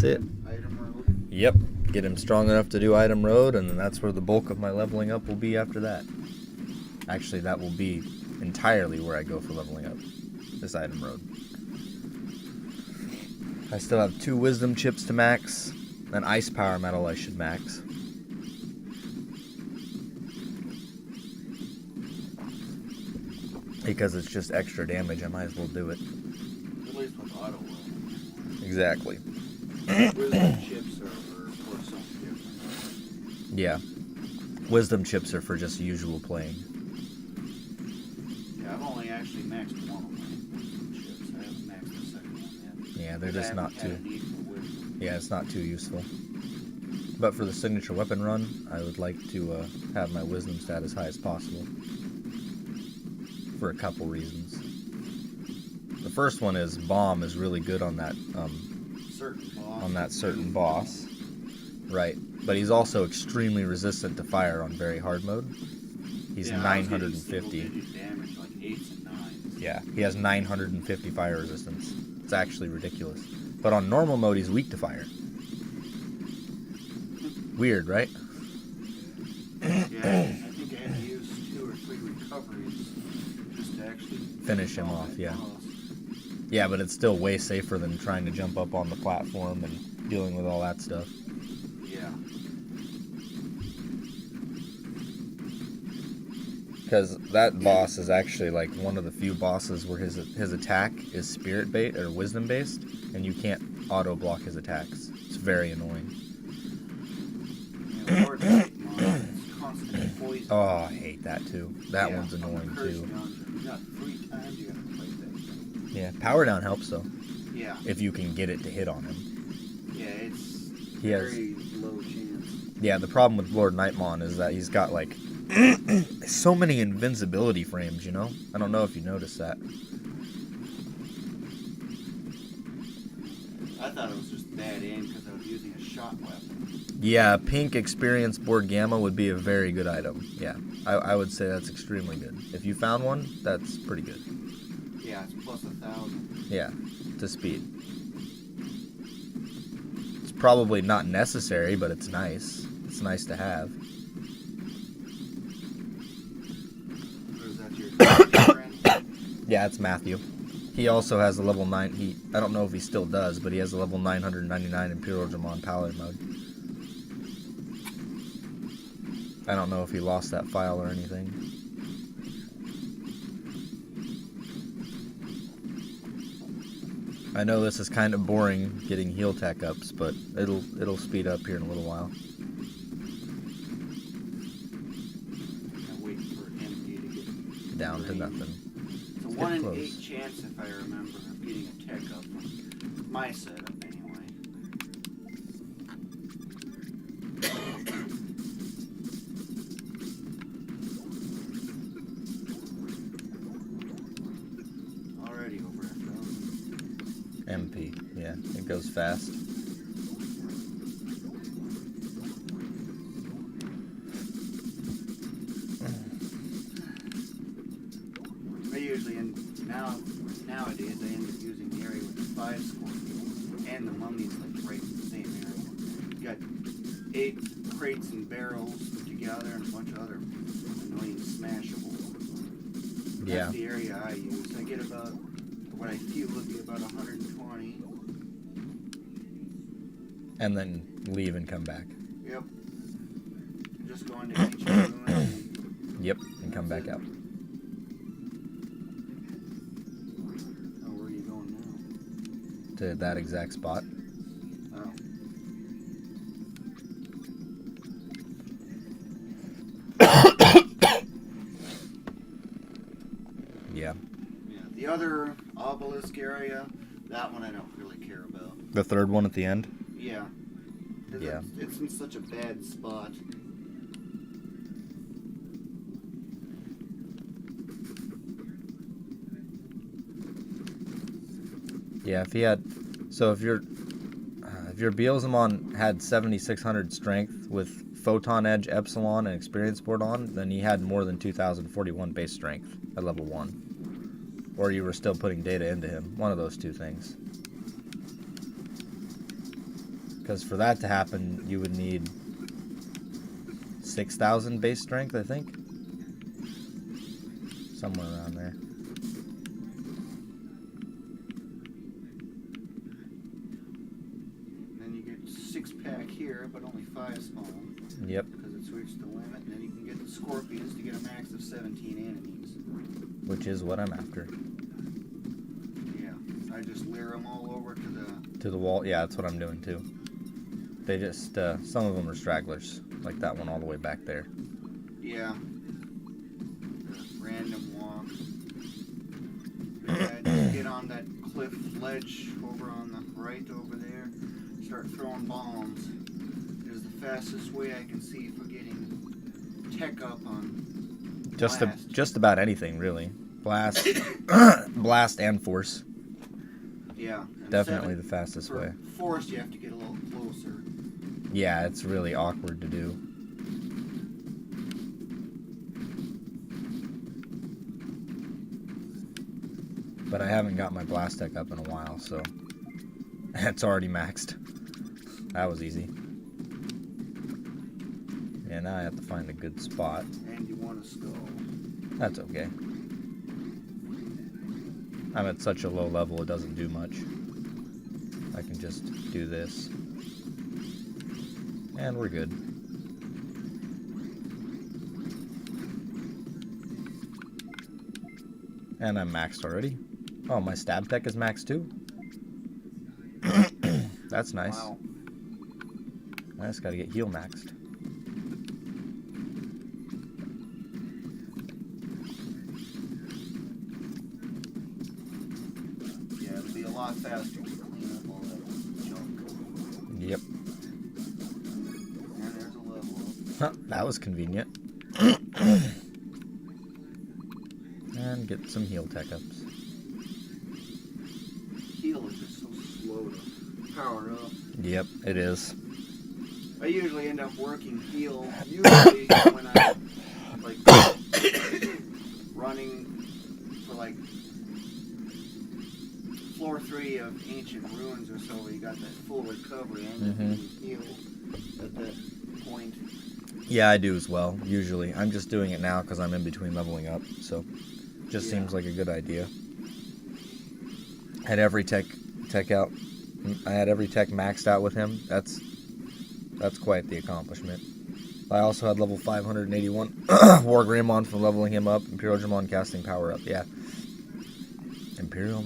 it. Item road. Yep. Get him strong enough to do item road, and then that's where the bulk of my leveling up will be after that. Actually, that will be entirely where I go for leveling up. This item road. I still have 2 wisdom chips to max. An ice power metal I should max. Because it's just extra damage, I might as well do it. At least with auto will. Exactly. Wisdom chips are for something different. Yeah. Wisdom chips are for just usual playing. Yeah, I've only actually maxed one of my wisdom chips. I haven't maxed the second one yet. Yeah, they're just not too... Wisdom. Yeah, it's not too useful. But for the signature weapon run, I would like to have my wisdom stat as high as possible. For a couple reasons. The first one is bomb is really good on that certain boss. Right. But he's also extremely resistant to fire on very hard mode. He's 950. Damage, like 8s and 9s. Yeah, he has 950 fire resistance. It's actually ridiculous. But on normal mode, he's weak to fire. Weird, right? Yeah, I think I had to use 2 or 3 recoveries just to actually finish him off, yeah. Yeah, but it's still way safer than trying to jump up on the platform and dealing with all that stuff. Yeah. Because that boss is actually like one of the few bosses where his attack is spirit bait or wisdom based, and you can't auto block his attacks. It's very annoying. Yeah, Lord Digimon is constantly poisoned. Oh, I hate that too. That one's annoying too. You got 3 times you gotta play that thing. Yeah, power down helps though. Yeah. If you can get it to hit on him. Yeah, it's He has, very low chance. Yeah, the problem with Lord Nightmon is that he's got like so many invincibility frames, you know? I don't know if you noticed that. I thought it was just bad aim because I was using a shot weapon. Yeah, pink experience board gamma would be a very good item. Yeah, I would say that's extremely good. If you found one, that's pretty good. Yeah, it's plus 1,000. Yeah, to speed. It's probably not necessary, but it's nice. It's nice to have. Or is that your friend? Yeah, it's Matthew. He also has a level 9... I don't know if he still does, but he has a level 999 Imperial Digimon Paladin mode. I don't know if he lost that file or anything. I know this is kind of boring getting heal tech ups, but it'll speed up here in a little while. I'm waiting for MP to get Down to nothing. It's a 1 in 8 chance, if I remember, of getting a tech up on my setup anyway. Already over 1,000. MP, yeah, it goes fast. I usually nowadays I end up using the area with the 5 score and the mummies like right in the same area. You got 8 crates and barrels put together and a bunch of other annoying smashables. Yeah. That's the area I use. I get about what I feel would be about 120. And then leave and come back. Yep. Just go into ancient ruins. Yep, and come back out. Oh, where are you going now? To that exact spot. Oh. Yeah. Yeah. The other obelisk area, that one I don't really care about. The third one at the end? Yeah. 'Cause Yeah. It's in such a bad spot. Yeah, if he had... So if your Beelzemon had 7,600 strength with Photon Edge, Epsilon, and Experience Board on, then he had more than 2,041 base strength at level 1. Or you were still putting data into him. One of those two things. Because for that to happen, you would need 6,000 base strength, I think. Somewhere around there. Then you get 6-pack here, but only 5 spawn. Yep. Because it's reached the limit. And then you can get the scorpions to get a max of 17 enemies. Which is what I'm after. Yeah. I just lure them all over to the wall. Yeah, that's what I'm doing too. They just, some of them are stragglers. Like that one all the way back there. Yeah. Random walk. Yeah, just get on that cliff ledge over on the right over there. Start throwing bombs. It is the fastest way I can see for getting tech up on blast. Just about anything, really. Blast, blast and force. Yeah. Definitely the fastest for way. Force, you have to get a little closer. Yeah, it's really awkward to do. But I haven't got my blast tech up in a while, so it's already maxed. That was easy. Yeah, now I have to find a good spot. And you want a skull. That's okay. I'm at such a low level, it doesn't do much. I can just do this. And we're good. And I'm maxed already. Oh, my stab tech is maxed too? That's nice. Wow. I just gotta get heal maxed. Yeah, it'll be a lot faster to clean up all that junk. Yep. And there's a level up. Huh, that was convenient. And get some heal tech ups. Heal is just so slow to power up. Yep, it is. I usually end up working heal usually when I'm like running for like floor 3 of ancient ruins or so, where you got that full recovery and you heal at that point. Yeah, I do as well, usually. I'm just doing it now because I'm in between leveling up, so just seems like a good idea. Had every tech out. I had every tech maxed out with him. That's quite the accomplishment. I also had level 581 War Greymon from leveling him up. Imperial Digimon casting power up. Yeah. Imperial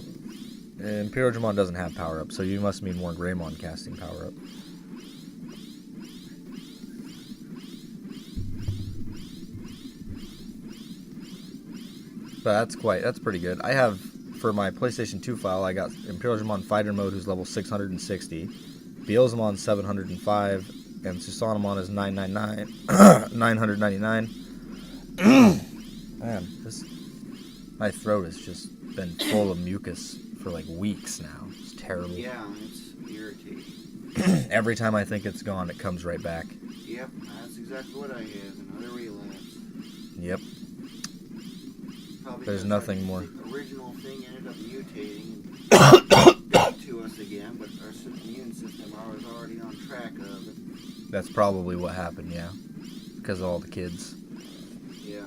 Digimon doesn't have power up, so you must mean War Greymon casting power up. But that's pretty good. I have, for my PlayStation 2 file, I got Imperial Digimon Fighter Mode, who's level 660, Beelzemon 705, and Susanamon is 999. Man, my throat has just been full of mucus for like weeks now. It's terrible. Yeah, it's irritating. Every time I think it's gone, it comes right back. Yep, that's exactly what I had. Another relapse. Yep. Probably There's nothing more. The original thing ended up mutating and to us again, but our immune system was already on track of it. That's probably what happened, yeah. Because of all the kids. Yeah.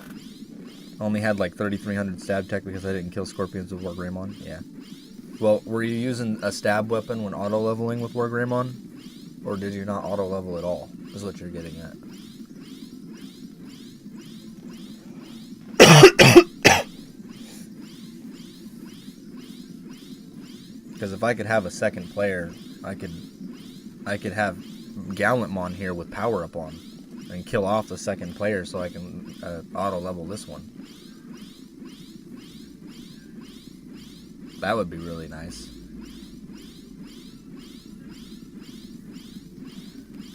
Only had like 3,300 stab tech because I didn't kill scorpions with War Greymon. Yeah. Well, were you using a stab weapon when auto leveling with War Greymon? Or did you not auto level at all? Is what you're getting at. Because if I could have a second player, I could have Gallantmon here with power up on and kill off the second player so I can auto level this one. That would be really nice.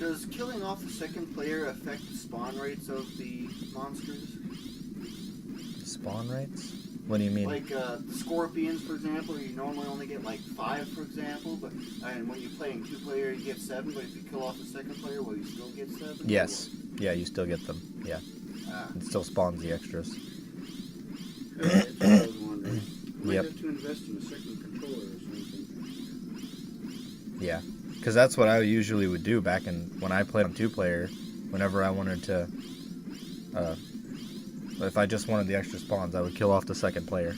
Does killing off the second player affect the spawn rates of the monsters? Spawn rates? What do you mean? Like scorpions, for example, you normally only get like 5, for example, but and when you're playing 2-player, you get 7. But if you kill off the second player, will you still get 7? Yes. Yeah, you still get them. Yeah. It still spawns the extras. Okay, that's what I was wondering. You might Yep. have to invest in a second controller or something. Yeah. Because that's what I usually would do back when I played on 2-player. Whenever I wanted to, if I just wanted the extra spawns, I would kill off the second player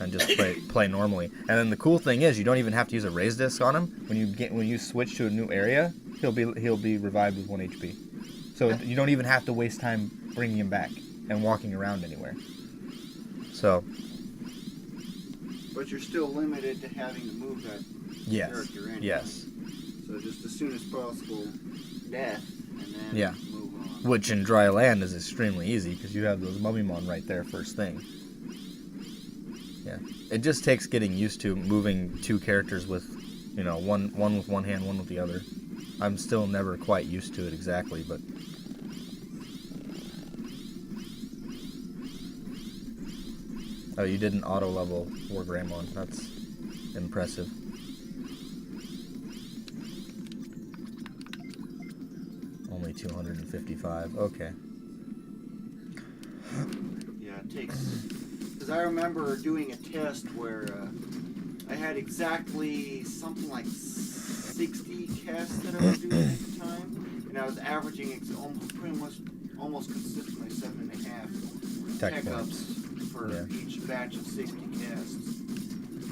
and just play normally. And then the cool thing is, you don't even have to use a raise disc on him. When you switch to a new area, he'll be revived with 1 HP. So you don't even have to waste time bringing him back and walking around anywhere. So. But you're still limited to having to move that character in. Yes. So just as soon as possible, death, and then move on. Which in dry land is extremely easy because you have those Mummymon right there first thing. Yeah. It just takes getting used to moving 2 characters with, one with one hand, one with the other. I'm still never quite used to it exactly, but... Oh, you did an auto level for Gallantmon. That's impressive. Only 255. Okay. Yeah, it takes... Because I remember doing a test where I had exactly something like 60 casts that I was doing at the time, and I was averaging almost consistently 7.5 tech ups for each batch of 60 casts.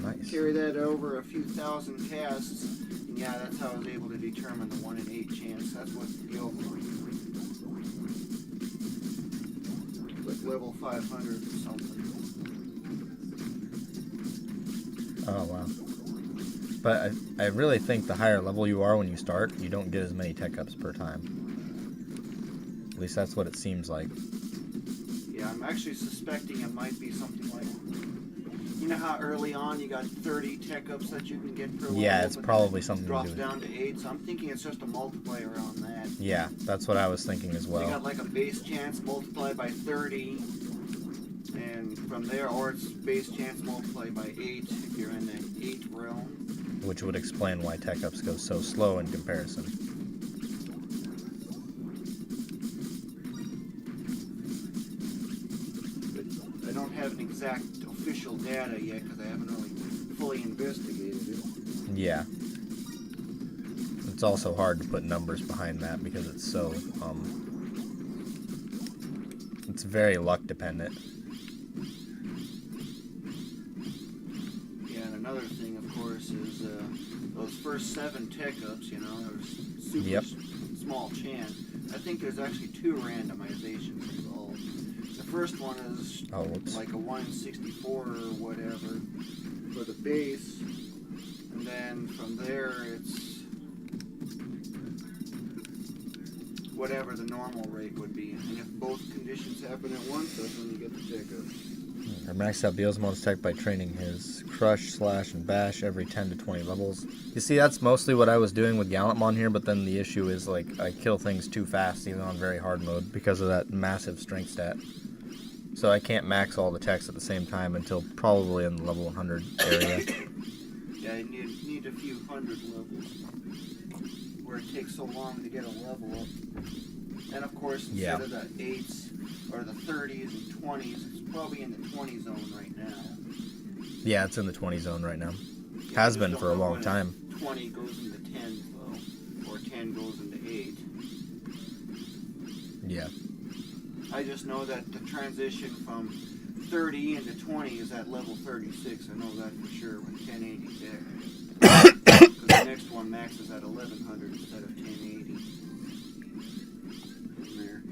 Nice. Carry that over a few thousand casts, and that's how I was able to determine the 1 in 8 chance. That's what guild like level 500 or something. Oh wow. But I really think the higher level you are when you start, you don't get as many tech ups per time. At least that's what it seems like. Yeah, I'm actually suspecting it might be something like, you know how early on you got 30 tech ups that you can get per level? Yeah, it's probably something it drops down to 8, so I'm thinking it's just a multiplier on that. Yeah, that's what I was thinking as well. You got like a base chance multiplied by 30, and from there, or it's base chance multiplied by 8 if you're in the 8 realm. Which would explain why tech ups go so slow in comparison. But I don't have an exact official data yet because I haven't really fully investigated it. Yeah. It's also hard to put numbers behind that because it's so, it's very luck dependent. Yeah, and another thing, of course, is those first 7 tech ups, there's super small chance. I think there's actually 2 randomizations involved. The first one is like a 1 in 64 or whatever for the base, and then from there it's whatever the normal rate would be. And if both conditions happen at once, that's when you get the tech up. I maxed out Beelzebub's tech by training his Crush, Slash, and Bash every 10 to 20 levels. You see, that's mostly what I was doing with Gallantmon here, but then the issue is, like, I kill things too fast, even on very hard mode, because of that massive strength stat. So I can't max all the techs at the same time until probably in the level 100 area. Yeah, you need a few hundred levels, where it takes so long to get a level up. And of course, instead of the 8s or the 30s and 20s, it's probably in the 20 zone right now. Yeah, it's in the 20 zone right now. Yeah, Has been for a long time. 20 goes into 10 though, or 10 goes into 8. Yeah. I just know that the transition from 30 into 20 is at level 36. I know that for sure with 1080 tech. Because the next one maxes at 1100 instead of 1080. There.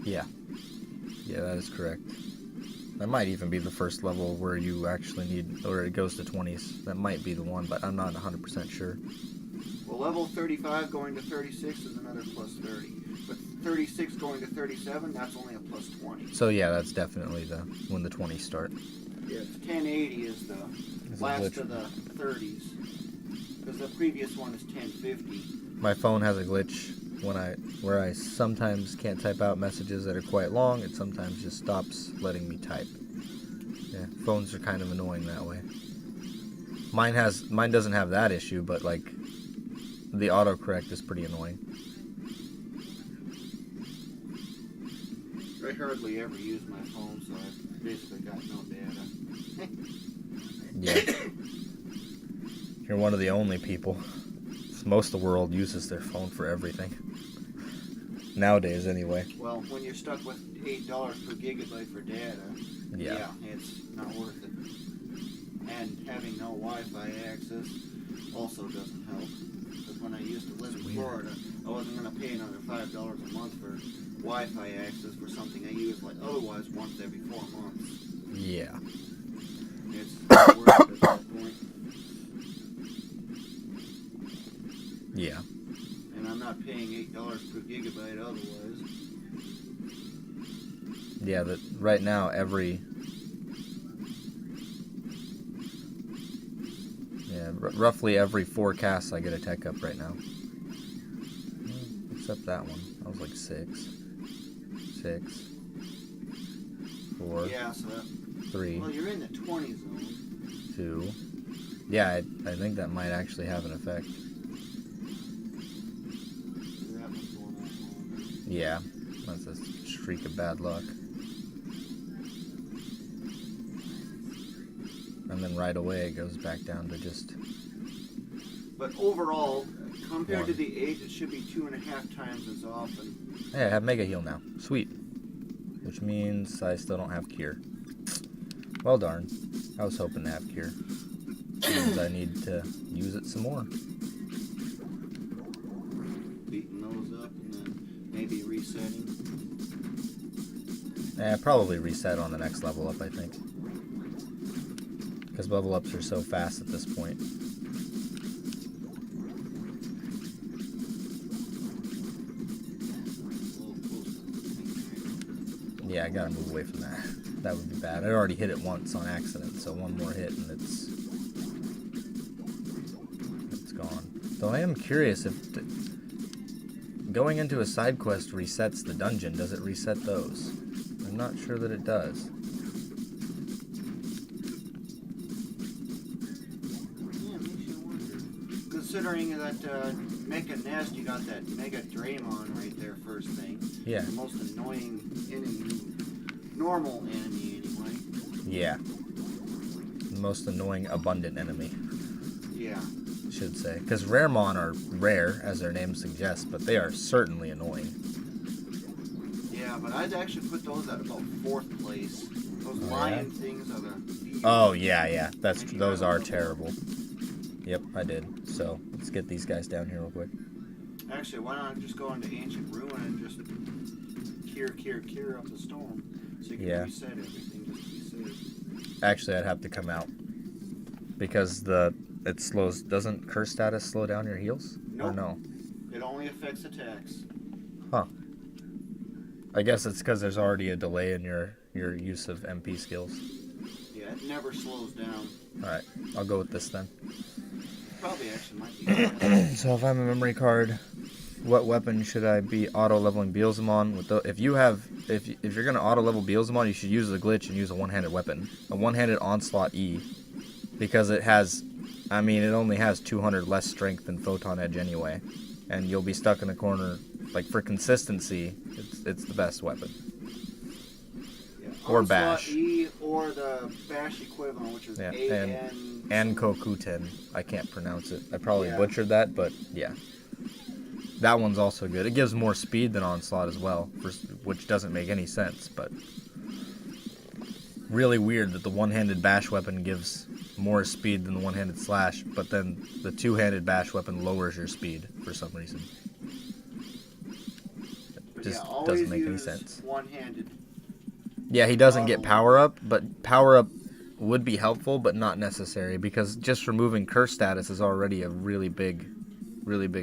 Yeah. Yeah, that is correct. That might even be the first level where you actually need, or it goes to 20s. That might be the one, but I'm not 100% sure. Well, level 35 going to 36 is another plus 30. But 36 going to 37, that's only a plus 20. So yeah, that's definitely when the 20s start. Yeah, 1080 is the last of the 30s. Because the previous one is 1050. My phone has a glitch where I sometimes can't type out messages that are quite long. It sometimes just stops letting me type. Yeah, phones are kind of annoying that way. Mine doesn't have that issue, but like the autocorrect is pretty annoying. I hardly ever use my phone, so I've basically got no data. Yeah. You're one of the only people. Most of the world uses their phone for everything. Nowadays, anyway. Well, when you're stuck with $8 per gigabyte for data, Yeah. it's not worth it. And having no Wi-Fi access also doesn't help. Because when I used to live in Florida, I wasn't going to pay another $5 a month for Wi-Fi access for something I use like otherwise once every 4 months. Yeah. It's not worth it at that point. Yeah. And I'm not paying $8 per gigabyte otherwise. Yeah, that right now roughly every 4 casts I get a tech up right now. Except that one. I was like 6, 4, Yeah, so 3, well, you're in the 20 zone. 2. Yeah, I think that might actually have an effect. That one's going on longer. Yeah, that's a streak of bad luck. And then right away it goes back down to just... But overall, compared to 1. the 8, it should be 2.5 times as often. Hey, I have Mega Heal now. Sweet. Which means I still don't have Cure. Well darn. I was hoping to have Cure. Means I need to use it some more. Beating those up and then maybe resetting. Probably reset on the next level up, I think. Because level ups are so fast at this point. Yeah, I gotta move away from that. That would be bad. I already hit it once on accident, so one more hit and it's gone. Though I am curious if going into a side quest resets the dungeon. Does it reset those? I'm not sure that it does. Yeah, makes you wonder. Considering that Mecha Nest, you got that Mega Draymon right there first thing. Yeah. The most annoying enemy, normal enemy anyway. Yeah. The most annoying abundant enemy, Yeah. I should say. Because Raremon are rare, as their name suggests, but they are certainly annoying. Yeah, but I'd actually put those at about 4th place. Those lion things are the... Oh, yeah. Those are terrible. Yep, I did. So, let's get these guys down here real quick. Actually, why not just go into Ancient Ruin and just cure up the storm? So you can reset everything just to be safe. Actually, I'd have to come out. Because it slows... Doesn't curse status slow down your heals? Nope. Or no? It only affects attacks. Huh. I guess it's because there's already a delay in your use of MP skills. Yeah, it never slows down. Alright, I'll go with this then. Probably actually might be better. So if I'm a memory card, what weapon should I be auto-leveling Beelzemon? If you're going to auto-level Beelzemon, you should use the glitch and use a one-handed weapon. A one-handed onslaught E. Because it only has 200 less strength than Photon Edge anyway. And you'll be stuck in a corner. Like, for consistency, it's the best weapon. Yeah, Or Onslaught Bash. E or the Bash equivalent, which is And Kokuten. I can't pronounce it. I probably butchered that, but yeah. That one's also good. It gives more speed than Onslaught as well, which doesn't make any sense, but really weird that the one-handed bash weapon gives more speed than the one-handed slash, but then the two-handed bash weapon lowers your speed for some reason. It just doesn't make any sense. One-handed. Yeah, he doesn't get power-up, but power-up would be helpful, but not necessary, because just removing curse status is already a really big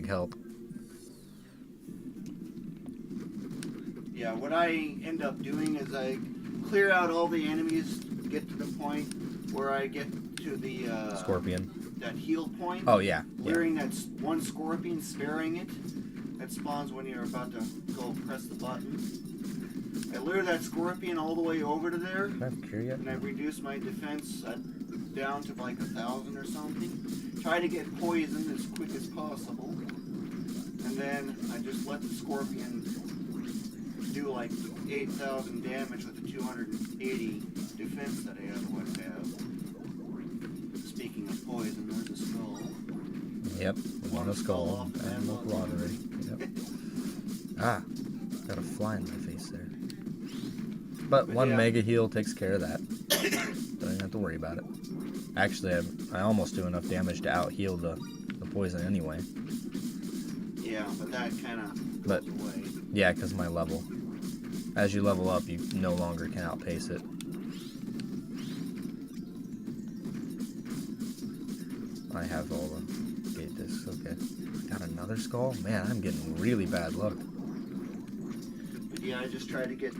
help. Yeah, what I end up doing is I clear out all the enemies, get to the point where I get to the Scorpion. That heal point. Oh yeah. Clearing that one scorpion, sparing it. That spawns when you're about to go press the button. I lure that scorpion all the way over to there. Do I have cure yet? And I reduce my defense down to like 1,000 or something. Try to get poisoned as quick as possible. And then I just let the scorpion do like 8,000 damage with the 280 defense that I otherwise have. Speaking of poison, there's a skull. Yep, one a skull, and local lottery. Yep. Ah, got a fly in my face there. But one yeah. mega heal takes care of that. Don't even have to worry about it. Actually, I almost do enough damage to out heal the poison anyway. Yeah, but that kind of But goes away. yeah, because my level. As you level up, you no longer can outpace it. I have all the gate discs. Okay. Got another skull? Man, I'm getting really bad luck. But yeah, I just try to get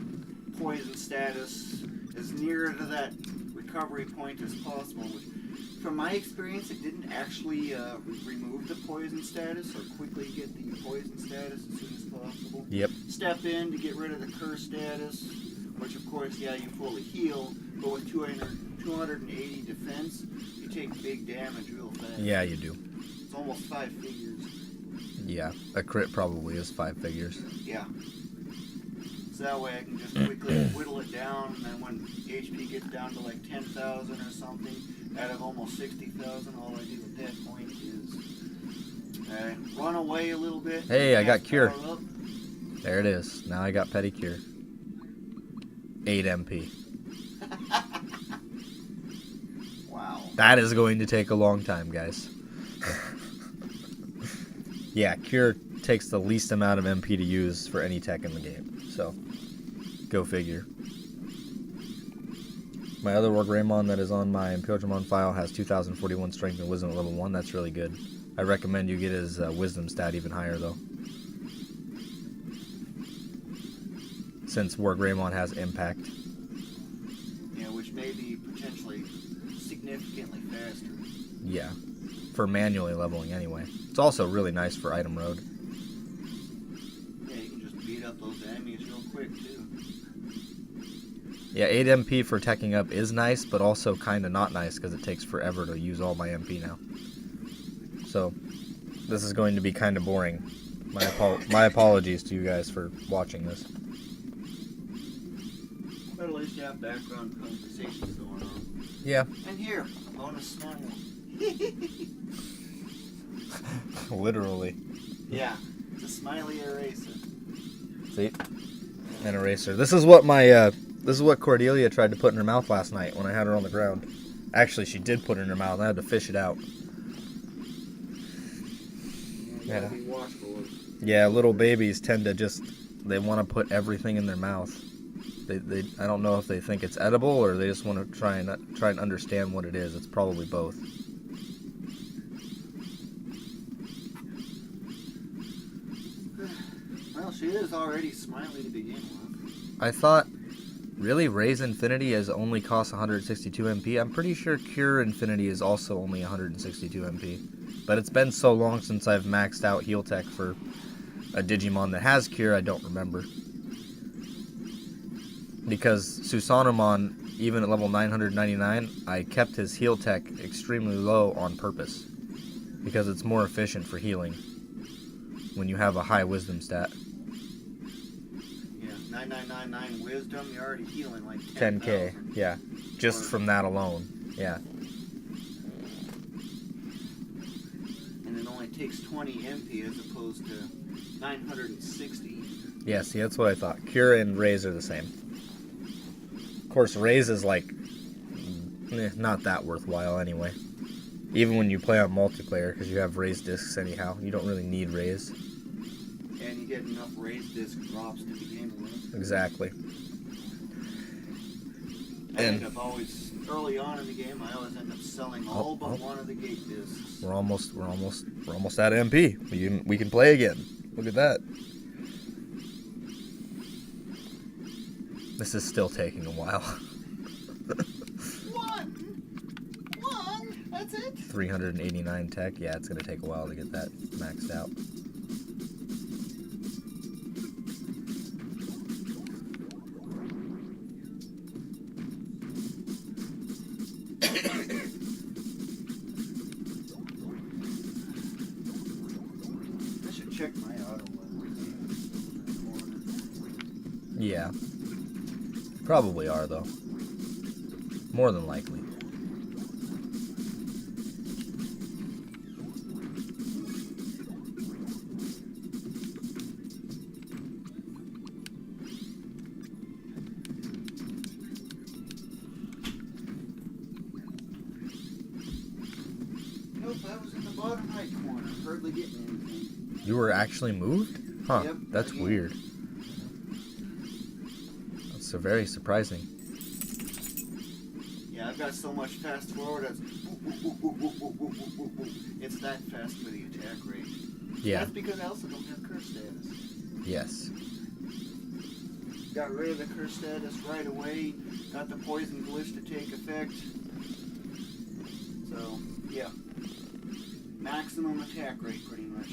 poison status as near to that recovery point as possible. Which, from my experience, it didn't actually remove the poison status or quickly get the poison status as soon as possible. Yep. Step in to get rid of the curse status, which of course, yeah, you fully heal, but with 280 defense, you take big damage real fast. Yeah, you do. It's almost 5 figures. Yeah, a crit probably is 5 figures. Yeah. So that way I can just quickly whittle it down, and then when HP gets down to like 10,000 or something, out of almost 60,000, all I do at that point is run away a little bit. Hey, I got cure. Up. There it is. Now I got petty cure. 8 MP. Wow. That is going to take a long time, guys. Yeah, cure takes the least amount of MP to use for any tech in the game. So, go figure. My other War Greymon that is on my Imperialmon file has 2041 strength and wisdom at level 1. That's really good. I recommend you get his wisdom stat even higher, though. Since War Greymon has impact. Yeah, which may be potentially significantly faster. Yeah, for manually leveling anyway. It's also really nice for item road. Yeah, you can just beat up those enemies real quick, too. Yeah, 8 MP for teching up is nice, but also kind of not nice because it takes forever to use all my MP now. So, this is going to be kind of boring. My apologies to you guys for watching this. But at least you have background conversations going on. Yeah. And here, bonus smile. Literally. Yeah, it's a smiley eraser. See? An eraser. This is what my, this is what Cordelia tried to put in her mouth last night when I had her on the ground. Actually, she did put it in her mouth. I had to fish it out. Yeah. Be watchful of. Yeah, little babies tend to just, they want to put everything in their mouth. They I don't know if they think it's edible or they just want to try and understand what it is. It's probably both. Well, she is already smiley to begin with. I thought, really, Raise Infinity is only costs 162 MP? I'm pretty sure Cure Infinity is also only 162 MP. But it's been so long since I've maxed out Heal Tech for a Digimon that has Cure, I don't remember. Because Susanomon, even at level 999, I kept his Heal Tech extremely low on purpose. Because it's more efficient for healing when you have a high wisdom stat. Yeah, 9999 wisdom, you're already healing like 10k, yeah. Just from that alone, yeah. And it only takes 20 MP as opposed to 960. Yeah, see, that's what I thought. Cure and Raise are the same. Of course, Raise is like, not that worthwhile anyway. Even when you play on multiplayer, because you have Raise discs anyhow. You don't really need Raise. And you get enough Raise disc drops to begin with. Exactly. I end up always, early on in the game, I always end up selling all but one of the gate discs. We're almost at MP. We can play again. Look at that. This is still taking a while. One, that's it. 389 tech. Yeah, it's gonna take a while to get that maxed out. I should check my auto level. Yeah. Probably are, though. More than likely. Nope, I was in the bottom right corner, hardly getting anything. You were actually moved? Huh, Yep, that's again. weird. That's so very surprising. Yeah, I've got so much fast forward, it's that fast for the attack rate. Yeah. That's because I also don't have curse status. Yes. Got rid of the curse status right away, got the poison glitch to take effect. So, yeah. Maximum attack rate, pretty much.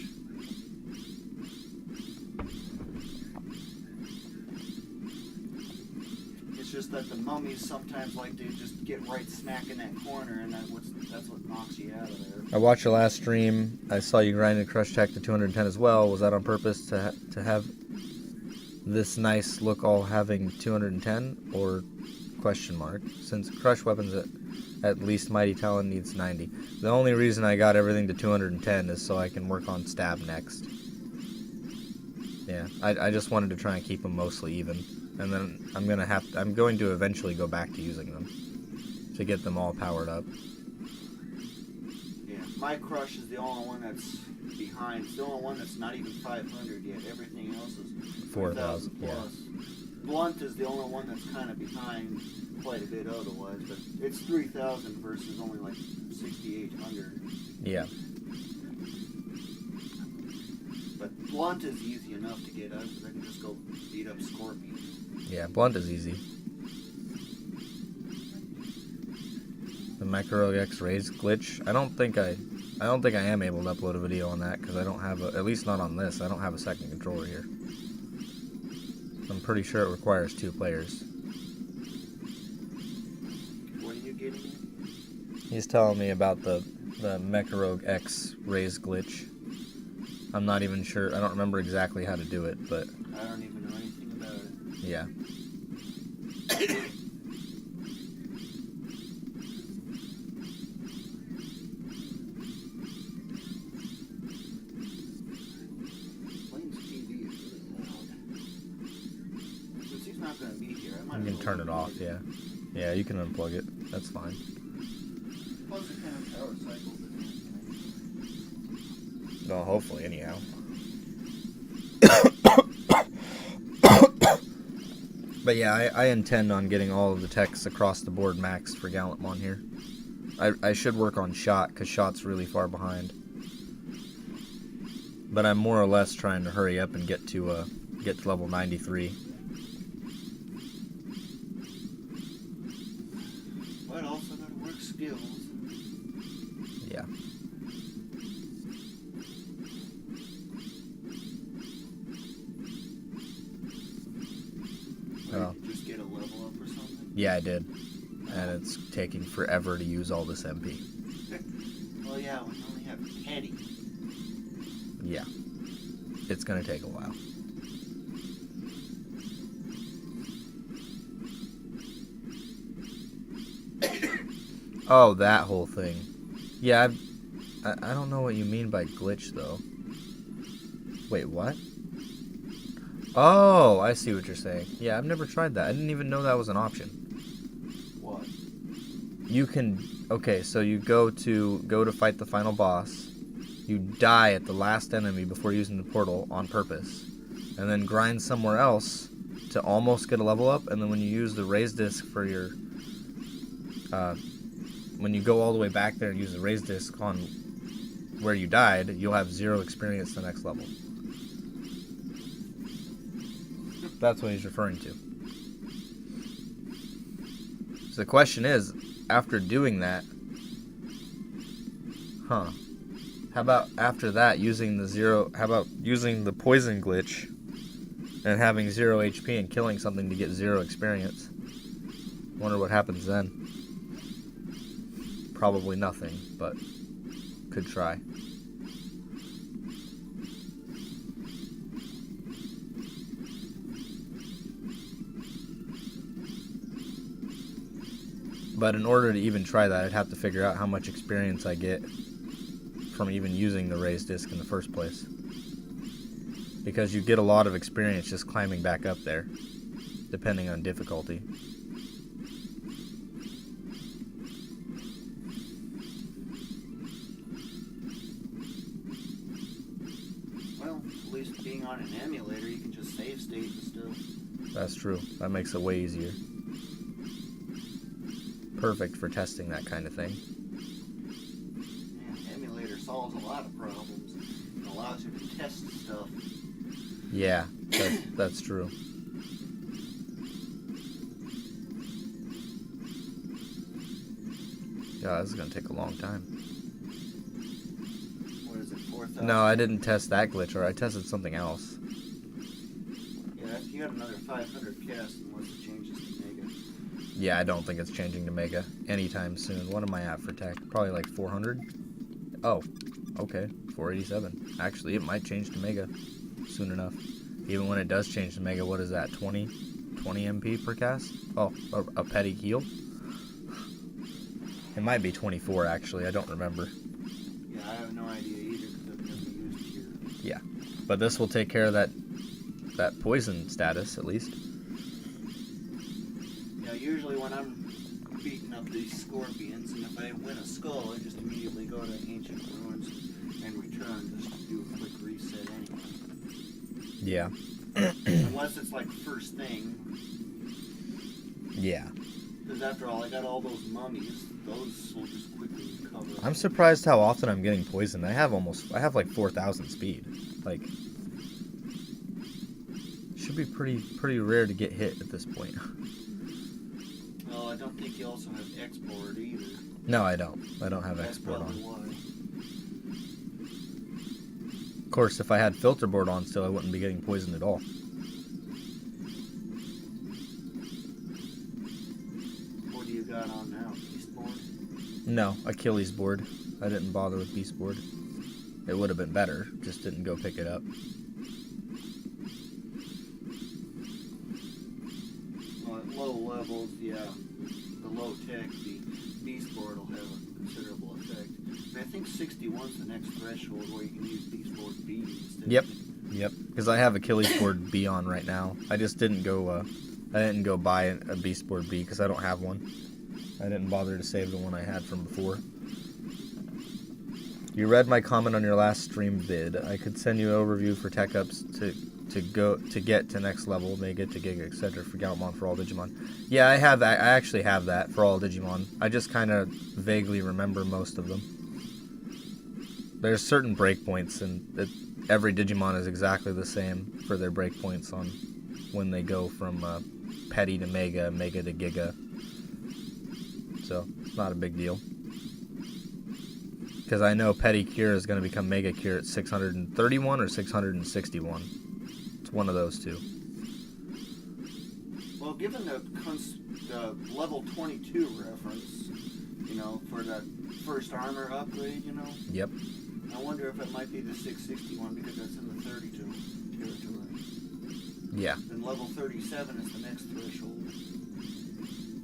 It's just that the mummies sometimes like to just get right smack in that corner, and that's what knocks you out of there. I watched your last stream. I saw you grinding Crush Tech to 210 as well. Was that on purpose to have this nice look all having 210, or question mark? Since Crush weapons at least Mighty Talon needs 90. The only reason I got everything to 210 is so I can work on Stab next. Yeah, I just wanted to try and keep them mostly even, and then I'm going to eventually go back to using them to get them all powered up. Yeah, my Crush is the only one that's behind. It's the only one that's not even 500 yet. Everything else is 4,000 plus. yeah. Blunt is the only one that's kind of behind quite a bit otherwise, but it's 3,000 versus only like 6,800. Yeah. But Blunt is easy enough to get out because I can just go beat up Scorpion. Yeah, Blunt is easy. The Micro X raise glitch. I don't think I am able to upload a video on that because I don't have at least not on this. I don't have a second controller here. I'm pretty sure it requires 2 players. What are you getting? He's telling me about the Mecharogue X raise glitch. I'm not even sure. I don't remember exactly how to do it, but I don't even know anything about it. yeah. Flame's TV is really loud. Since he's not going to be here, I might You can turn it off, yeah. Yeah, you can unplug it. That's fine. Plus it kind of power cycles it. No, hopefully, anyhow. But yeah, I intend on getting all of the techs across the board maxed for Gallantmon here. I should work on Shot, because Shot's really far behind. But I'm more or less trying to hurry up and get to level 93. But also got to work skills. Yeah. Well, just get a level up or something? Yeah, I did. And it's taking forever to use all this MP. Well, yeah, we only have Teddy. Yeah. It's gonna take a while. Oh, that whole thing. Yeah, I don't know what you mean by glitch, though. Wait, what? Oh, I see what you're saying. Yeah, I've never tried that. I didn't even know that was an option. What? You can... Okay, so you go to fight the final boss. You die at the last enemy before using the portal on purpose. And then grind somewhere else to almost get a level up. And then when you use the raise disc for your... when you go all the way back there and use the raise disc on where you died, you'll have 0 experience the next level. That's what he's referring to. So the question is, after doing that, how about after that using the poison glitch and having 0 HP and killing something to get 0 experience? Wonder what happens then. Probably nothing, but could try. But in order to even try that, I'd have to figure out how much experience I get from even using the raised disc in the first place. Because you get a lot of experience just climbing back up there, depending on difficulty. being on an emulator, you can just save state and stuff. That's true. That makes it way easier. Perfect for testing that kind of thing. Man, emulator solves a lot of problems. It allows you to test stuff. Yeah, that's true. Yeah, this is gonna take a long time. What is it, 4,000? No, I didn't test that glitch, or I tested something else. Yeah, you got another 500 casts unless it changes to Mega. Yeah, I don't think it's changing to Mega anytime soon. What am I at for tech? Probably like 400? Oh, okay, 487. Actually, it might change to Mega soon enough. Even when it does change to Mega, what is that, 20 MP per cast? Oh, a petty heal? It might be 24, actually. I don't remember. Yeah, I have no idea either because I've never used Cure. Yeah, but this will take care of that poison status, at least. Yeah, usually when I'm beating up these scorpions, and if I win a skull, I just immediately go to Ancient Ruins and return just to do a quick reset anyway. Yeah. Unless it's like first thing. Yeah. Because after all, I got all those mummies. Those will just quickly recover. I'm surprised how often I'm getting poisoned. I have like 4,000 speed. Like, should be pretty rare to get hit at this point. Well, I don't think you also have export either. No, I don't. I don't have That's export probably on. why. Of course, if I had filter board on still, I wouldn't be getting poisoned at all. What do you got on now? Beast board? No, Achilles board. I didn't bother with beast board. It would have been better, just didn't go pick it up. Well, at low levels, yeah, the low tech, the beast board will have a considerable effect. And I think 61's the next threshold where you can use beast board B instead. Yep. Because I have Achilles board B on right now. I just didn't go. I didn't go buy a beast board B because I don't have one. I didn't bother to save the one I had from before. You read my comment on your last stream vid. I could send you an overview for tech ups to get to next level, Mega to Giga, etc. for Gallantmon for all Digimon. Yeah, I have that. I actually have that for all Digimon. I just kind of vaguely remember most of them. There's certain breakpoints, and every Digimon is exactly the same for their breakpoints on when they go from Petty to Mega, Mega to Giga. So, it's not a big deal. Because I know Petty Cure is going to become Mega Cure at 631 or 661. It's one of those two. Well, given the level 22 reference, for that first armor upgrade, Yep. I wonder if it might be the 661 because that's in the 32 territory. Yeah. Then level 37 is the next threshold.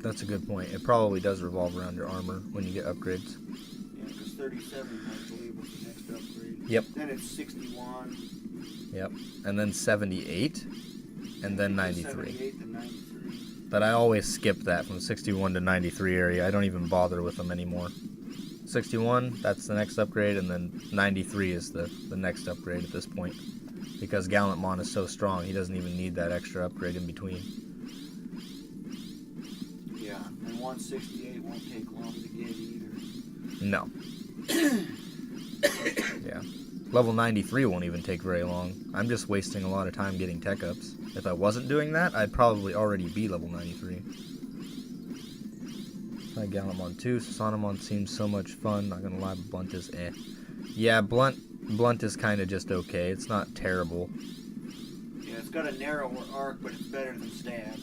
That's a good point. It probably does revolve around your armor when you get upgrades. Yeah, because 37, I believe, was the next upgrade. Yep. Then it's 61. Yep. And then 78, and then 93. 78 to 93. But I always skip that from 61 to 93 area. I don't even bother with them anymore. 61, that's the next upgrade, and then 93 is the next upgrade at this point. Because Gallantmon is so strong, he doesn't even need that extra upgrade in between. Yeah, and 168 won't take long to get either. No. Yeah. Level 93 won't even take very long. I'm just wasting a lot of time getting tech ups. If I wasn't doing that, I'd probably already be level 93. Try Gallantmon 2. Susanomon seems so much fun. Not gonna lie, but Blunt is eh. Yeah, Blunt is kind of just okay. It's not terrible. Yeah, it's got a narrower arc, but it's better than stab.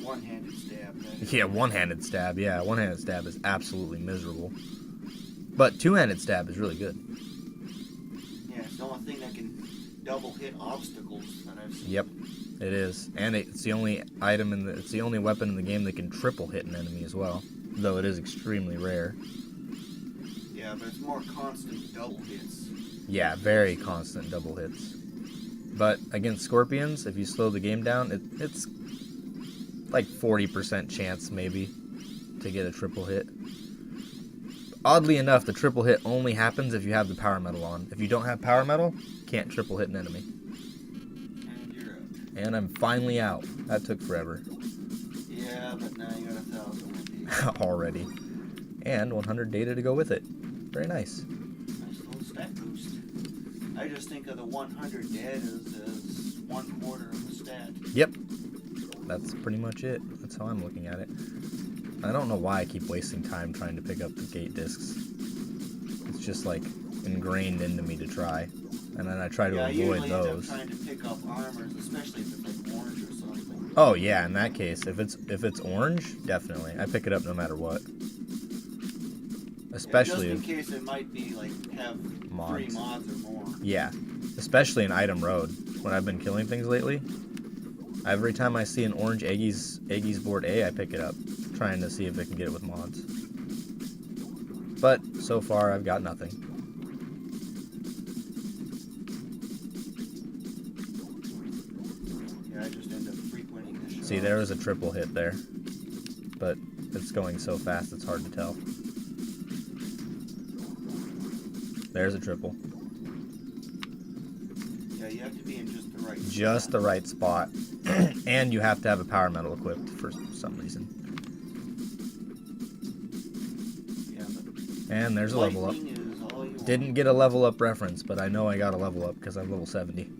One-handed stab. That is. Yeah, one-handed stab. Yeah, one-handed stab is absolutely miserable. But two-handed stab is really good. Yeah, it's the only thing that can double hit obstacles that I've seen. Yep, it is, and it's the only it's the only weapon in the game that can triple hit an enemy as well. Though it is extremely rare. Yeah, but it's more constant double hits. Yeah, very constant double hits. But against scorpions, if you slow the game down, it's like 40% chance maybe to get a triple hit. Oddly enough, the triple hit only happens if you have the power metal on. If you don't have power metal, can't triple hit an enemy. And I'm finally out. That took forever. Yeah, but now you got 1,000 Already. And 100 data to go with it. Very nice. Nice little stat boost. I just think of the 100 dead as 1/4 of the stat. Yep. That's pretty much it. That's how I'm looking at it. I don't know why I keep wasting time trying to pick up the gate discs. It's just like ingrained into me to try. And then I try to avoid I usually those. end up trying to pick up armors, especially if it's like orange or something. Oh yeah, in that case, if it's orange, definitely. I pick it up no matter what. Especially just in case it might be like have mods. 3 mods or more. Yeah. Especially in item road. When I've been killing things lately. Every time I see an orange Aegis board A, I pick it up. Trying to see if I can get it with mods. But so far I've got nothing. Yeah, I just end up frequenting the shop. See, there was a triple hit there. But it's going so fast it's hard to tell. There's a triple. Yeah, you have to be in just the right Just the right spot. And you have to have a power metal equipped for some reason. Yeah, but And there's a level up. lightning is all you want. Didn't get a level up reference, but I know I got a level up because I'm level 70. Clear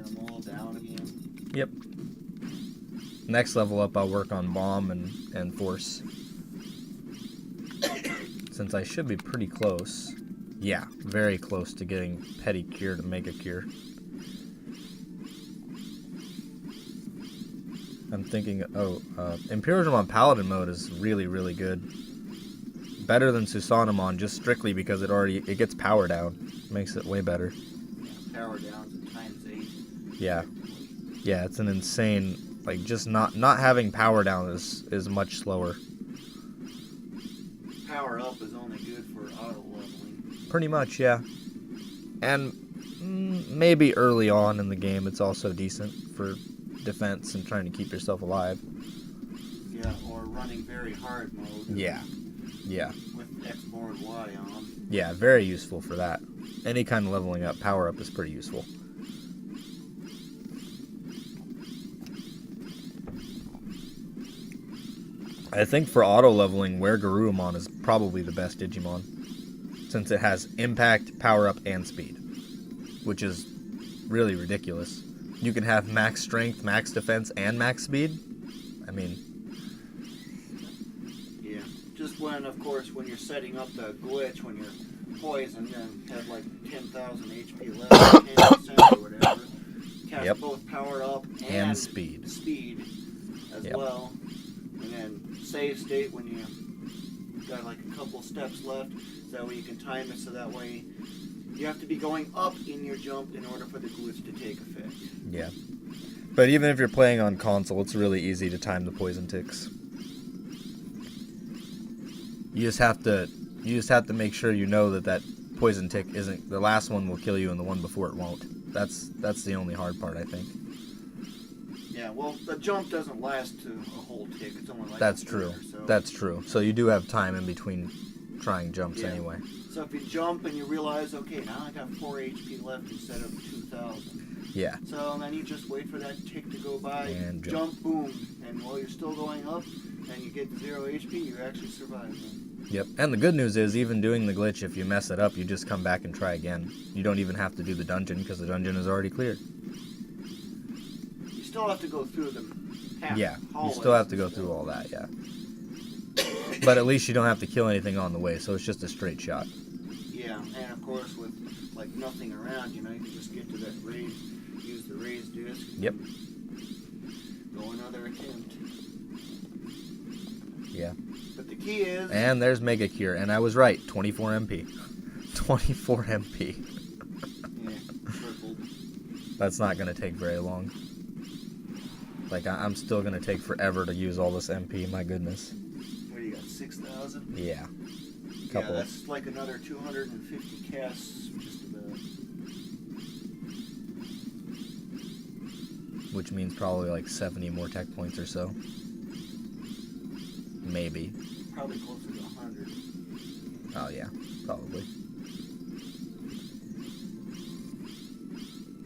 them all down again. Yep. Next level up, I'll work on bomb and force. Since I should be pretty close. Yeah, very close to getting petty cure to mega cure. I'm thinking, Imperialmon Paladin mode is really, really good. Better than Susanamon, just strictly because it gets power down. Makes it way better. Yeah, power downs at ×8. Yeah. Yeah, it's an insane, like, just not having power down is much slower. Power up is only good for auto leveling. Pretty much, yeah. And maybe early on in the game it's also decent for defense and trying to keep yourself alive. Yeah, or running very hard mode. Yeah. Yeah. With X board Y on. Yeah, very useful for that. Any kind of leveling up, power up is pretty useful. I think for auto leveling, Garurumon is probably the best Digimon, since it has impact, power up, and speed, which is really ridiculous. You can have max strength, max defense, and max speed. I mean, yeah. Just of course, when you're setting up the glitch, when you're poisoned and have like 10,000 HP left, 10% or whatever, cast both power up and speed. Speed as well. And then save state when you got like a couple steps left, so that way you can time it so that way you have to be going up in your jump in order for the glitch to take effect. Yeah. But even if you're playing on console, it's really easy to time the poison ticks. You just have to make sure you know that poison tick isn't, the last one will kill you and the one before it won't. That's the only hard part, I think. Yeah, well, the jump doesn't last to a whole tick. It's only like That's true. So. That's true. So you do have time in between trying jumps anyway. So if you jump and you realize, okay, now I got 4 HP left instead of 2,000. Yeah. So then you just wait for that tick to go by, and jump, boom, and while you're still going up and you get 0 HP, you actually survive them. Yep. And the good news is, even doing the glitch, if you mess it up, you just come back and try again. You don't even have to do the dungeon because the dungeon is already cleared. You still have to go through them. Yeah, you still have to go through all that, yeah. But at least you don't have to kill anything on the way, so it's just a straight shot. Yeah, and of course with like nothing around, you can just get to that raise, use the raised disc. Yep. Go another attempt. Yeah. But the key is... And there's Mega Cure, and I was right, 24 MP. 24 MP. Yeah, tripled. That's not going to take very long. Like, I'm still going to take forever to use all this MP, my goodness. What do you got, 6,000? Yeah. Yeah, that's like another 250 casts, just about. Which means probably like 70 more tech points or so. Maybe. Probably closer to 100. Oh yeah, probably.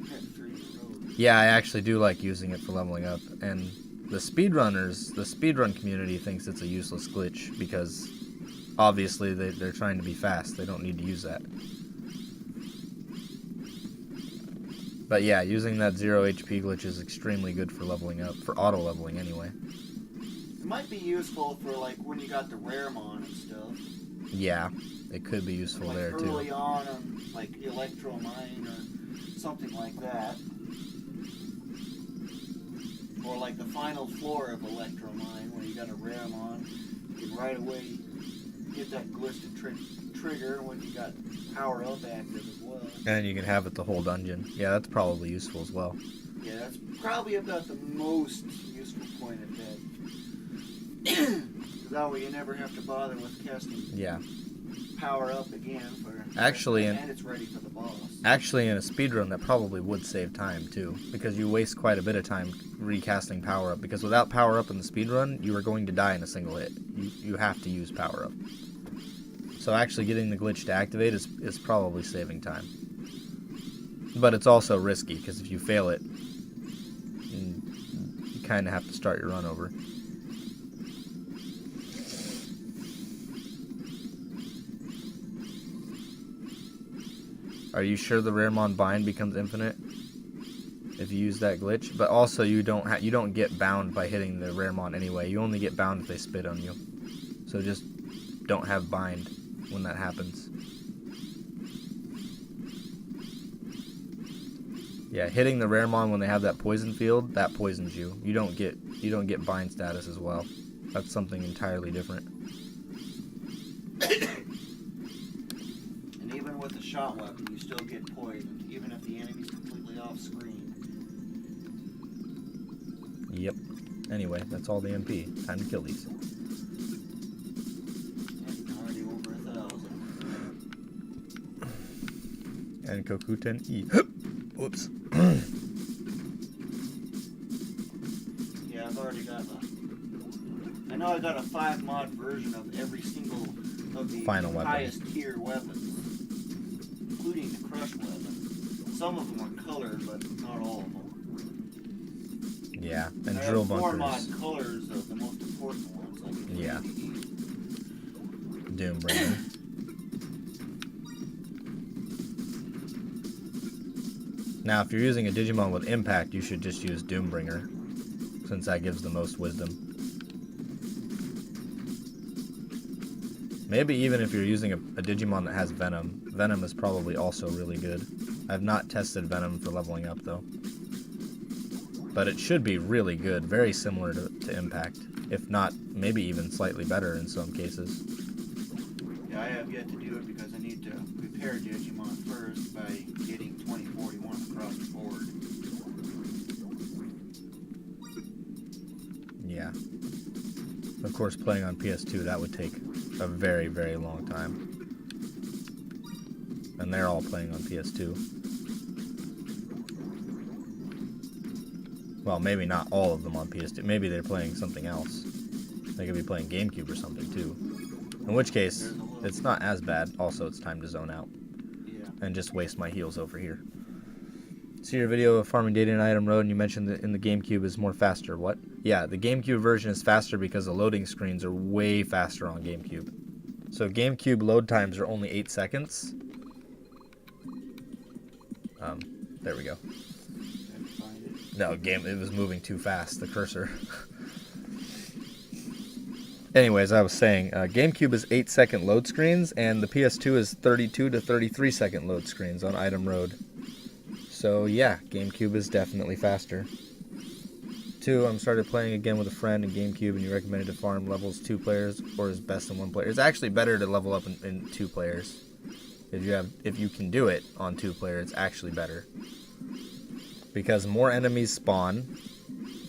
I had 3 in a row Yeah, I actually do like using it for leveling up, and the speedrun community thinks it's a useless glitch because obviously they're trying to be fast. They don't need to use that. But yeah, using that 0 HP glitch is extremely good for leveling up, for auto leveling anyway. It might be useful for like when you got the Raremon and stuff. Yeah, it could be useful like there too. Early on, like Electromine or something like that. Or like the final floor of Electromine, where you got a Raremon, you can right away get that glitch to trigger when you got power up active as well. And you can have it the whole dungeon. Yeah, that's probably useful as well. Yeah, that's probably about the most useful point of that. That way you never have to bother with casting power up again for and it's ready for the boss. Actually, in a speedrun, that probably would save time too, because you waste quite a bit of time recasting power up. Because without power up in the speedrun, you are going to die in a single hit. You have to use power up. So actually, getting the glitch to activate is probably saving time. But it's also risky because if you fail it, you kind of have to start your run over. Are you sure the Raremon bind becomes infinite if you use that glitch? But also you don't get bound by hitting the Raremon anyway. You only get bound if they spit on you. So just don't have bind when that happens. Yeah, hitting the Raremon when they have that poison field, that poisons you. You don't get bind status as well. That's something entirely different. With the shot weapon, you still get poisoned, even if the enemy's completely off screen. Yep. Anyway, that's all the MP. Time to kill these. And already over 1,000. And Kokuten E. Whoops. Yeah, I've already got I know I got a 5-mod version of every single of the final highest tier weapons. Including the crush weapon. Some of them are colored, but not all of them. Yeah, and drill bunkers. 4-mod colors of the most important ones. Like Doombringer. Now, if you're using a Digimon with impact, you should just use Doombringer, since that gives the most wisdom. Maybe even if you're using a Digimon that has Venom, Venom is probably also really good. I've not tested Venom for leveling up, though. But it should be really good, very similar to Impact. If not, maybe even slightly better in some cases. Yeah, I have yet to do it because I need to repair Digimon first by getting 2041 across the board. Yeah. Of course, playing on PS2, that would take a very, very long time. And they're all playing on PS2. Well, maybe not all of them on PS2. Maybe they're playing something else. They could be playing GameCube or something, too. In which case, it's not as bad. Also, it's time to zone out. Yeah. And just waste my heals over here. See your video of farming data in Item Road, and you mentioned that in the GameCube is more faster. What? Yeah, the GameCube version is faster because the loading screens are way faster on GameCube. So GameCube load times are only 8 seconds. There we go. No, it was moving too fast, the cursor. Anyways, I was saying, GameCube is 8-second load screens, and the PS2 is 32 to 33-second load screens on Item Road. So yeah, GameCube is definitely faster. 2, I started playing again with a friend in GameCube, and you recommended to farm levels 2 players, or is best in 1 player. It's actually better to level up in 2 players. If you can do it on 2 players, it's actually better. Because more enemies spawn,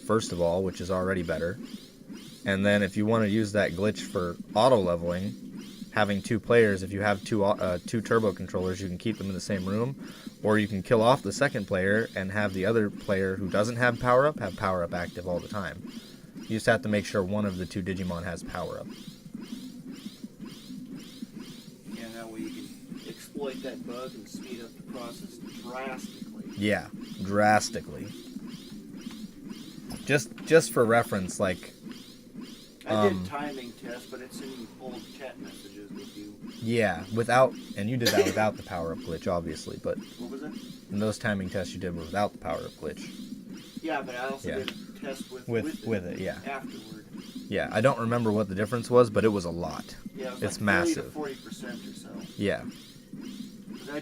first of all, which is already better. And then if you want to use that glitch for auto leveling, having 2 players, if you have two turbo controllers, you can keep them in the same room, or you can kill off the second player and have the other player who doesn't have power up active all the time. You just have to make sure one of the 2 Digimon has power up. Yeah, that way you can exploit that bug and speed up the process drastically. Yeah, drastically. Just for reference, like... I did timing tests, but it's in old chat messages with you. Yeah, and you did that without the power-up glitch, obviously, but... What was it? And those timing tests you did were without the power-up glitch. Yeah, but I also did a test with it, yeah. Afterward. Yeah, I don't remember what the difference was, but it was a lot. Yeah, it was it's like massive. 30 to 40% or so. Yeah. Because I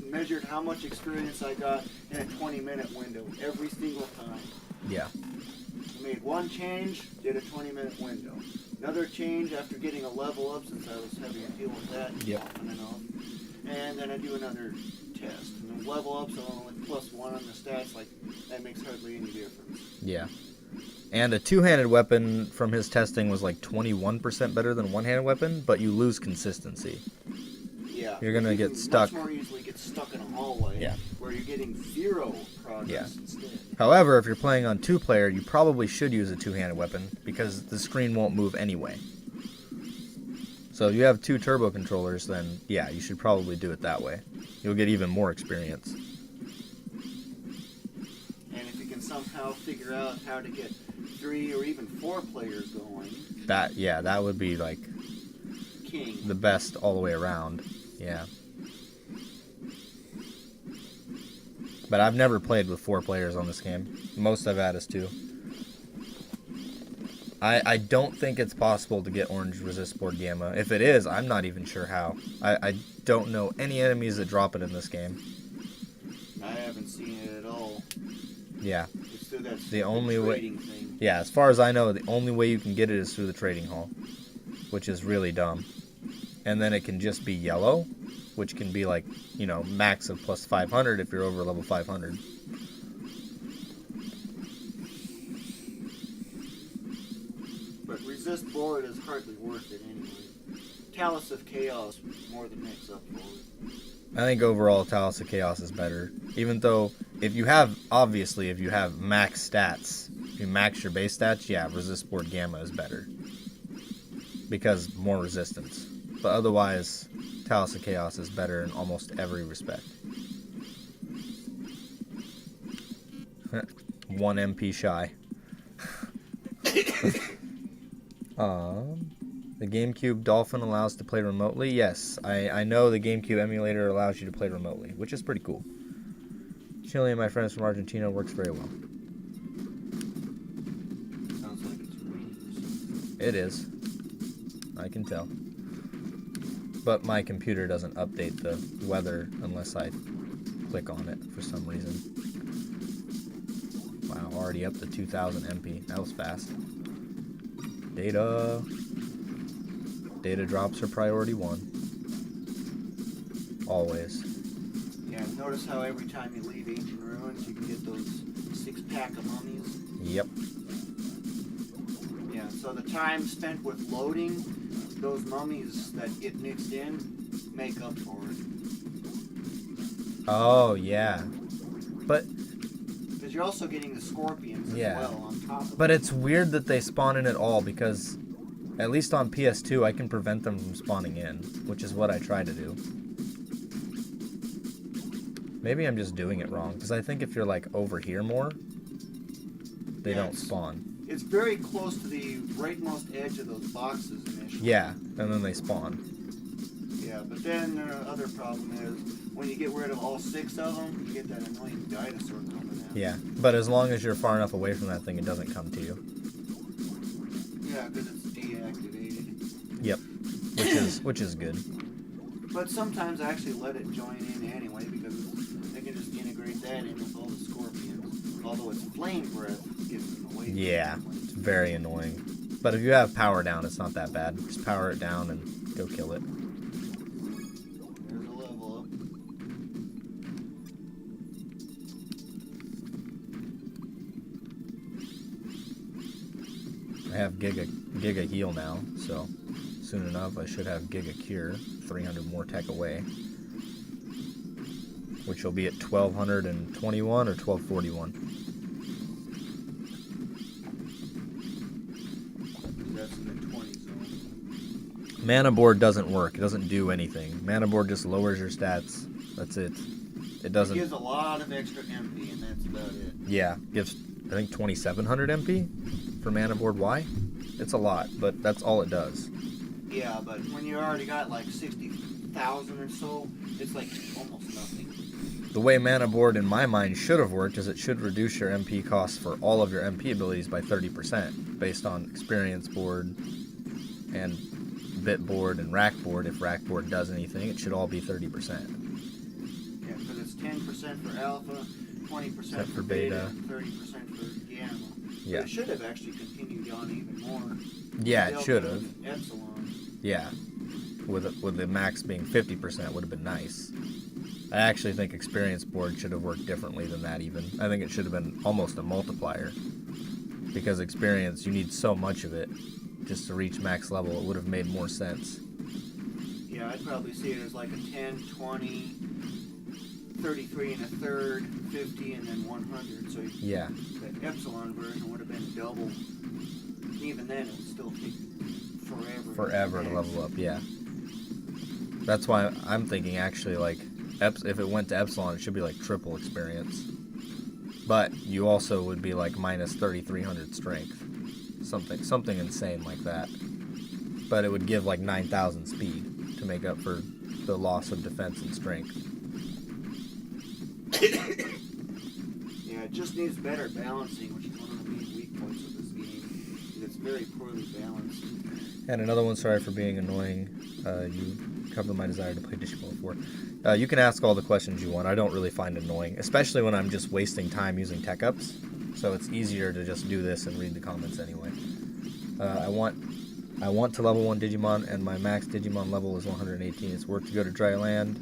measured how much experience I got in a 20-minute window every single time. Yeah. I made one change, did a 20-minute window. Another change after getting a level up, since I was having to deal with that off and on. And then I do another test. And then level up, so I'm only +1 on the stats. Like, that makes hardly any difference. Yeah. And a two-handed weapon from his testing was like 21% better than a one-handed weapon, but you lose consistency. Yeah. You're going to get stuck. Much more easily get stuck in a hallway. Yeah. Where you're getting 0 progress instead. However, if you're playing on two-player, you probably should use a two-handed weapon because the screen won't move anyway. So if you have 2 turbo controllers, then yeah, you should probably do it that way. You'll get even more experience. And if you can somehow figure out how to get 3 or even 4 players going, that would be like king. The best all the way around. Yeah. But I've never played with 4 players on this game. Most I've had is 2. I don't think it's possible to get orange resist board gamma. If it is, I'm not even sure how. I don't know any enemies that drop it in this game. I haven't seen it at all. Yeah. It's through that the only way. Thing. Yeah, as far as I know, the only way you can get it is through the trading hall, which is really dumb. And then it can just be yellow, which can be like, max of plus 500 if you're over level 500. But resist board is hardly worth it anyway. Talus of Chaos more than makes up for it. I think overall Talus of Chaos is better. Even though if you have max stats, if you max your base stats, yeah, resist board gamma is better. Because more resistance. But otherwise, Talus of Chaos is better in almost every respect. 1 MP shy. The GameCube Dolphin allows to play remotely. Yes, I know the GameCube emulator allows you to play remotely, which is pretty cool. Chile and my friends from Argentina works very well. Sounds like it's raining. It is. I can tell. But my computer doesn't update the weather unless I click on it for some reason. Wow, already up to 2000 MP. That was fast. Data. Data drops are priority 1. Always. Yeah, notice how every time you leave Ancient Ruins, you can get those 6-pack of mummies? Yep. Yeah, so the time spent with loading those mummies that get mixed in make up for it. Oh, yeah. But... because you're also getting the scorpions as well on top of it. But it's weird that they spawn in at all because... at least on PS2, I can prevent them from spawning in, which is what I try to do. Maybe I'm just doing it wrong, because I think if you're, like, over here more, they don't spawn. It's very close to the rightmost edge of those boxes initially. Yeah, and then they spawn. Yeah, but then the other problem is, when you get rid of all 6 of them, you get that annoying dinosaur coming out. Yeah, but as long as you're far enough away from that thing, it doesn't come to you. Yeah, because it's deactivated. Yep, which is good. But sometimes I actually let it join in anyway because they can just integrate that in with all the scorpions. Although its flame breath gives them away. Yeah, it's very annoying. But if you have power down, it's not that bad. Just power it down and go kill it. There's a level up. I have Giga Heal now, so soon enough I should have Giga Cure, 300 more tech away, which will be at 1221 or 1241. That's in the 20 zone. Mana board doesn't work. It doesn't do anything. Mana board just lowers your stats. That's it. It doesn't. It gives a lot of extra MP, and that's about it. Yeah, gives I think 2,700 MP for mana board. Why? It's a lot, but that's all it does. Yeah, but when you already got like 60,000 or so, it's like almost nothing. The way mana board in my mind should have worked is it should reduce your MP costs for all of your MP abilities by 30% based on experience board and bit board and rack board. If rack board does anything, it should all be 30%. Yeah, because it's 10% for alpha, 20% for beta, and 30% for gamma. Yeah. But it should have actually continued on even more. Yeah, it should have. Epsilon. Yeah, with the max being 50% would have been nice. I actually think experience board should have worked differently than that even. I think it should have been almost a multiplier. Because experience, you need so much of it just to reach max level. It would have made more sense. Yeah, I'd probably see it as like a 10, 20, 33 and a third, 50, and then 100. So yeah, the Epsilon version would have been double. Even then, it would still take forever to level up. Yeah, that's why I'm thinking actually like if it went to Epsilon, it should be like triple experience. But you also would be like minus 3,300 strength, something insane like that. But it would give like 9,000 speed to make up for the loss of defense and strength. Yeah, it just needs better balancing, which is one of the main weak points of this game. It's very poorly balanced. And another one, sorry for being annoying. You cover my desire to play Digimon 4. You can ask all the questions you want. I don't really find annoying, especially when I'm just wasting time using tech ups. So it's easier to just do this and read the comments anyway. I want to level 1 Digimon, and my max Digimon level is 118. It's worth to go to dry land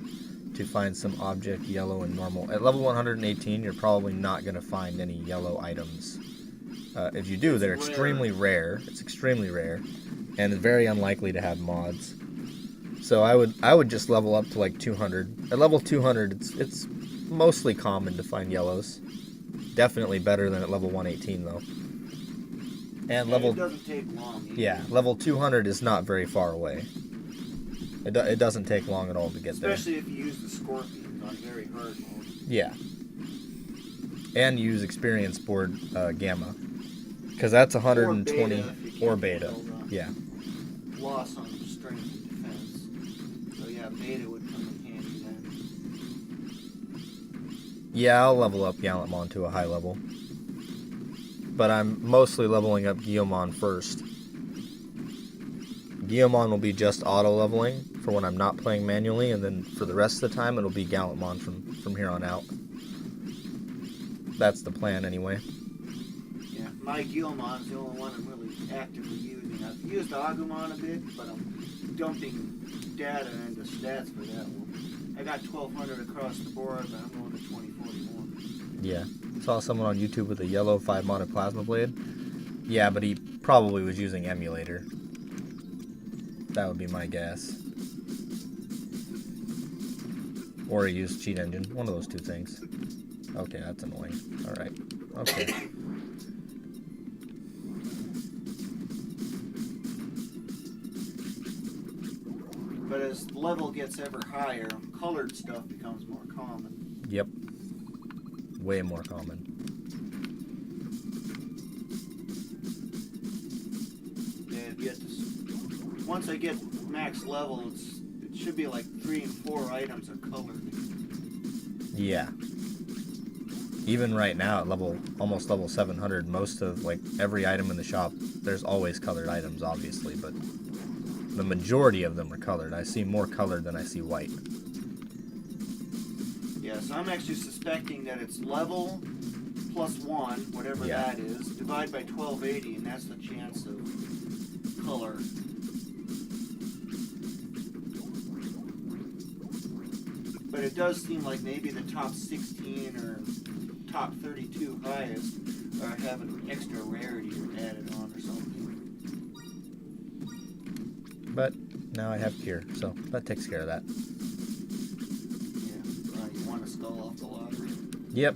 to find some object, yellow and normal. At level 118, you're probably not going to find any yellow items. If you do, they're extremely rare. It's extremely rare, and very unlikely to have mods. So I would just level up to like 200. At level 200, it's mostly common to find yellows. Definitely better than at level 118 though. And it doesn't take long either. Yeah, level 200 is not very far away. It doesn't take long at all to get Especially if you use the scorpions on very hard mode. Yeah. And use experience board gamma. Because that's 120 or beta. Yeah. Loss on strength and defense. So yeah, beta would come in handy then. Yeah, I'll level up Gallantmon to a high level. But I'm mostly leveling up Gallantmon first. Gallantmon will be just auto-leveling for when I'm not playing manually, and then for the rest of the time it'll be Gallantmon from here on out. That's the plan anyway. Yeah, my Gallantmon is the only one I'm really actively using. I've used Agumon a bit, but I'm dumping data into stats for that one. I got 1,200 across the board, but I'm going to 2041. Yeah. Saw someone on YouTube with a yellow 5-mana plasma blade. Yeah, but he probably was using emulator. That would be my guess. Or he used cheat engine. One of those two things. Okay, that's annoying. Alright. Okay. But as the level gets ever higher, colored stuff becomes more common. Yep. Way more common. Yeah, once I get max level, it should be like 3 and 4 items are colored. Yeah. Even right now at almost level 700, most of like every item in the shop, there's always colored items obviously, but the majority of them are colored. I see more colored than I see white. Yeah, so I'm actually suspecting that it's level plus 1, whatever that is, divide by 1280, and that's the chance of color. But it does seem like maybe the top 16 or top 32 highest are having extra rarity added on or something. But now I have cure, so that takes care of that. Yeah, you want to skull off the lottery. Yep,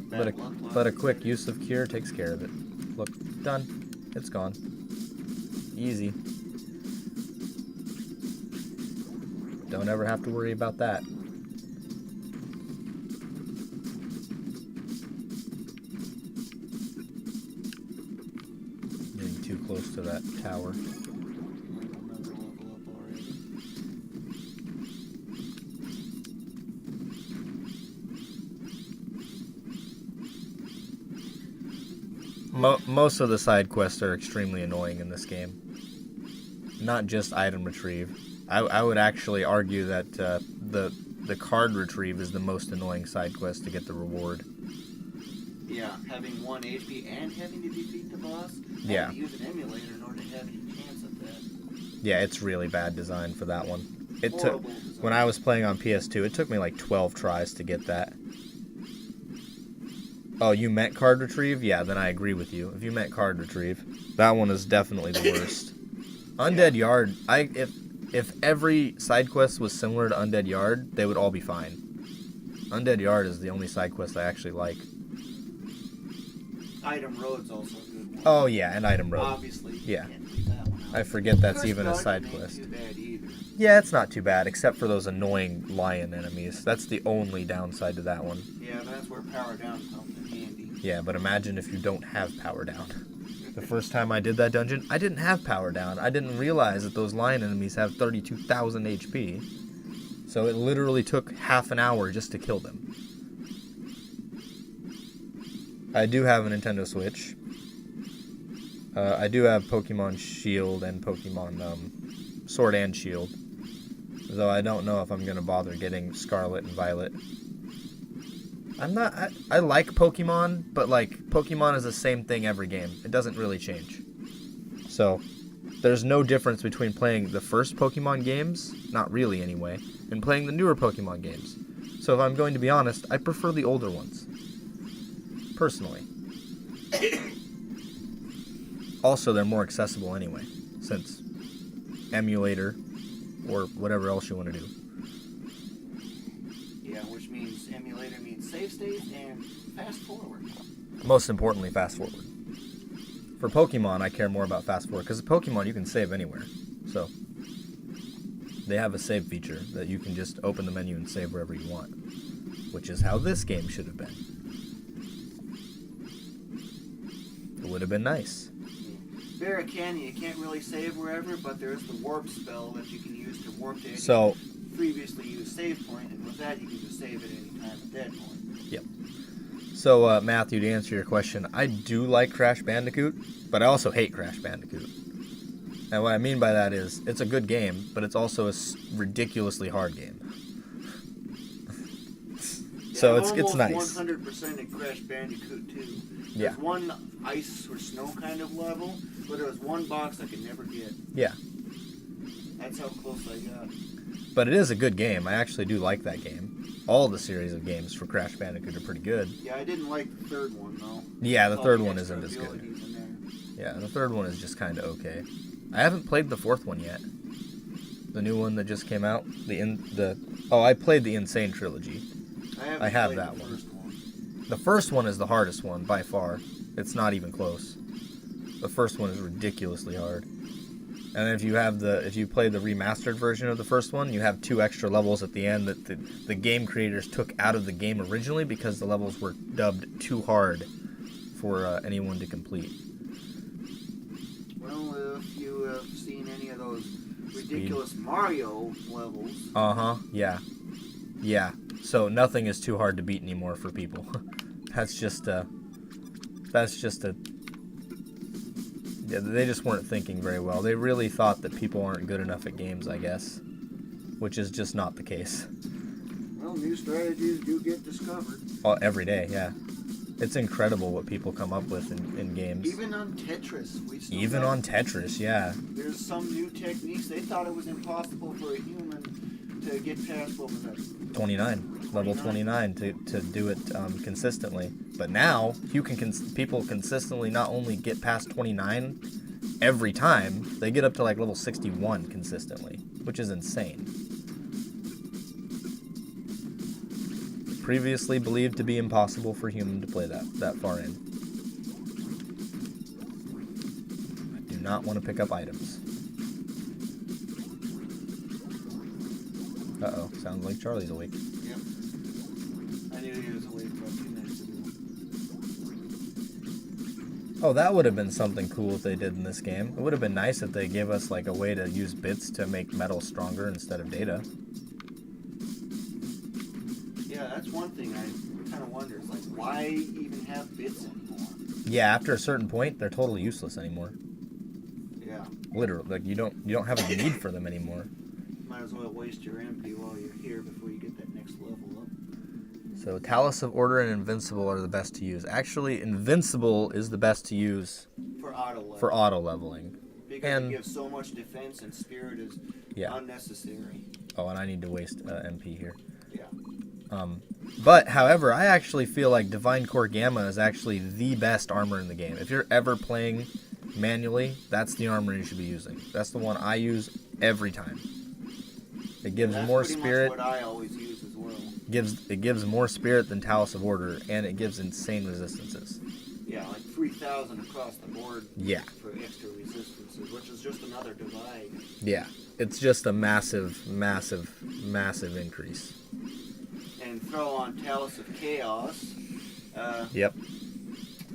but a quick use of cure takes care of it. Look, done. It's gone. Easy. Don't ever have to worry about that. Getting too close to that tower. Most of the side quests are extremely annoying in this game. Not just item retrieve. I would actually argue that the card retrieve is the most annoying side quest to get the reward. Yeah, having 1 HP and having to defeat the boss. Yeah. To use an emulator in order to have any chance of that. Yeah, it's really bad design for that one. It took Design. when I was playing on PS2, it took me like 12 tries to get that. Oh, you meant card retrieve? Yeah, then I agree with you. If you meant card retrieve, that one is definitely the worst. Undead Yard, if every side quest was similar to Undead Yard, they would all be fine. Undead Yard is the only side quest I actually like. Item Road's also a good one. Oh yeah, and Item Road. Obviously. Yeah. Can't leave that one out. I forget that's Cursed even a Dungeon side ain't quest. Too bad either. Yeah, it's not too bad, except for those annoying lion enemies. That's the only downside to that one. Yeah, that's where power down comes in handy. Yeah, but imagine if you don't have power down. The first time I did that dungeon, I didn't have power down. I didn't realize that those lion enemies have 32,000 HP. So it literally took half an hour just to kill them. I do have a Nintendo Switch. I do have Pokemon Shield and Pokemon Sword and Shield. Though I don't know if I'm going to bother getting Scarlet and Violet. I like Pokemon, but like Pokemon is the same thing every game. It doesn't really change. So there's no difference between playing the first Pokemon games, not really anyway, and playing the newer Pokemon games. So if I'm going to be honest, I prefer the older ones. Personally. Also, they're more accessible anyway, since emulator or whatever else you want to do. Yeah, which means emulator means save states and fast forward. Most importantly, fast forward. For Pokemon, I care more about fast forward, because Pokemon you can save anywhere. So, they have a save feature that you can just open the menu and save wherever you want, which is how this game should have been. It would have been nice. Vera Canyon, you can't really save wherever, but there's the warp spell that you can use to warp to any So, previously used save point, and with that you can just save at any time at that point. yep. So, Matthew, to answer your question, I do like Crash Bandicoot, but I also hate Crash Bandicoot. And what I mean by that is, it's a good game, but it's also a ridiculously hard game. So yeah, it's nice. 100% in Crash Bandicoot 2. Yeah. There's one ice or snow kind of level, but there was one box I could never get. Yeah. That's how close I got. But it is a good game. I actually do like that game. All the series of games for Crash Bandicoot are pretty good. Yeah, I didn't like the third one, though. Yeah, the third All one extra isn't as good. abilities in there. Yeah, the third one is just kind of okay. I haven't played the fourth one yet. The new one that just came out. I played the Insane Trilogy. I have played that the one. first one. The first one is the hardest one by far. It's not even close. The first one is ridiculously hard. And if you play the remastered version of the first one, you have 2 extra levels at the end that the game creators took out of the game originally because the levels were dubbed too hard for anyone to complete. Well, if you have seen any of those ridiculous Mario levels. Yeah. Yeah. So nothing is too hard to beat anymore for people. That's just a yeah, they just weren't thinking very well. They really thought that people aren't good enough at games, I guess, which is just not the case. Well, new strategies do get discovered. Every day, yeah. It's incredible what people come up with in games. Even on Tetris. Even on Tetris, yeah. There's some new techniques. They thought it was impossible for a human to get past, what was that? 29. Level 29 to do it consistently. But now, people consistently not only get past 29 every time, they get up to like level 61 consistently, which is insane. Previously believed to be impossible for a human to play that far in. I do not want to pick up items. Sounds like Charlie's awake. Yep. I knew he was awake about 2 minutes ago. Oh, that would have been something cool if they did in this game. It would have been nice if they gave us like a way to use bits to make metal stronger instead of data. Yeah, that's one thing I kind of wonder. Is like, why even have bits anymore? Yeah, after a certain point, they're totally useless anymore. Yeah. Literally, like you don't have a need for them anymore. Might as well waste your MP while you're here before you get that next level up. So Talus of Order and Invincible are the best to use. Actually, Invincible is the best to use For auto level. for auto leveling. Because and- it gives so much defense and spirit is unnecessary. Oh, and I need to waste MP here. Yeah. But, however, I actually feel like Divine Core Gamma is actually the best armor in the game. If you're ever playing manually, that's the armor you should be using. That's the one I use every time. It gives That's more pretty spirit. much what I always use as well. It gives more spirit than Talus of Order, and it gives insane resistances. Yeah, like 3,000 across the board. Yeah. For extra resistances, which is just another divide. Yeah. It's just a massive, massive, massive increase. And throw on Talus of Chaos. Yep.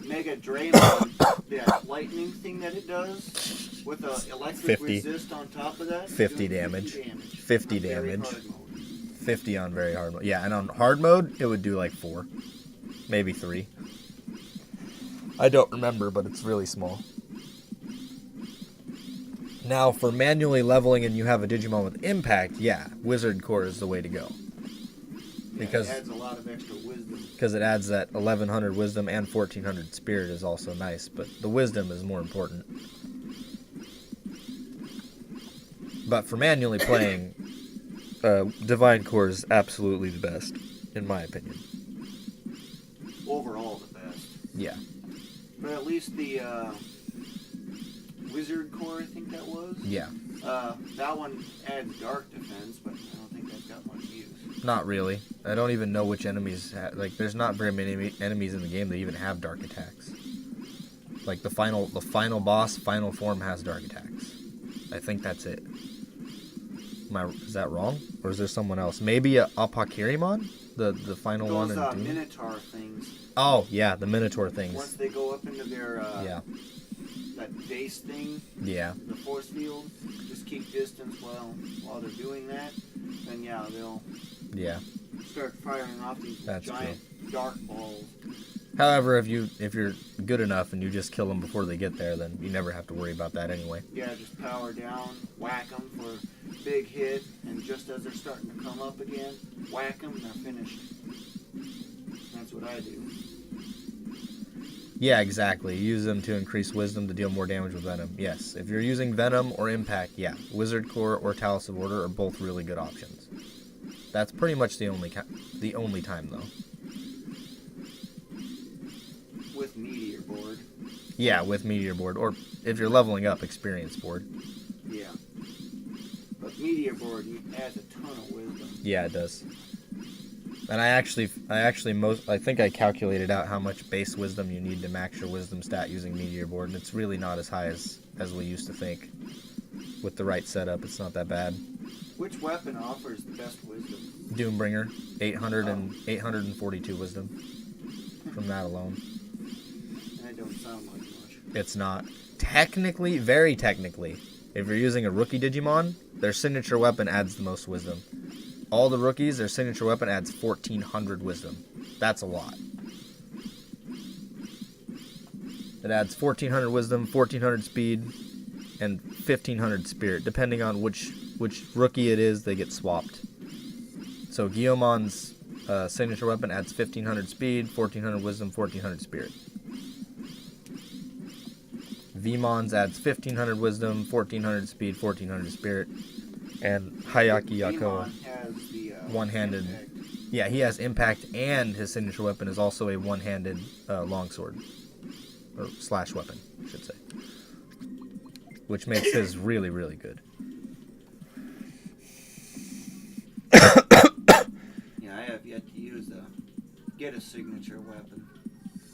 Mega Draymon, that lightning thing that it does, with a electric 50. resist on top of that. 50 doing damage. 50 50 on very damage. hard mode. 50 on very hard mode. Yeah, and on hard mode, it would do like 4. Maybe 3. I don't remember, but it's really small. Now, for manually leveling and you have a Digimon with impact, yeah, Wizard Core is the way to go. Yeah, Because it adds a lot of extra wisdom. Because it adds that 1100 wisdom and 1400 spirit is also nice, but the wisdom is more important. But for manually playing, Divine Core is absolutely the best, in my opinion. Overall, the best. Yeah. But at least the Wizard Core, I think that was. Yeah. That one adds dark defense, but I don't think that's got much use. Not really. I don't even know which enemies there's not very many enemies in the game that even have dark attacks. Like the final boss, final form has dark attacks. I think that's it. Is that wrong? Or is there someone else? Maybe Apokirimon? The final one in Those Doom? Minotaur things. Oh, yeah, the Minotaur things. Once they go up into their that base thing, Yeah. the force field, just keep distance while they're doing that, then they'll Yeah. start firing off these That's giant dark balls. However, if you're good enough and you just kill them before they get there, then you never have to worry about that anyway. Yeah, just power down, whack them for a big hit, and just as they're starting to come up again, whack them and they're finished. That's what I do. Yeah, exactly. Use them to increase wisdom to deal more damage with venom. Yes, if you're using venom or impact, yeah, Wizard Core or Talus of Order are both really good options. That's pretty much the only time though. With Meteor Board. Yeah, with Meteor Board, or if you're leveling up, Experience Board. Yeah. But Meteor Board adds a ton of wisdom. Yeah, it does. And I think I calculated out how much base wisdom you need to max your wisdom stat using Meteor Board, and it's really not as high as we used to think. With the right setup, it's not that bad. Which weapon offers the best wisdom? Doombringer, 842 wisdom from that alone. That don't sound like much. It's not. Technically, very technically, if you're using a rookie Digimon, their signature weapon adds the most wisdom. All the rookies, their signature weapon adds 1400 wisdom. That's a lot. It adds 1400 wisdom, 1400 speed, and 1500 spirit. Depending on which rookie it is, they get swapped. So Guillaumon's signature weapon adds 1500 speed, 1400 wisdom, 1400 spirit. Vmon's adds 1500 wisdom, 1400 speed, 1400 spirit. And Hayaki Yakoa, has the one-handed. impact. Yeah, he has impact, and his signature weapon is also a one-handed longsword. Or slash weapon, I should say. Which makes his really, really good. Yeah, I have yet to get a signature weapon.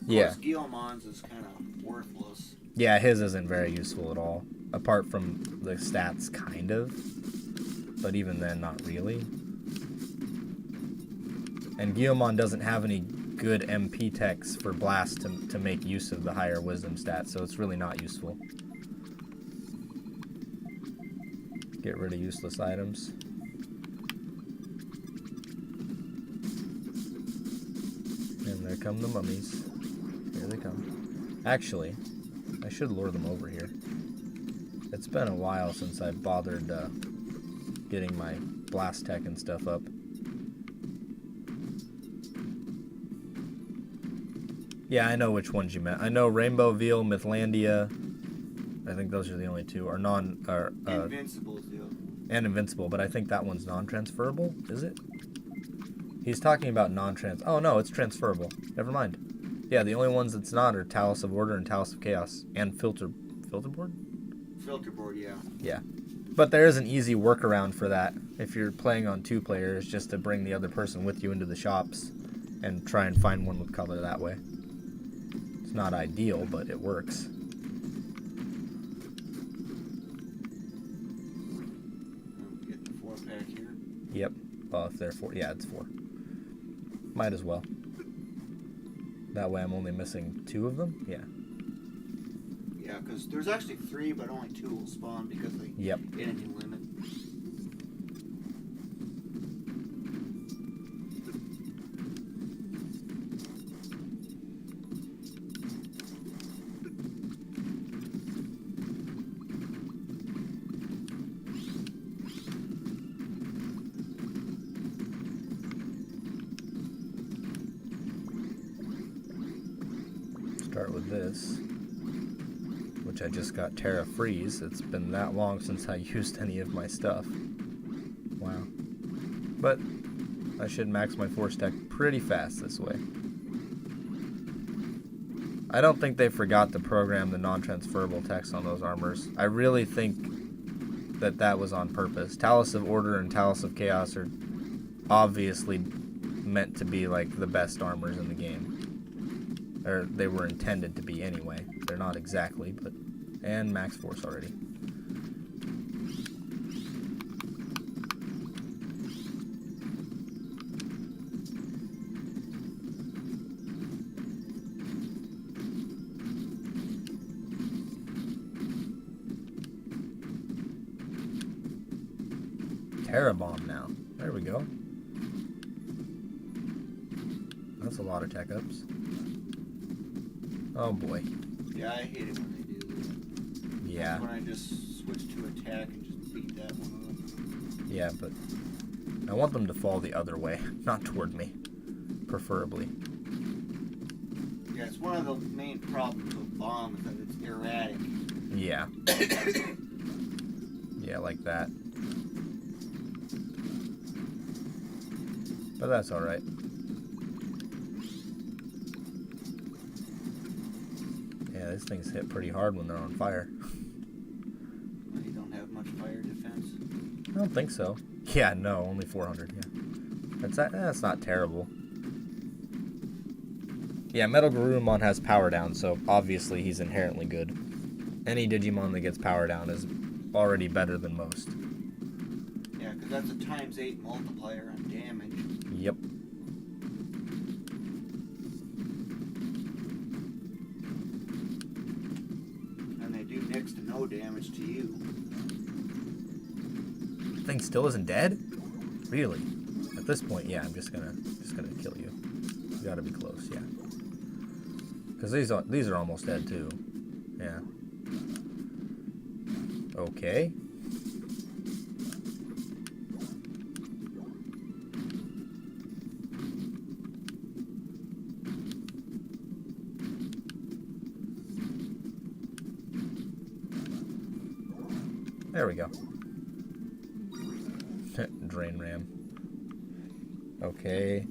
Of Yeah. course, Guillemon's is kind of worthless. Yeah, his isn't very useful at all. Apart from the stats, kind of. But even then, not really. And Gallantmon doesn't have any good MP techs for Blast to make use of the higher Wisdom stats, so it's really not useful. Get rid of useless items. And there come the mummies. Here they come. Actually, I should lure them over here. It's been a while since I bothered getting my blast tech and stuff up. Yeah, I know which ones you meant. I know Rainbow Veil, Mythlandia. I think those are the only two. Or Invincible's the other one. And Invincible, but I think that one's non-transferable. Is it? He's talking about non-trans. Oh no, it's transferable. Never mind. Yeah, the only ones that's not are Talus of Order and Talus of Chaos and Filterboard. Filterboard, yeah. Yeah, but there is an easy workaround for that if you're playing on 2 players, just to bring the other person with you into the shops and try and find one with color that way. It's not ideal, but it works. Get the 4-pack here. Yep. Well, if they're 4, yeah, it's 4. Might as well. That way I'm only missing 2 of them. Yeah. Yeah, because there's actually 3, but only 2 will spawn because they enemy limit. Start with this, which I just got Terra Freeze. It's been that long since I used any of my stuff. Wow. But I should max my force tech pretty fast this way. I don't think they forgot to program the non-transferable text on those armors. I really think that that was on purpose. Talus of Order and Talus of Chaos are obviously meant to be like the best armors in the game. Or they were intended to be anyway. They're not exactly, but... And max force already. Terra Bomb now. There we go. That's a lot of tech ups. Oh boy. Yeah, I hate it when they do that. Yeah. When I just switch to attack and just beat that one up. Yeah, but I want them to fall the other way, not toward me, preferably. Yeah, it's one of the main problems with bombs is that it's erratic. Yeah. Yeah, like that. But that's alright. Yeah, these things hit pretty hard when they're on fire. You don't have much fire defense. I don't think so. Yeah, no, only 400, yeah. That's not terrible. Yeah, Metal Garurumon has power down, so obviously he's inherently good. Any Digimon that gets power down is already better than most. Yeah, because that's a ×8 multiplier on damage. Yep. And they do next to no damage to you. Thing still isn't dead? Really? At this point, yeah, I'm just gonna kill you. You gotta be close, yeah. Because these are almost dead too. Yeah. Okay. There we go. Drain Ram. Okay.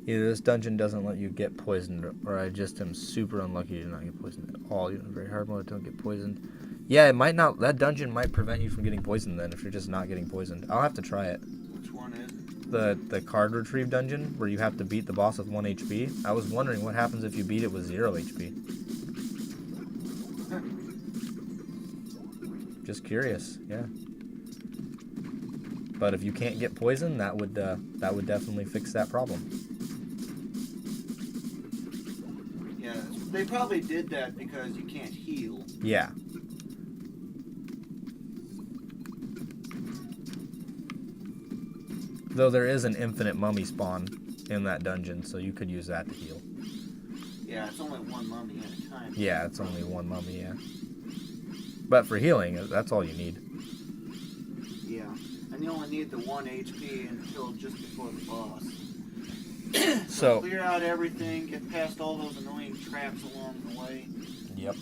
Either this dungeon doesn't let you get poisoned, or I just am super unlucky to not get poisoned at all. You know, very hard mode, don't get poisoned. Yeah, it might not. That dungeon might prevent you from getting poisoned then, if you're just not getting poisoned. I'll have to try it. Which one is it? The card retrieve dungeon, where you have to beat the boss with 1 HP. I was wondering what happens if you beat it with 0 HP. Just curious, yeah. But if you can't get poisoned, that would definitely fix that problem. They probably did that because you can't heal. Yeah. Though there is an infinite mummy spawn in that dungeon, so you could use that to heal. Yeah, it's only one mummy at a time. Yeah, it's only one mummy, yeah. But for healing, that's all you need. Yeah, and you only need the 1 HP until just before the boss. So clear out everything, get past all those annoying traps along the way. Yep.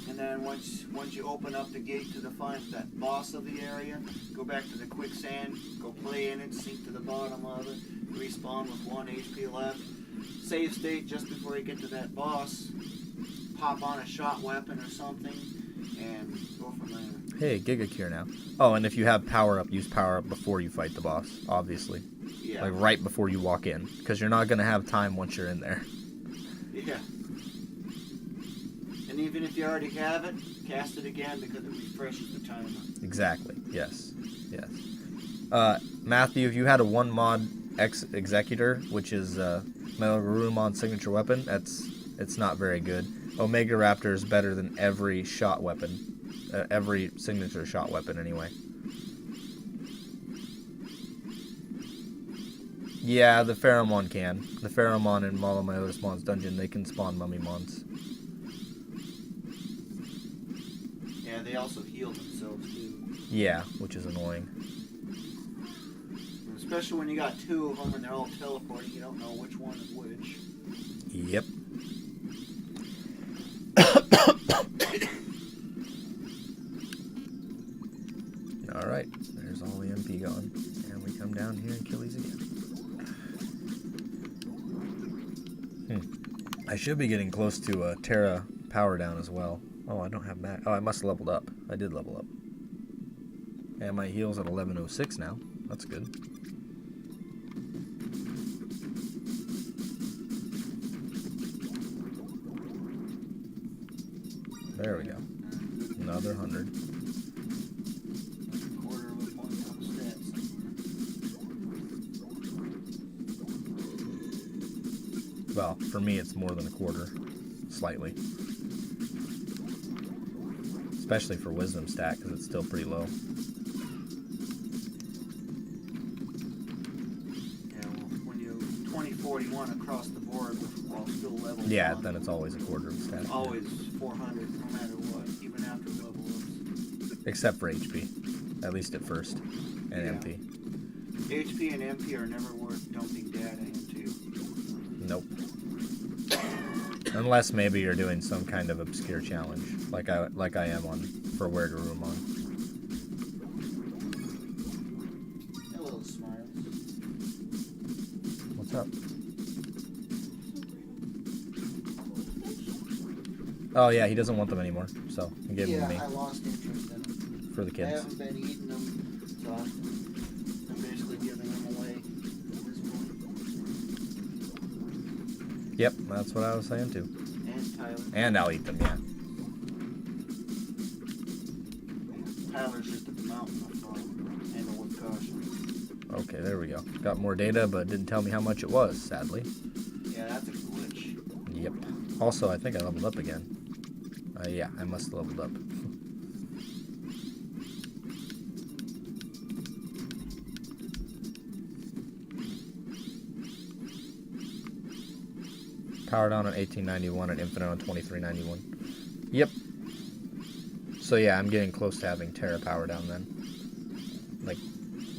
And then once you open up the gate to that boss of the area, go back to the quicksand, go play in it, sink to the bottom of it, respawn with 1 HP left, save state just before you get to that boss, pop on a shot weapon or something, and go from there. Hey, Giga Cure now. Oh, and if you have power up, use power up before you fight the boss, obviously. Yeah. Like right before you walk in, because you're not going to have time once you're in there. Yeah. And even if you already have it, cast it again because it refreshes the timer. Exactly. Yes. Yes. Matthew, if you had a 1 mod Executor, which is Gallantmon signature weapon, it's not very good. Omega Raptor is better than every shot weapon, every signature shot weapon anyway. Yeah, the Pheromon can. The Pheromon in Malomyotismon's dungeon, they can spawn mummy mons. Yeah, they also heal themselves too. Yeah, which is annoying. Especially when you got 2 of them and they're all teleporting, you don't know which one is which. Yep. Alright, there's all the MP gone. And we come down here and kill these again. I should be getting close to Terra power down as well. Oh, I don't have max. Oh, I must have leveled up. I did level up. And my heal's at 1106 now. That's good. There we go. Another 100. Quarter of a point on the stats. Well, for me, it's more than a quarter. Slightly. Especially for wisdom stat, because it's still pretty low. Yeah, well, when you 2041 across the board while still level Yeah, 1, then it's always a quarter of stat. always 400 no matter what, even after level ups. Except for HP. At least at first. And Yeah. MP. HP and MP are never worth dumping data into. Nope. Unless maybe you're doing some kind of obscure challenge, like I am on for Where to Room on. Hello, Smiles. What's up? Oh yeah, he doesn't want them anymore, so he gave them to me I lost interest in them. for the I kids. haven't been eating them, so I'm basically giving them away at this point. Yep, that's what I was saying too. And Tyler. And I'll eat them, yeah. Tyler's just at the mountain, so handle with caution. Okay, there we go. Got more data, but didn't tell me how much it was, sadly. Yeah, that's a glitch. Yep. Also, I think I leveled up again. Yeah, I must have leveled up. Powered on 1891 and infinite on 2391. Yep. So yeah, I'm getting close to having Terra power down then. Like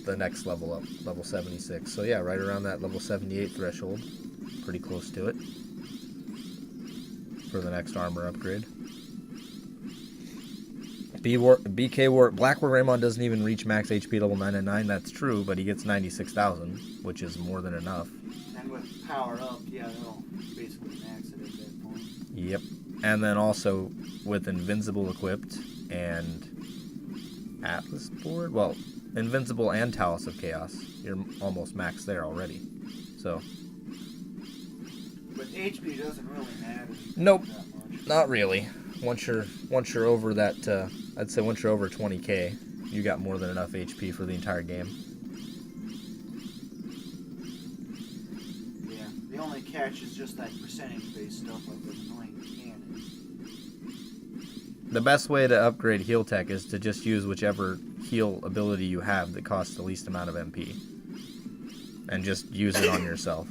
the next level up, level 76. So yeah, right around that level 78 threshold. Pretty close to it. For the next armor upgrade. BK War Black War Raymond doesn't even reach max HP level 999. That's true, but he gets 96,000, which is more than enough. And with power up, yeah, they'll basically max it at that point. Yep. And then also with Invincible equipped and Atlas board, well, Invincible and Talus of Chaos, you're almost maxed there already. So. But HP doesn't really matter. Nope. That much. Not really. Once you're over that, I'd say once you're over 20k, you got more than enough HP for the entire game. Yeah, the only only catches just that percentage-based stuff like the annoying cannon. The best way to upgrade heal tech is to just use whichever heal ability you have that costs the least amount of MP. And just use it on yourself.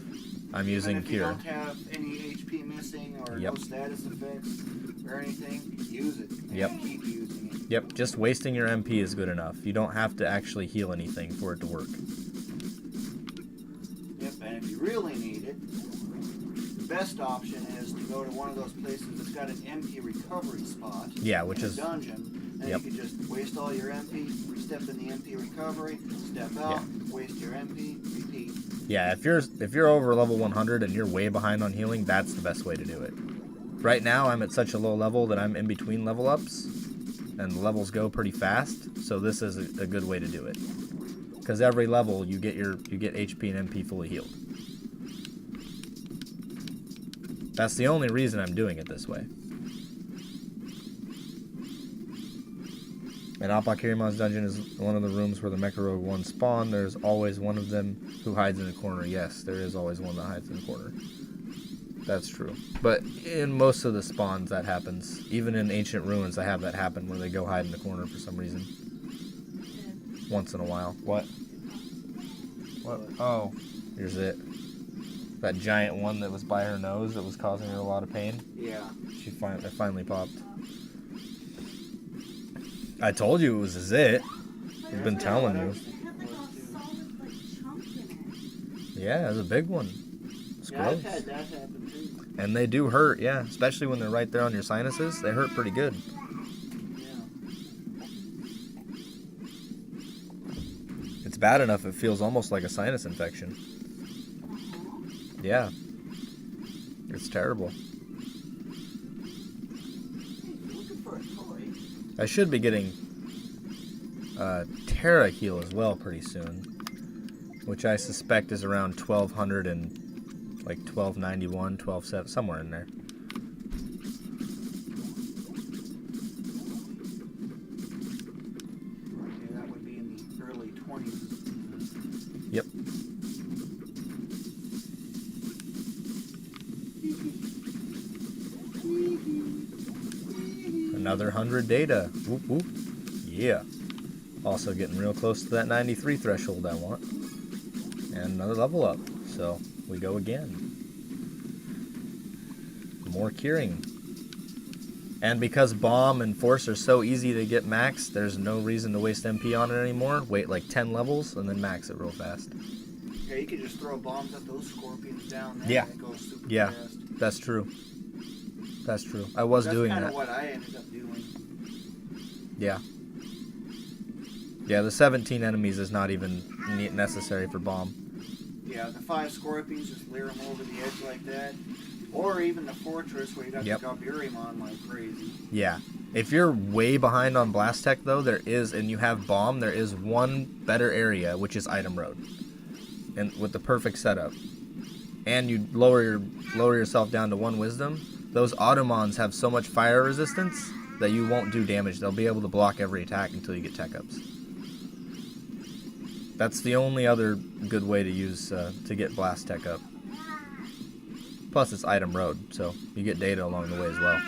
I'm using and if Cure. you don't have any HP missing or no status effects or anything, use it. And keep using it. Yep, just wasting your MP is good enough. You don't have to actually heal anything for it to work. Yep, and if you really need it, the best option is to go to one of those places that's got an MP recovery spot. Yeah, which is a dungeon. And you can just waste all your MP, step in the MP recovery, step out, waste your MP, repeat. Yeah, if you're over level 100 and you're way behind on healing, that's the best way to do it. Right now, I'm at such a low level that I'm in between level ups, and the levels go pretty fast. So this is a good way to do it. Because every level you get HP and MP fully healed. That's the only reason I'm doing it this way. And Apakirimon's dungeon is one of the rooms where the Mecha Rogue 1 spawn. There's always one of them who hides in a corner. Yes, there is always one that hides in a corner. That's true. But in most of the spawns that happens. Even in Ancient Ruins I have that happen where they go hide in the corner for some reason. Once in a while. What? What? Oh. Here's it. That giant one that was by her nose that was causing her a lot of pain. Yeah. It finally popped. I told you it was a zit. I've been telling you. Yeah, it was a big one. It's gross. I've had that happen too. And they do hurt, yeah. Especially when they're right there on your sinuses. They hurt pretty good. Yeah. It's bad enough it feels almost like a sinus infection. Yeah. It's terrible. I should be getting Terra heal as well pretty soon, which I suspect is around 1200 and like 1291, 1270, somewhere in there. Okay, that would be in the early 20s. Yep. Another 100 data. Whoop whoop. Yeah. Also getting real close to that 93 threshold I want. And another level up. So we go again. More curing. And because Bomb and Force are so easy to get max, there's no reason to waste MP on it anymore. Wait like 10 levels and then max it real fast. Yeah, you could just throw bombs at those scorpions down there. Yeah. And it goes super fast. That's true. That's true. I was doing that. That's kind of what I ended up doing. Yeah. Yeah, the 17 enemies is not even necessary for Bomb. Yeah, the 5 scorpions, just leer them over the edge like that. Or even the fortress where you got the Gallantmon like crazy. Yeah. If you're way behind on Blast Tech, though, there is, and you have Bomb, there is one better area, which is Item Road. And with the perfect setup. And you lower yourself down to 1 Wisdom. Those Automons have so much fire resistance that you won't do damage. They'll be able to block every attack until you get tech ups. That's the only other good way to use to get Blast Tech up. Plus it's Item Road, so you get data along the way as well.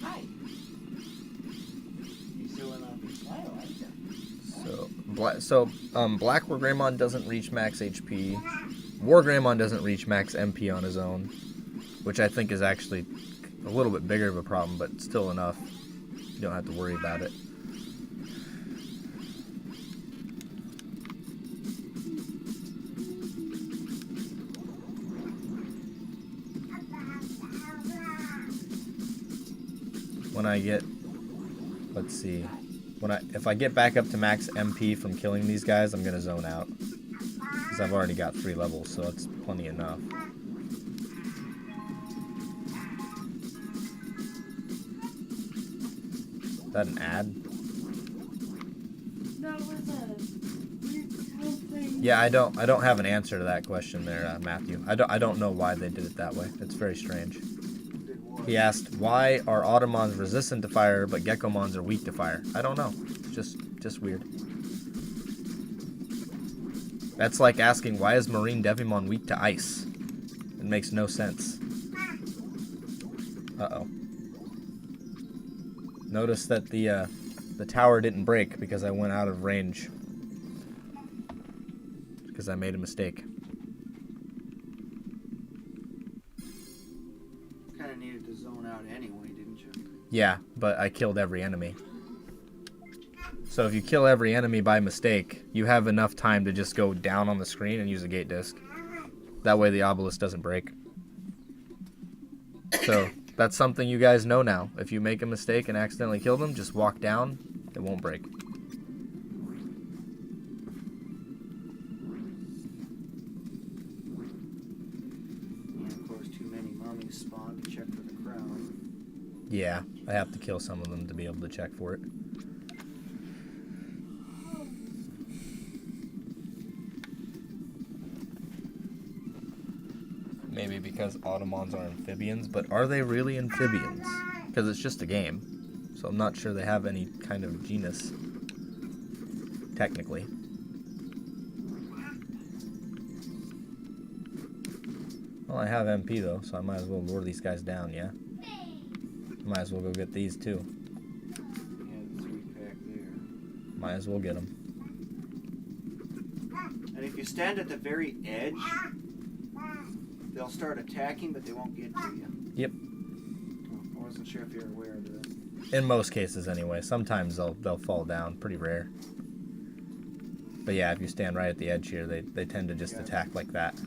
Hi. You still in on your smile, aren't you? Black War Greymon doesn't reach max HP. War Greymon doesn't reach max MP on his own, which I think is actually a little bit bigger of a problem, but still enough. You don't have to worry about it. When I get, let's see, if I get back up to max MP from killing these guys, I'm gonna zone out. Because I've already got 3 levels, so that's plenty enough. Is that an ad? That was a weird something. Yeah, I don't have an answer to that question there, Matthew. I don't know why they did it that way. It's very strange. He asked, why are Automons resistant to fire, but Geckomons are weak to fire? I don't know. It's just weird. That's like asking, why is Marine Devimon weak to ice? It makes no sense. Uh-oh. Notice that the tower didn't break because I went out of range. Because I made a mistake. Kind of needed to zone out anyway, didn't you? Yeah, but I killed every enemy. So if you kill every enemy by mistake, you have enough time to just go down on the screen and use a gate disc. That way the obelisk doesn't break. So that's something you guys know now. If you make a mistake and accidentally kill them, just walk down. It won't break. And of course, too many mummies spawn to check for the crown. Yeah, I have to kill some of them to be able to check for it. Maybe because Automons are amphibians, but are they really amphibians? Because it's just a game, so I'm not sure they have any kind of genus, technically. Well, I have MP though, so I might as well lure these guys down, yeah? Might as well go get these too. Yeah, the 3-pack there. Might as well get them. And if you stand at the very edge, they'll start attacking, but they won't get to you. Yep. I wasn't sure if you're aware of that. In most cases, anyway. Sometimes they'll fall down. Pretty rare. But yeah, if you stand right at the edge here, they tend to just attack like that.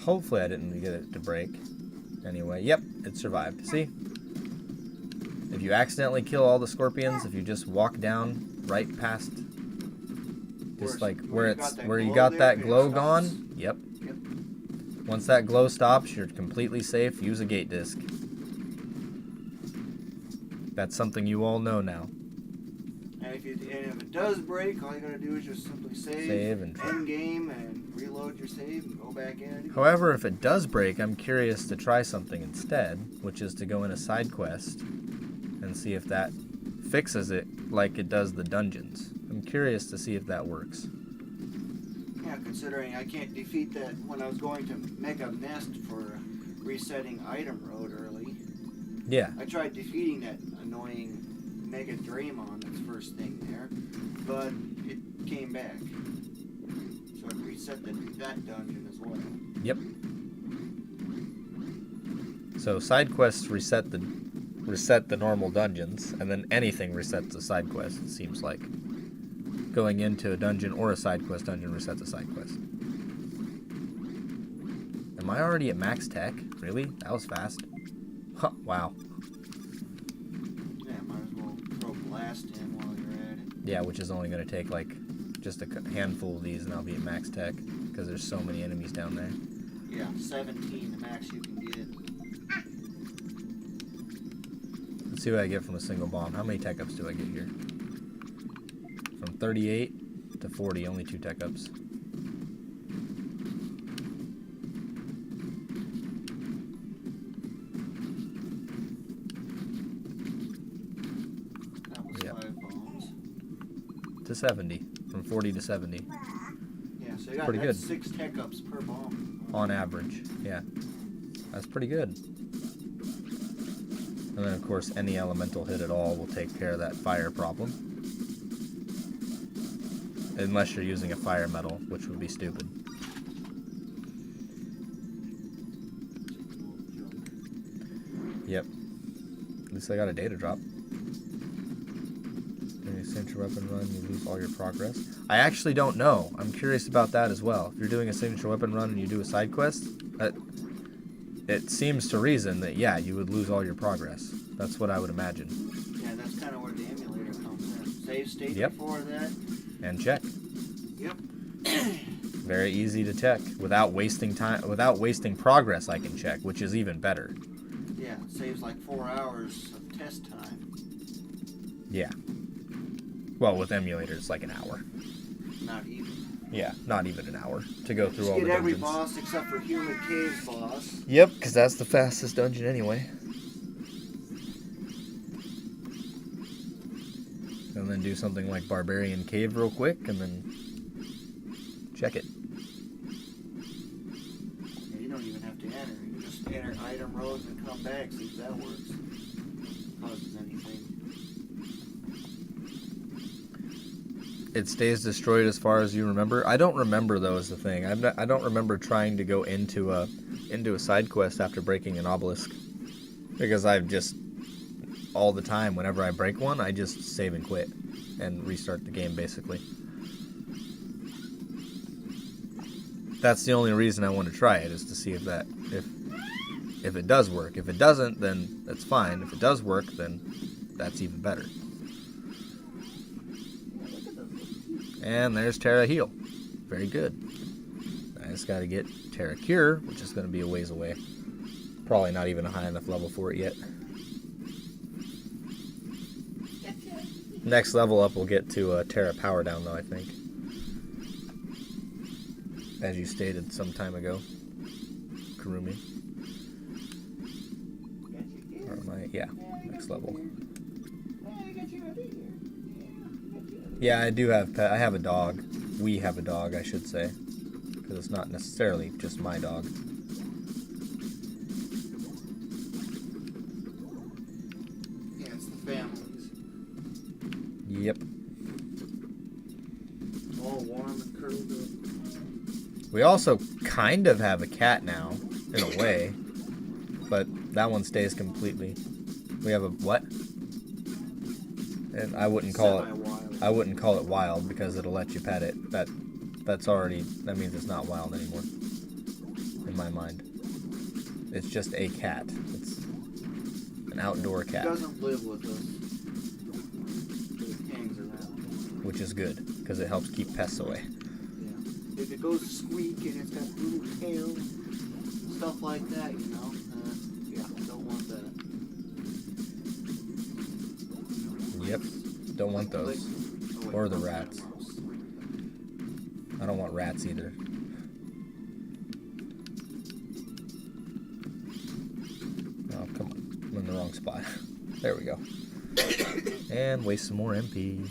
Hopefully I didn't get it to break. Anyway, yep, it survived. See? If you accidentally kill all the scorpions, if you just walk down right past, just like where you got that glow gone, yep. Once that glow stops, you're completely safe. Use a gate disc. That's something you all know now. And if it does break, all you gotta do is just simply save and end game and reload your save and go back in it again. However, if it does break, I'm curious to try something instead, which is to go in a side quest and see if that fixes it like it does the dungeons. I'm curious to see if that works. Yeah, considering I can't defeat that when I was going to make a nest for resetting item road early. Yeah. I tried defeating that annoying Mega Draymon that's first thing there, but it came back. So I reset that dungeon as well. Yep. So side quests reset the normal dungeons, and then anything resets the side quest, it seems like. Going into a dungeon or a side quest dungeon resets a side quest. Am I already at max tech? Really? That was fast. Huh, wow. Yeah, might as well throw blast in while you're at it. Yeah, which is only going to take like just a handful of these and I'll be at max tech because there's so many enemies down there. Yeah, 17 the max you can get. Let's see what I get from a single bomb. How many tech ups do I get here? From 38 to 40, only 2 tech ups. That was 5 bombs. To 70. From 40 to 70. Yeah, so you got Pretty good. 6 tech ups per bomb. On average, yeah. That's pretty good. And then, of course, any elemental hit at all will take care of that fire problem. Unless you're using a fire metal, which would be stupid. Yep. At least I got a data drop. When you signature weapon run, you lose all your progress. I actually don't know. I'm curious about that as well. If you're doing a signature weapon run and you do a side quest, it seems to reason that, yeah, you would lose all your progress. That's what I would imagine. Yeah, that's kind of where the emulator comes in. Save state Yep. before that. And check. Yep. Very easy to check. Without wasting time, without wasting progress, I can check, which is even better. Yeah, it saves like 4 hours of test time. Yeah. Well, with emulators, it's like an hour. Not even. Yeah, not even an hour to go through Just all the get every dungeons. boss except for Human Cave boss. Yep, because that's the fastest dungeon anyway. And then do something like Barbarian Cave real quick, and then check it. Yeah, you don't even have to enter. You just enter item rows and come back, see if that works. Causes anything. It stays destroyed as far as you remember. I don't remember though is the thing. I don't remember trying to go into a side quest after breaking an obelisk, because I've just all the time whenever I break one, I just save and quit and restart the game basically. That's the only reason I want to try it, is to see if it does work. If it doesn't, then that's fine. If it does work, then that's even better. And there's Terra Heal. Very good. I just got to get Terra Cure, which is going to be a ways away. Probably not even a high enough level for it yet. Next level up, we'll get to Terra Power Down, though, I think. As you stated some time ago. Kurumi. Or am I? Yeah, next level. Yeah, I do have pet. I have a dog. We have a dog, I should say. Because it's not necessarily just my dog. Yeah, it's the families. Yep. All warm and curled up. We also kind of have a cat now, in a way. But that one stays completely. We have a what? And I wouldn't call it wild because it'll let you pet it. That means it's not wild anymore. In my mind. It's just a cat. It's an outdoor cat. It doesn't live with us. It hangs around. Which is good, because it helps keep pests away. Yeah. If it goes squeak and it's got little tail, stuff like that, you know. Yeah, I don't want that. Yep. Don't want those. Oh, wait, Or the rats. I don't want rats either. Oh, come on. I'm in the wrong spot. There we go. And waste some more MP.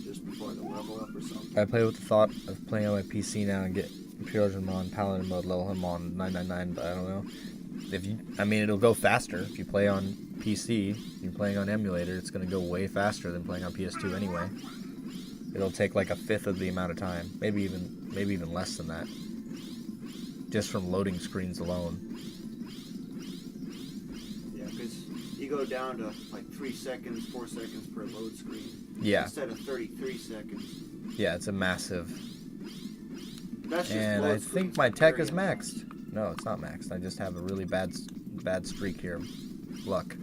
Just before the level up or something. I play with the thought of playing on my PC now and get Digimon Paladin mode, level him on 999, but I don't know. It'll go faster. If you play on PC, if you're playing on emulator, it's going to go way faster than playing on PS2 anyway. It'll take like a fifth of the amount of time, maybe even less than that, just from loading screens alone. Yeah, because you go down to like 3 seconds, 4 seconds per load screen. Yeah. Instead of 33 seconds. Yeah, it's a massive. That's just And load I think screens my for tech is very maxed. No, it's not maxed. I just have a really bad streak here. Luck.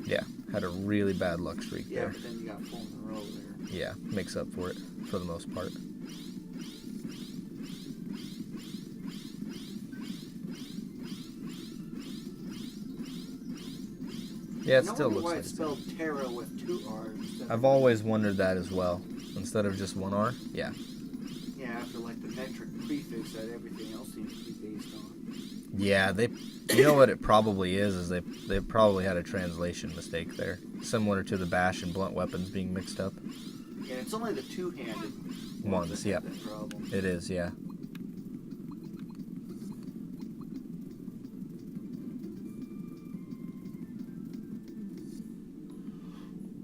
Yeah, had a really bad luck streak Yeah, there. but then you got full in a row there. Yeah, makes up for it for the most part. Yeah, it still looks why like it's it's spelled Terra with 2 R's. instead I've of- always wondered that as well. Instead of just one R? Yeah. Yeah, after like the metric prefix that everything else seems to be based on. Yeah, you know what it probably is they probably had a translation mistake there. Similar to the bash and blunt weapons being mixed up. Yeah, it's only the two-handed Ones, that yep. have that problem. It is, yeah.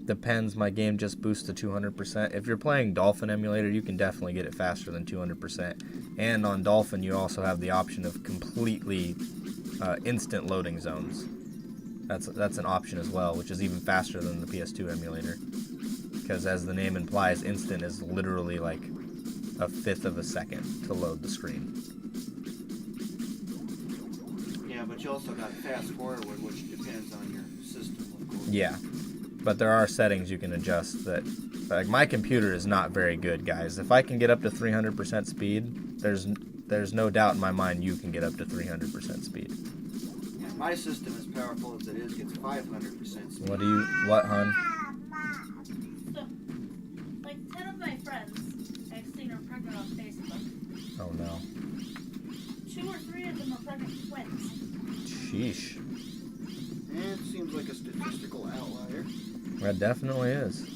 Depends, my game just boosts to 200%. If you're playing Dolphin emulator, you can definitely get it faster than 200%. And on Dolphin, you also have the option of completely instant loading zones. That's an option as well, which is even faster than the PS2 emulator. Because as the name implies, instant is literally like a fifth of a second to load the screen. Yeah, but you also got fast forward, which depends on your system, of course. Yeah, but there are settings you can adjust that. Like, my computer is not very good, guys. If I can get up to 300% speed, there's no doubt in my mind you can get up to 300% speed. Yeah, my system, as powerful as it is, gets 500% speed. What, hun? So, like 10 of my friends, I've seen are pregnant on Facebook. Oh no. 2 or 3 of them are pregnant twins. Sheesh. It seems like a statistical outlier. That definitely is.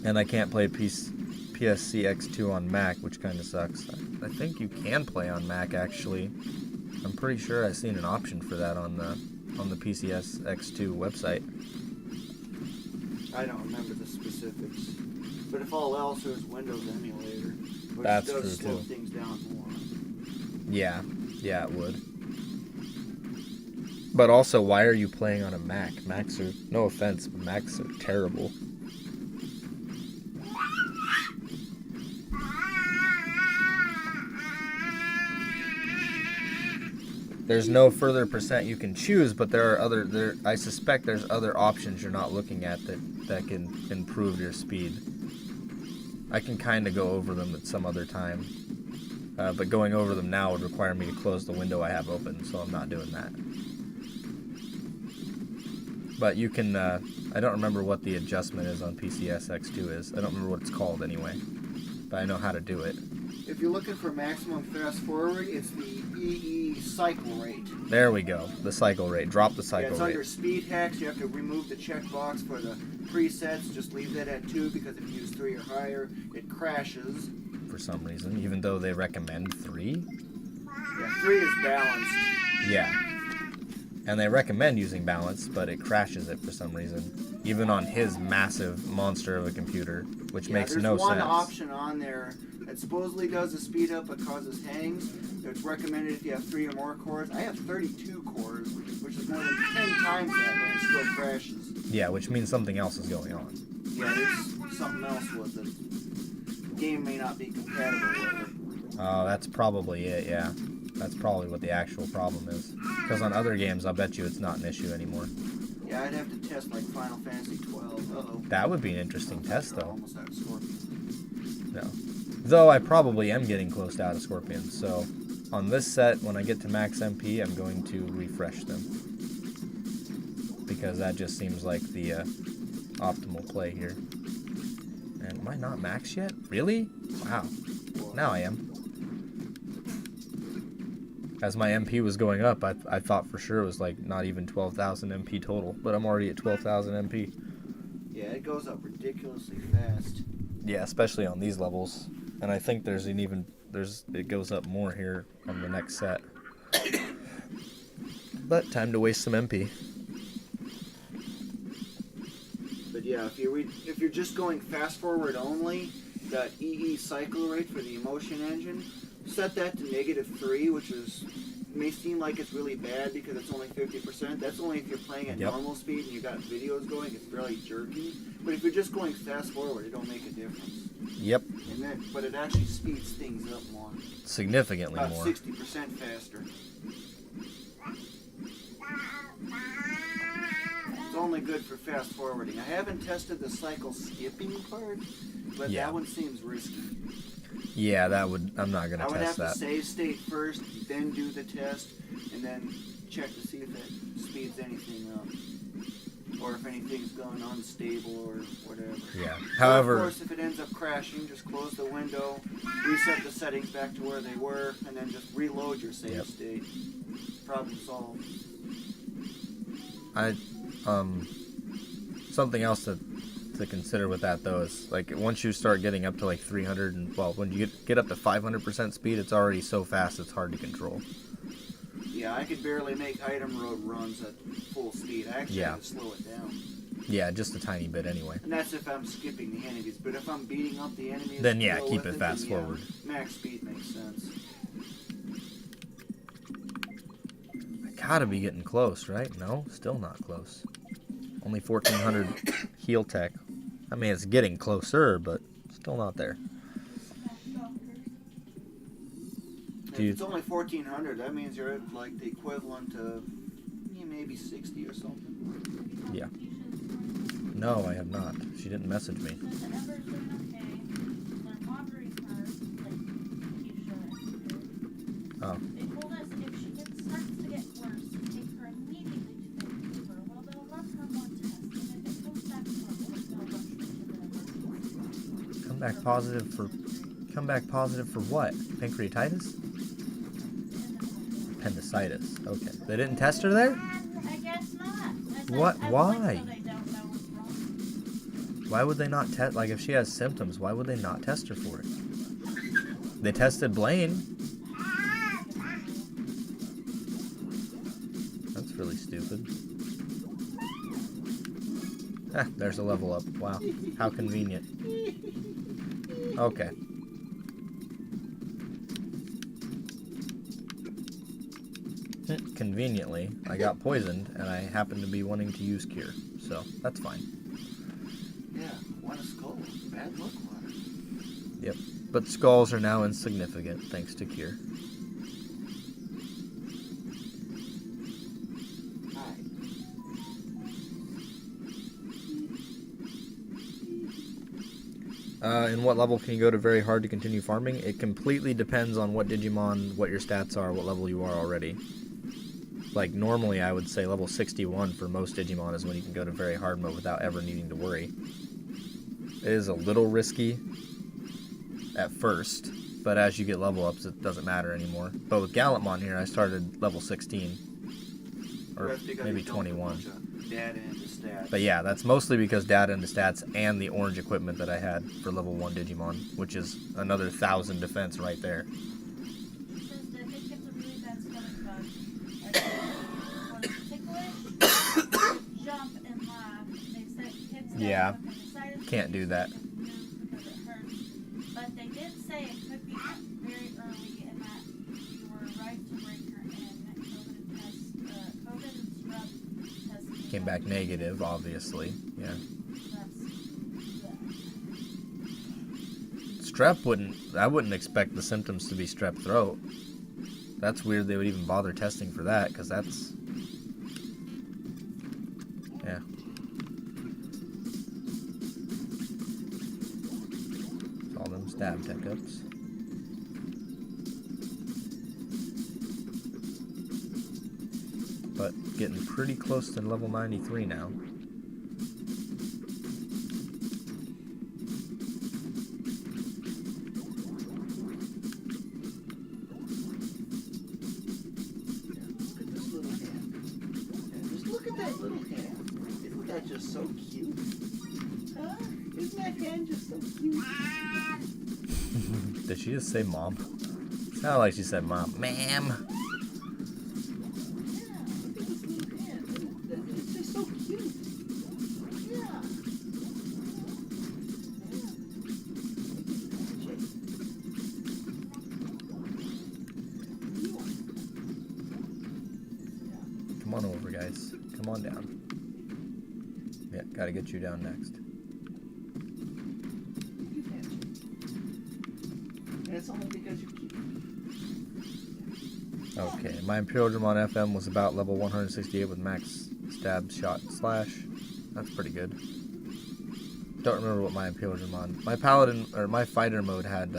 And I can't play PSC X2 on Mac, which kind of sucks. I think you can play on Mac, actually. I'm pretty sure I've seen an option for that on the PCS X2 website. I don't remember the specifics. But if all else, there's Windows emulator, which That's does true, slow too. things down more. Yeah, it would. But also, why are you playing on a Mac? Macs are, no offense, but Macs are terrible. There's no further percent you can choose, but I suspect there's other options you're not looking at that can improve your speed. I can kind of go over them at some other time, but going over them now would require me to close the window I have open, so I'm not doing that. But you can, I don't remember what the adjustment is on PCS X2 is. I don't remember what it's called anyway, but I know how to do it. If you're looking for maximum fast forward, it's the EE cycle rate. There we go. The cycle rate. Drop the Yeah, cycle it's rate. under speed hacks. You have to remove the checkbox for the presets. Just leave that at 2 because if you use 3 or higher, it crashes. For some reason, even though they recommend 3. Yeah, 3 is balanced. Yeah. And they recommend using balance, but it crashes it for some reason. Even on his massive monster of a computer, which makes no There's one sense. option on there that supposedly does a speed up but causes hangs. It's recommended if you have 3 or more cores. I have 32 cores, which is more than 10 times that, and it still crashes. Yeah, which means something else is going on. Yeah, there's something else with it. The game may not be compatible with it. Oh, that's probably it, yeah. That's probably what the actual problem is. Because on other games, I'll bet you it's not an issue anymore. Yeah, I'd have to test like Final Fantasy 12. Uh-oh. That would be an interesting test, though. Almost out of Scorpion. No. Though I probably am getting close to out of Scorpion, so on this set, when I get to max MP, I'm going to refresh them. Because that just seems like the optimal play here. And am I not max yet? Really? Wow. Now I am. As my MP was going up, I thought for sure it was like not even 12,000 MP total, but I'm already at 12,000 MP. Yeah, it goes up ridiculously fast. Yeah, especially on these levels. And I think it goes up more here on the next set. But time to waste some MP. But yeah, if you're just going fast forward only, that EE cycle rate for the emotion engine, set that to -3, which may seem like it's really bad because it's only 50%. That's only if you're playing at normal speed and you've got videos going, it's fairly jerky. But if you're just going fast forward, it don't make a difference. Yep. But it actually speeds things up more. Significantly About more. 60% faster. It's only good for fast forwarding. I haven't tested the cycle skipping part, but Yeah. that one seems risky. Yeah, I'm not going to I would test have that. to save state first, then do the test, and then check to see if it speeds anything up. Or if anything's going unstable or whatever. Yeah. But However, of course, if it ends up crashing, just close the window, reset the settings back to where they were, and then just reload your save state. Problem solved. something else to consider with that though is like once you start getting up to like 300 and when you get up to 500% speed, it's already so fast it's hard to control. Yeah, I could barely make item road runs at full speed. I actually had to slow it down. Yeah, just a tiny bit anyway. And that's if I'm skipping the enemies. But if I'm beating up the enemies, Then yeah, go keep with it fast forward. Max speed makes sense. I gotta be getting close, right? No, still not close. Only 1400 heal tech. I mean, it's getting closer, but still not there. If it's only 1400, that means you're at like the equivalent of maybe 60 or something. Yeah. No, I have not. She didn't message me. Oh. They told us if she starts to get worse, to take her immediately to Vancouver. Well, they'll run her more tests, and if it comes back normal, they'll rush her to the emergency. Come back positive for what? Pancreatitis? appendicitis. Okay. They didn't test her there? I guess not. What? Why? So they don't know what's wrong. Why would they not test? Like, if she has symptoms, why would they not test her for it? They tested Blaine. That's really stupid. Ah, there's a level up. Wow. How convenient. Okay. Conveniently, I got poisoned, and I happen to be wanting to use cure, so that's fine. Yeah, one a skull. Bad luck, water. Yep. But skulls are now insignificant, thanks to cure. Hi. In what level can you go to very hard to continue farming? It completely depends on what Digimon, what your stats are, what level you are already. Like, normally I would say level 61 for most Digimon is when you can go to very hard mode without ever needing to worry. It is a little risky at first, but as you get level ups, it doesn't matter anymore. But with Gallantmon here, I started level 16. Or That's because maybe you dumped a 21. bunch of data into stats. But yeah, that's mostly because data into stats and the orange equipment that I had for level 1 Digimon, which is another 1,000 defense right there. She says that they kept a really bad stomach bug. Was ticklish, jump, and laugh. They said kids that Yeah. have appendicitis Can't do that. because it hurts. But they did say it could be very early and that you were right to break her in. COVID and strep test Came back negative, obviously. Yeah. Strep I wouldn't expect the symptoms to be strep throat. That's weird they would even bother testing for that, because that's... Yeah. It's all them stab tech-ups. But getting pretty close to level 93 now. Look at that little hand. Isn't that just so cute? Huh? Isn't that hand just so cute? Did she just say mom? Sounded like she said mom. Ma'am. Look at this little hand. It's just so cute. Yeah. Come on over, guys. Come on down. Yeah, gotta get you down next. And it's only because you're cute. Okay, my Imperial Digimon FM was about level 168 with max stab, shot, slash. That's pretty good. Don't remember what my Imperial Digimon... My Paladin, or my Fighter mode had,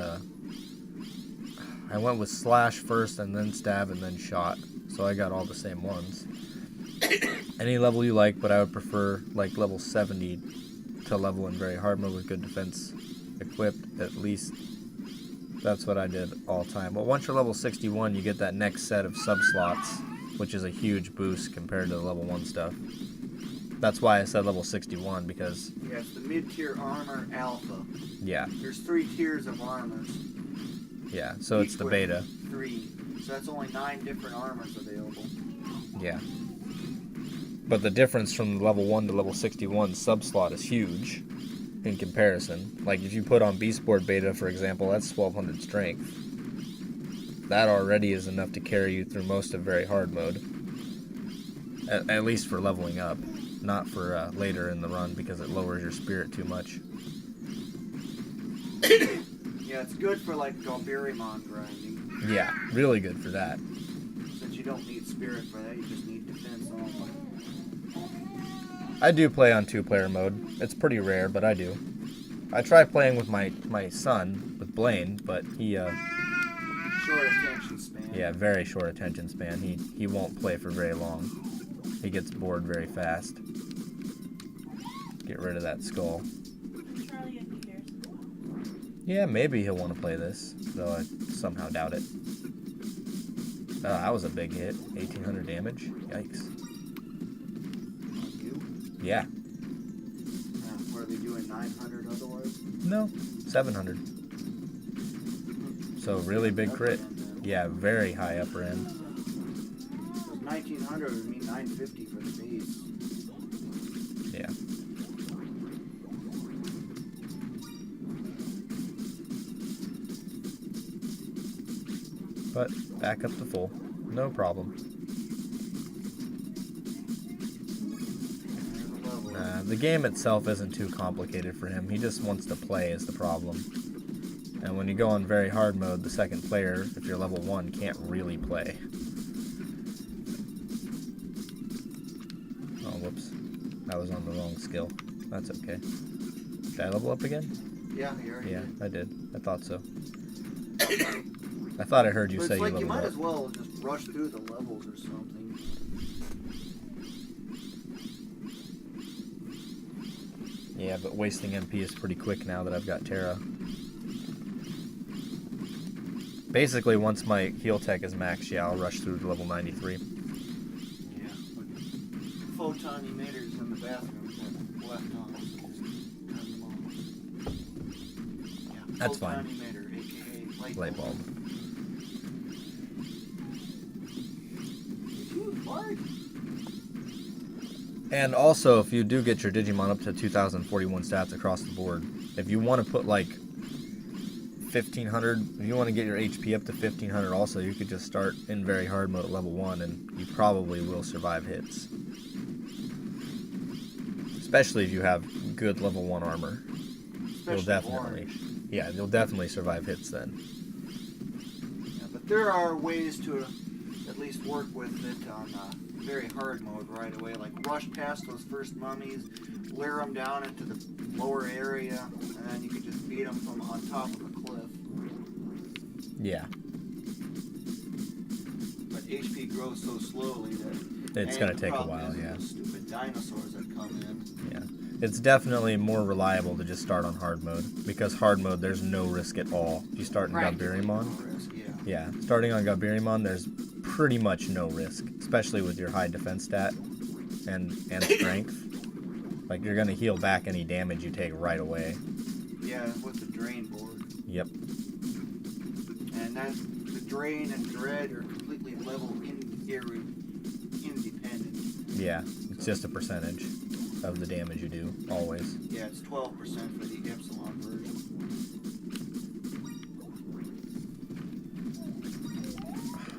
I went with slash first, and then stab, and then shot. So I got all the same ones. Any level you like, but I would prefer, like, level 70 to level in very hard mode with good defense equipped, at least. That's what I did all time. But once you're level 61, you get that next set of sub-slots, which is a huge boost compared to the level 1 stuff. That's why I said level 61, because... Yeah, it's the mid-tier armor alpha. Yeah. There's 3 tiers of armors. Yeah, so it's Each the with beta. 3. So that's only 9 different armors available. Yeah. But the difference from level 1 to level 61 sub-slot is huge in comparison. Like, if you put on Beast Board Beta, for example, that's 1200 strength. That already is enough to carry you through most of very hard mode. At least for leveling up. Not for later in the run, because it lowers your spirit too much. Yeah, it's good for, like, Gallantmon grinding. Yeah, really good for that. Since you don't need spirit for that, you just need defense only. I do play on 2-player mode. It's pretty rare, but I do. I try playing with my son, with Blaine, but he, Short attention span. yeah, very short attention span. He won't play for very long. He gets bored very fast. Get rid of that skull. Charlie and Peters. Yeah, maybe he'll want to play this, though I somehow doubt it. That was a big hit. 1,800 damage. Yikes. You? Yeah. What are they doing? 900 otherwise? No. 700. So really big crit. Yeah, very high upper end. 1900 would mean 950 for the base. Yeah. But back up to full. No problem. Nah, the game itself isn't too complicated for him. He just wants to play is the problem. And when you go on very hard mode, the second player, if you're level 1, can't really play. Oh, whoops. I was on the wrong skill. That's okay. Did I level up again? Yeah, you already Yeah, did. I did. I thought so. I thought I heard you But say it's you like leveled you might up. as well just rush through the levels or something. Yeah, but wasting MP is pretty quick now that I've got Terra. Basically, once my heal tech is maxed, yeah, I'll rush through to level 93. Yeah. But photon emitters in the bathroom that left on. So just turn them on. Yeah. That's photon fine. emitter, aka Light bulb. What? And also, if you do get your Digimon up to 2,041 stats across the board, if you want to put like 1,500, if you want to get your HP up to 1,500 also, you could just start in very hard mode at level 1 and you probably will survive hits. Especially if you have good level 1 armor. You'll definitely, Orange. yeah, you'll definitely survive hits then. Yeah, but there are ways to at least work with it on very hard mode right away, like rush past those first mummies, lure them down into the lower area, and then you can just beat them from on top of a cliff. Yeah, But HP grows so slowly that it's going to take a while, yeah. Those stupid dinosaurs that come in. Yeah. It's definitely more reliable to just start on hard mode, because hard mode there's no risk at all. If you start in Gallantmon, Risk, yeah. yeah, starting on Gallantmon there's pretty much no risk, especially with your high defense stat and strength. Like you're gonna heal back any damage you take right away. Yeah, with the drain board. Yep. And that the drain and dread are completely level independent. Yeah, it's just a percentage of the damage you do, always. Yeah, it's 12% for the Epsilon version.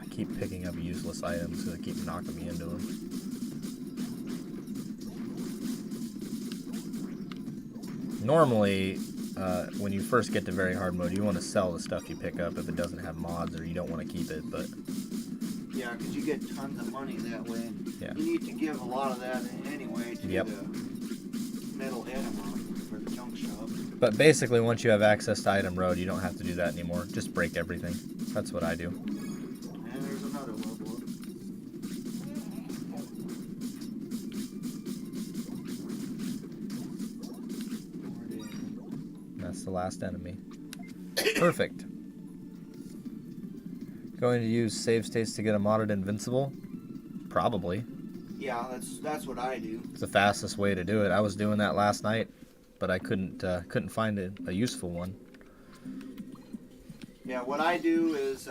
I keep picking up useless items because they keep knocking me into them. Normally, when you first get to very hard mode, you want to sell the stuff you pick up if it doesn't have mods or you don't want to keep it, but... Yeah, because you get tons of money that way. Yeah. You need to give a lot of that anyway to Yep. the metal Edamon for the junk shop. But basically, once you have access to Item Road, you don't have to do that anymore. Just break everything. That's what I do. And there's another level up. That's the last enemy. Perfect. Going to use save states to get a modded invincible? Probably. Yeah, that's what I do. It's the fastest way to do it. I was doing that last night, but I couldn't find a useful one. Yeah, what I do is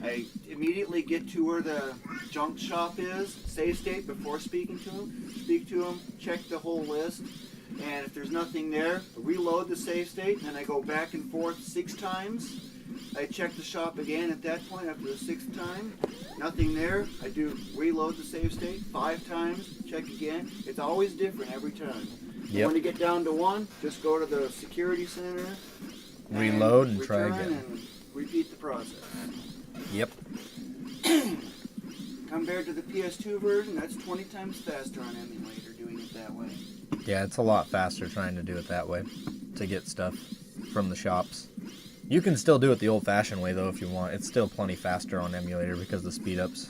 I immediately get to where the junk shop is, save state before speaking to him. Speak to him, check the whole list, and if there's nothing there, reload the save state, and then I go back and forth 6 times. I check the shop again at that point after the 6th time. Nothing there. I do reload the save state 5 times, check again. It's always different every time. Yep. When you get down to 1, just go to the security center, Reload and try return again. and repeat the process. Yep. Compared to the PS2 version, that's 20 times faster on emulator doing it that way. Yeah, it's a lot faster trying to do it that way to get stuff from the shops. You can still do it the old-fashioned way, though, if you want. It's still plenty faster on emulator because of the speed-ups.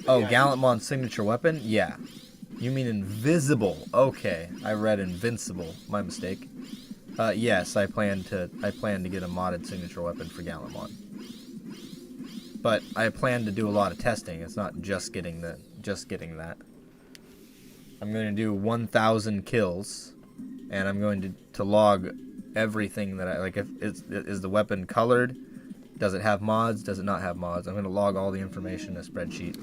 Oh, yeah, Gallantmon signature weapon? Yeah. You mean invisible. Okay, I read invincible. My mistake. Yes, I plan to get a modded signature weapon for Gallantmon. But I plan to do a lot of testing. It's not just getting that. I'm going to do 1,000 kills, and I'm going to log everything that I like. If is the weapon colored? Does it have mods? Does it not have mods? I'm going to log all the information in a spreadsheet.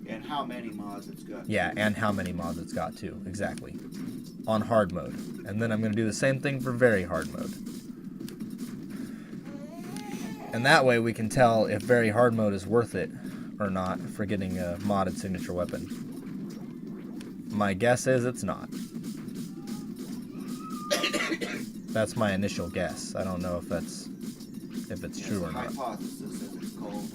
And how many mods it's got. Yeah, and how many mods it's got too. Exactly. On hard mode. And then I'm going to do the same thing for very hard mode. And that way we can tell if very hard mode is worth it or not for getting a modded signature weapon. My guess is it's not. That's my initial guess. I don't know if it's true or not. Hypothesis, as it's called.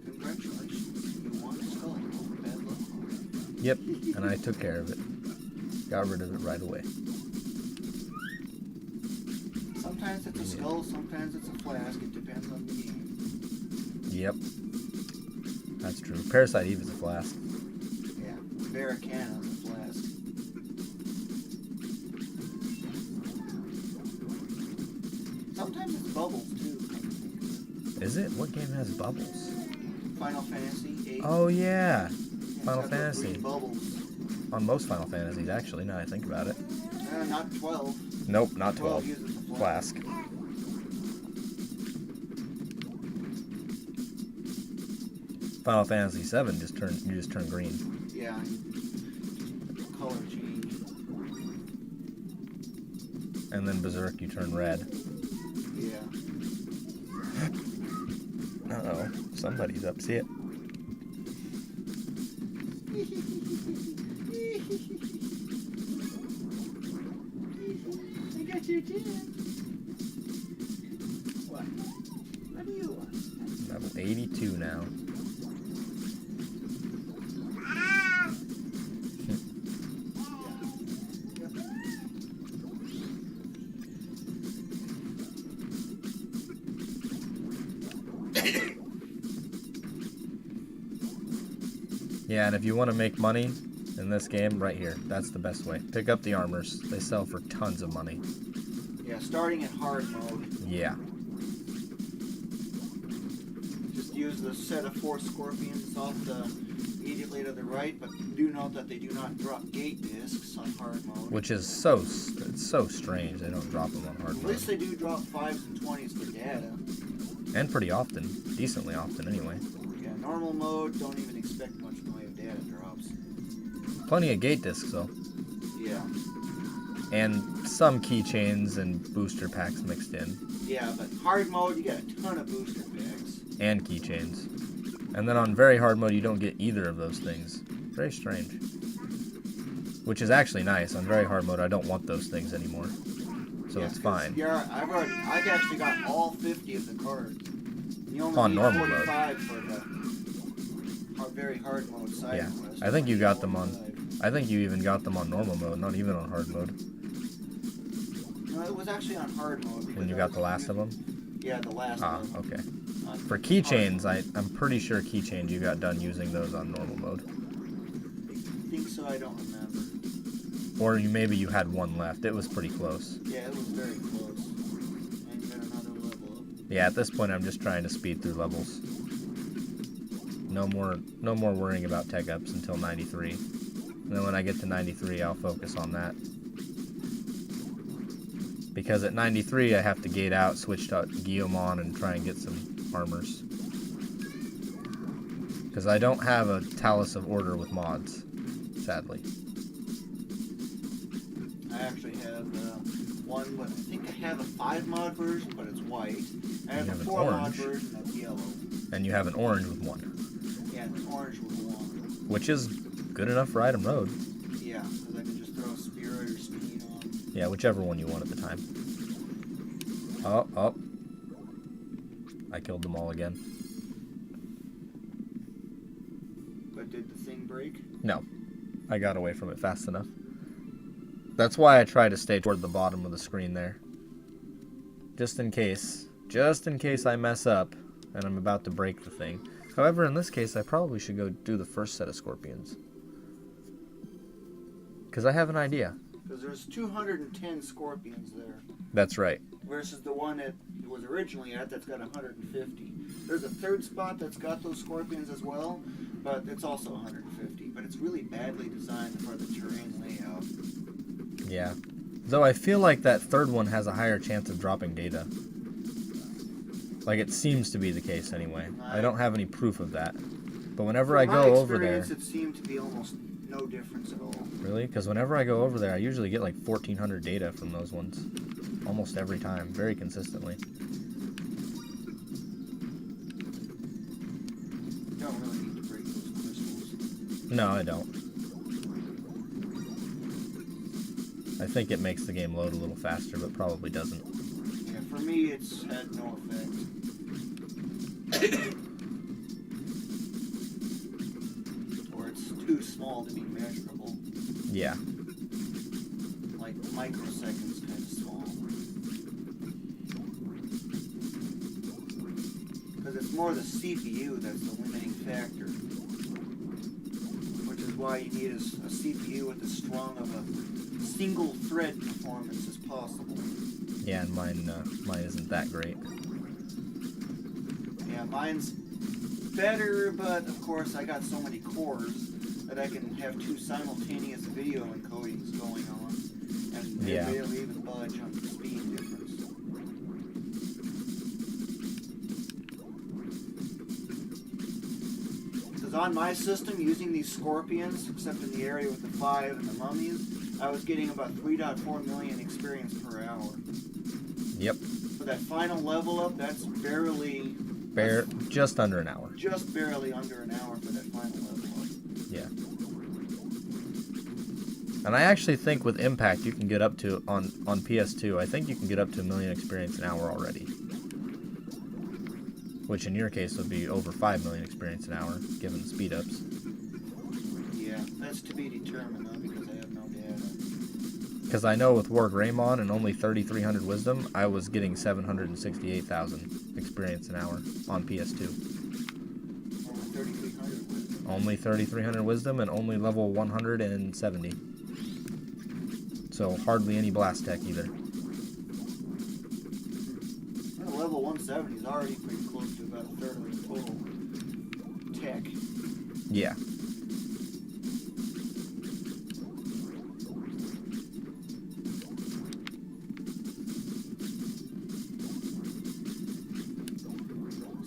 Congratulations, you won a skull. Bad luck. Yep, and I took care of it. Got rid of it right away. Sometimes it's a skull, sometimes it's a flask. It depends on the game. Yep. That's true. Parasite Eve is a flask. Yeah, Veracana is a flask. Sometimes it's bubbles too. Is it? What game has bubbles? Final Fantasy VIII. Oh yeah, It's Final got those Fantasy. green bubbles. On most Final Fantasies, actually. Now I think about it. Not 12. Nope, not 12. uses the Flask. Final Fantasy VII you just turn green. Yeah, color change. And then Berserk you turn red. Yeah. Uh-oh, somebody's upset. I got your gem. What? What do you want? Level 82 now. Yeah, and if you want to make money in this game, right here, that's the best way. Pick up the armors. They sell for tons of money. Yeah, starting in hard mode. Yeah. Just use the set of 4 scorpions off immediately to the right, but do note that they do not drop gate discs on hard mode. Which is so strange. They don't drop them on hard At mode. least they do drop 5s and 20s for data. And pretty often. Decently often, anyway. Yeah, normal mode, don't even expect much in the way of data drops. Plenty of gate discs, though. Yeah. And some keychains and booster packs mixed in. Yeah, but hard mode, you get a ton of booster packs. And keychains. And then on very hard mode, you don't get either of those things. Very strange. Which is actually nice. On very hard mode, I don't want those things anymore. So Yeah, it's 'cause fine. Yeah, I've actually got all 50 of the cards. You only On need normal mode. 45 for the very hard mode side Yeah, quest. I think you got them on. 45. I think you even got them on normal mode, not even on hard mode. No, it was actually on hard mode. And you got the last of them? Yeah, the last Ah, of them. okay. On For hard keychains, mode. I'm pretty sure keychains you got done using those on normal mode. I think so, I don't remember. Or maybe you had one left. It was pretty close. Yeah, it was very close. And you got another level up. Yeah, at this point I'm just trying to speed through levels. No more worrying about tech ups until 93. And then when I get to 93, I'll focus on that. Because at 93, I have to gate out, switch to Gallantmon, and try and get some armors. Because I don't have a Talus of Order with mods, sadly. I actually have one, but I think I have a 5 mod version, but it's white. I have You a have an 4 mod orange. version that's yellow. And you have an orange with one. Yeah, an orange with 1. Which is good enough for item road. Yeah, because I can just throw a spirit or speed on. Yeah, whichever one you want at the time. Oh. I killed them all again. But did the thing break? No. I got away from it fast enough. That's why I try to stay toward the bottom of the screen there. Just in case. Just in case I mess up and I'm about to break the thing. However, in this case, I probably should go do the first set of scorpions. Because I have an idea. Because there's 210 scorpions there. That's right. Versus the one that it was originally at that's got 150. There's a third spot that's got those scorpions as well, but it's also 150. But it's really badly designed for the terrain layout. Yeah. Though I feel like that third one has a higher chance of dropping data. Like, it seems to be the case anyway. I don't have any proof of that. But whenever I go over there... it seemed to be almost no difference at all. Really? Because whenever I go over there, I usually get like 1,400 data from those ones. Almost every time. Very consistently. You don't really need to break those crystals. No, I don't. I think it makes the game load a little faster, but probably doesn't. Yeah, for me, it's had no effect. Or it's too small to be measurable. Yeah. Like microseconds kind of small. Because it's more the CPU that's the limiting factor. Which is why you need a CPU with as strong of a single thread performance as possible. Yeah, and mine isn't that great. Yeah, mine's better, but of course I got so many cores that I can have two simultaneous video encodings going on, and they Yeah. barely even budge on the speed difference. Because on my system, using these scorpions, except in the area with the 5 and the mummies, I was getting about 3.4 million experience per hour. Yep. For that final level up, that's barely... Just under an hour. Just barely under an hour for that final level up. Yeah. And I actually think with Impact you can get up to, on PS2, I think you can get up to 1 million experience an hour already. Which in your case would be over 5 million experience an hour, given the speed ups. Yeah, that's to be determined though, because I have no data. Because I know with War Greymon and only 3,300 wisdom, I was getting 768,000 experience an hour on PS2. Only 3,300 wisdom. Only 3,300 wisdom and only level 170. So hardly any blast tech either. Well, level 170 is already pretty close to about a third of the total tech. Yeah.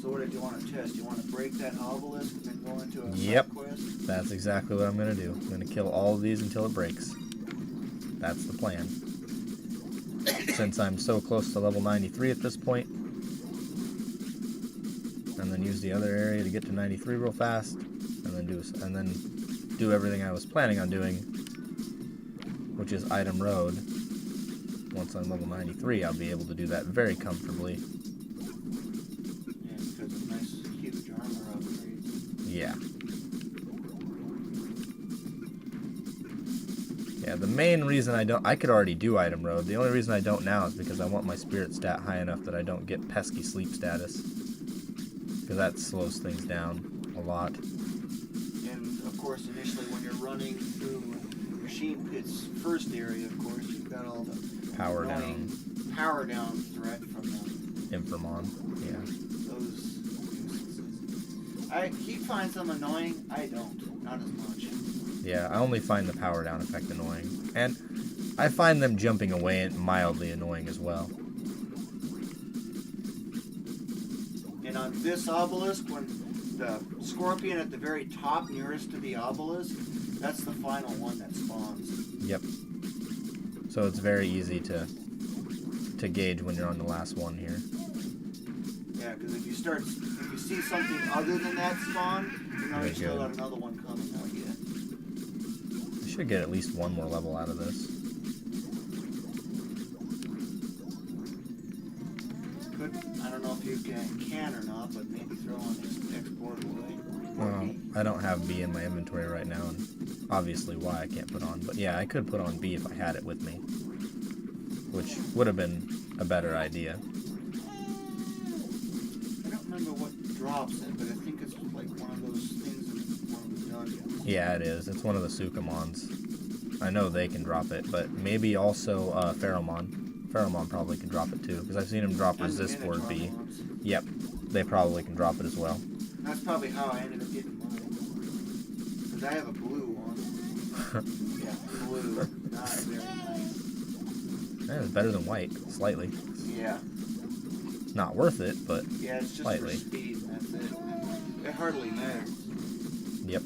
So what did you want to test? You want to break that obelisk and then go into a Yep. side quest? That's exactly what I'm going to do. I'm going to kill all of these until it breaks. That's the plan. Since I'm so close to level 93 at this point. And then use the other area to get to 93 real fast. And then do everything I was planning on doing. Which is Item Road. Once I'm level 93, I'll be able to do that very comfortably. Yeah, because of nice, huge armor upgrades. Yeah. Yeah, the main reason I could already do Item Road. The only reason I don't now is because I want my spirit stat high enough that I don't get pesky sleep status. Because that slows things down a lot. And of course, initially when you're running through Machine Pit's first area, of course, you've got all the Power annoying down. power down threat from the Inframon. Yeah. those nuisances. He finds them annoying. I don't. Not as much. Yeah, I only find the power down effect annoying. And I find them jumping away mildly annoying as well. And on this obelisk, when the scorpion at the very top nearest to the obelisk, that's the final one that spawns. Yep. So it's very easy to gauge when you're on the last one here. Yeah, because if you see something other than that spawn, you know Very you still good. got another one coming out yet. I should get at least one more level out of this. I don't know if you can or not, but maybe throw on export away. Well, I don't have B in my inventory right now, and obviously why I can't put on. But yeah, I could put on B if I had it with me, which would have been a better idea. I don't remember what drops it, but I think it's like one of those things in one of the dungeons. Yeah, it is. It's one of the Sukamons. I know they can drop it, but maybe also Pheromon. Pheromon probably can drop it too, because I've seen him drop And the resist for Minotaur B. ones. Yep, they probably can drop it as well. That's probably how I ended up getting mine. Because I have a blue one. Yeah, blue. Not very nice. Yeah, it's better than white, slightly. Yeah. It's not worth it, but Yeah, it's just slightly. for speed, and that's it. It hardly matters. Yep.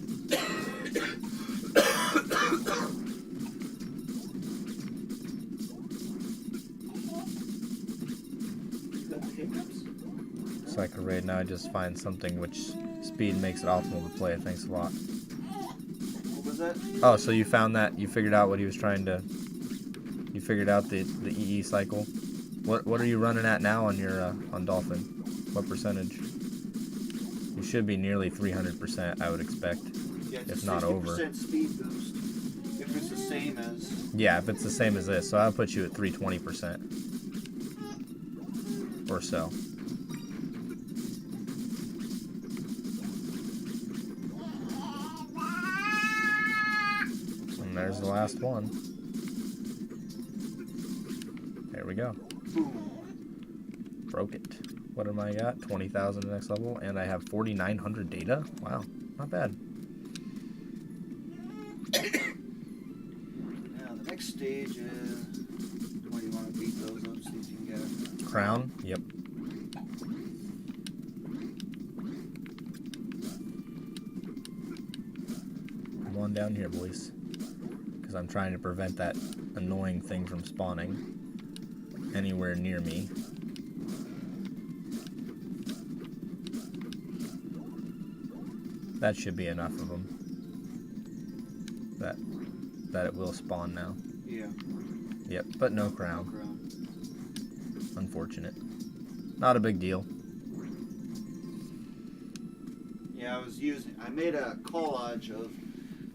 You got the hiccups? Cycle raid, now I just find something which speed makes it optimal to play. Thanks a lot. What was that? Oh, so you found that? You figured out what he was trying to... You figured out the EE cycle? What are you running at now on your on Dolphin? What percentage? You should be nearly 300%, I would expect. Yeah, it's If a not 60% over. speed boost. If it's the same as... Yeah, if it's the same as this, so I'll put you at 320%. Or so. And there's the last one. There we go. Boom. Broke it. What am I got? 20,000 next level, and I have 4,900 data? Wow, not bad. Now, the next stage is... Where do you want to beat those up, see if you can get it. Crown? Yep. Come on down here, boys. Because I'm trying to prevent that annoying thing from spawning anywhere near me. That should be enough of them. That it will spawn now. Yeah. Yep, but no crown. Unfortunate. Not a big deal. Yeah, I made a collage of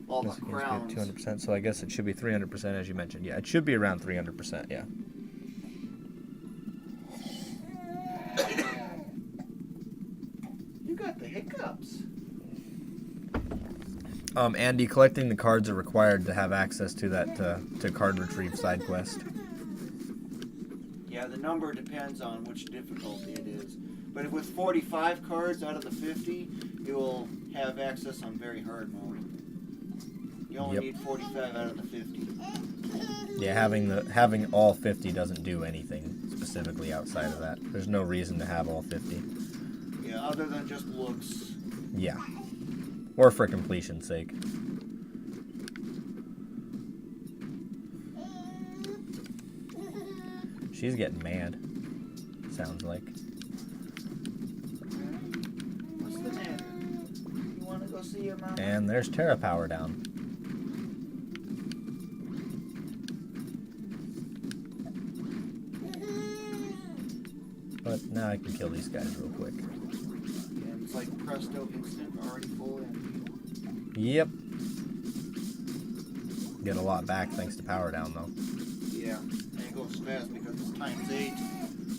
all the crowns. 200%, so I guess it should be 300% as you mentioned. Yeah, it should be around 300%, yeah. You got the hiccups. Andy, collecting the cards are required to have access to that to card retrieve side quest. Yeah, the number depends on which difficulty it is. But if with 45 cards out of the 50, you will have access on very hard mode. You only Yep. need 45 out of the 50. Yeah, having all 50 doesn't do anything specifically outside of that. There's no reason to have all 50. Yeah, other than just looks. Yeah. Or for completion's sake. She's getting mad. Sounds like. What's the matter? You want to go see your mama? And there's Terra Power down. But now I can kill these guys real quick. Yeah, it's like presto instant, already full in. Yep. Get a lot back thanks to Power Down though. Yeah, and it goes fast because it's times 8.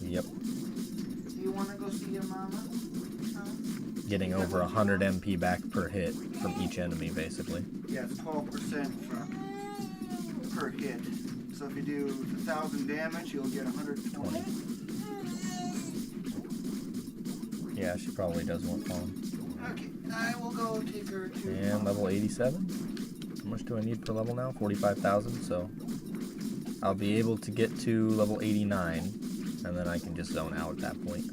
Yep. You want to go see your mama? Huh? Getting over 100 MP back per hit from each enemy basically. Yeah, it's 12% per hit. So if you do 1,000 damage, you'll get 120. Yeah, she probably does want phone. Okay, I will go take her to... And level 87. How much do I need per level now? 45,000, so I'll be able to get to level 89, and then I can just zone out at that point.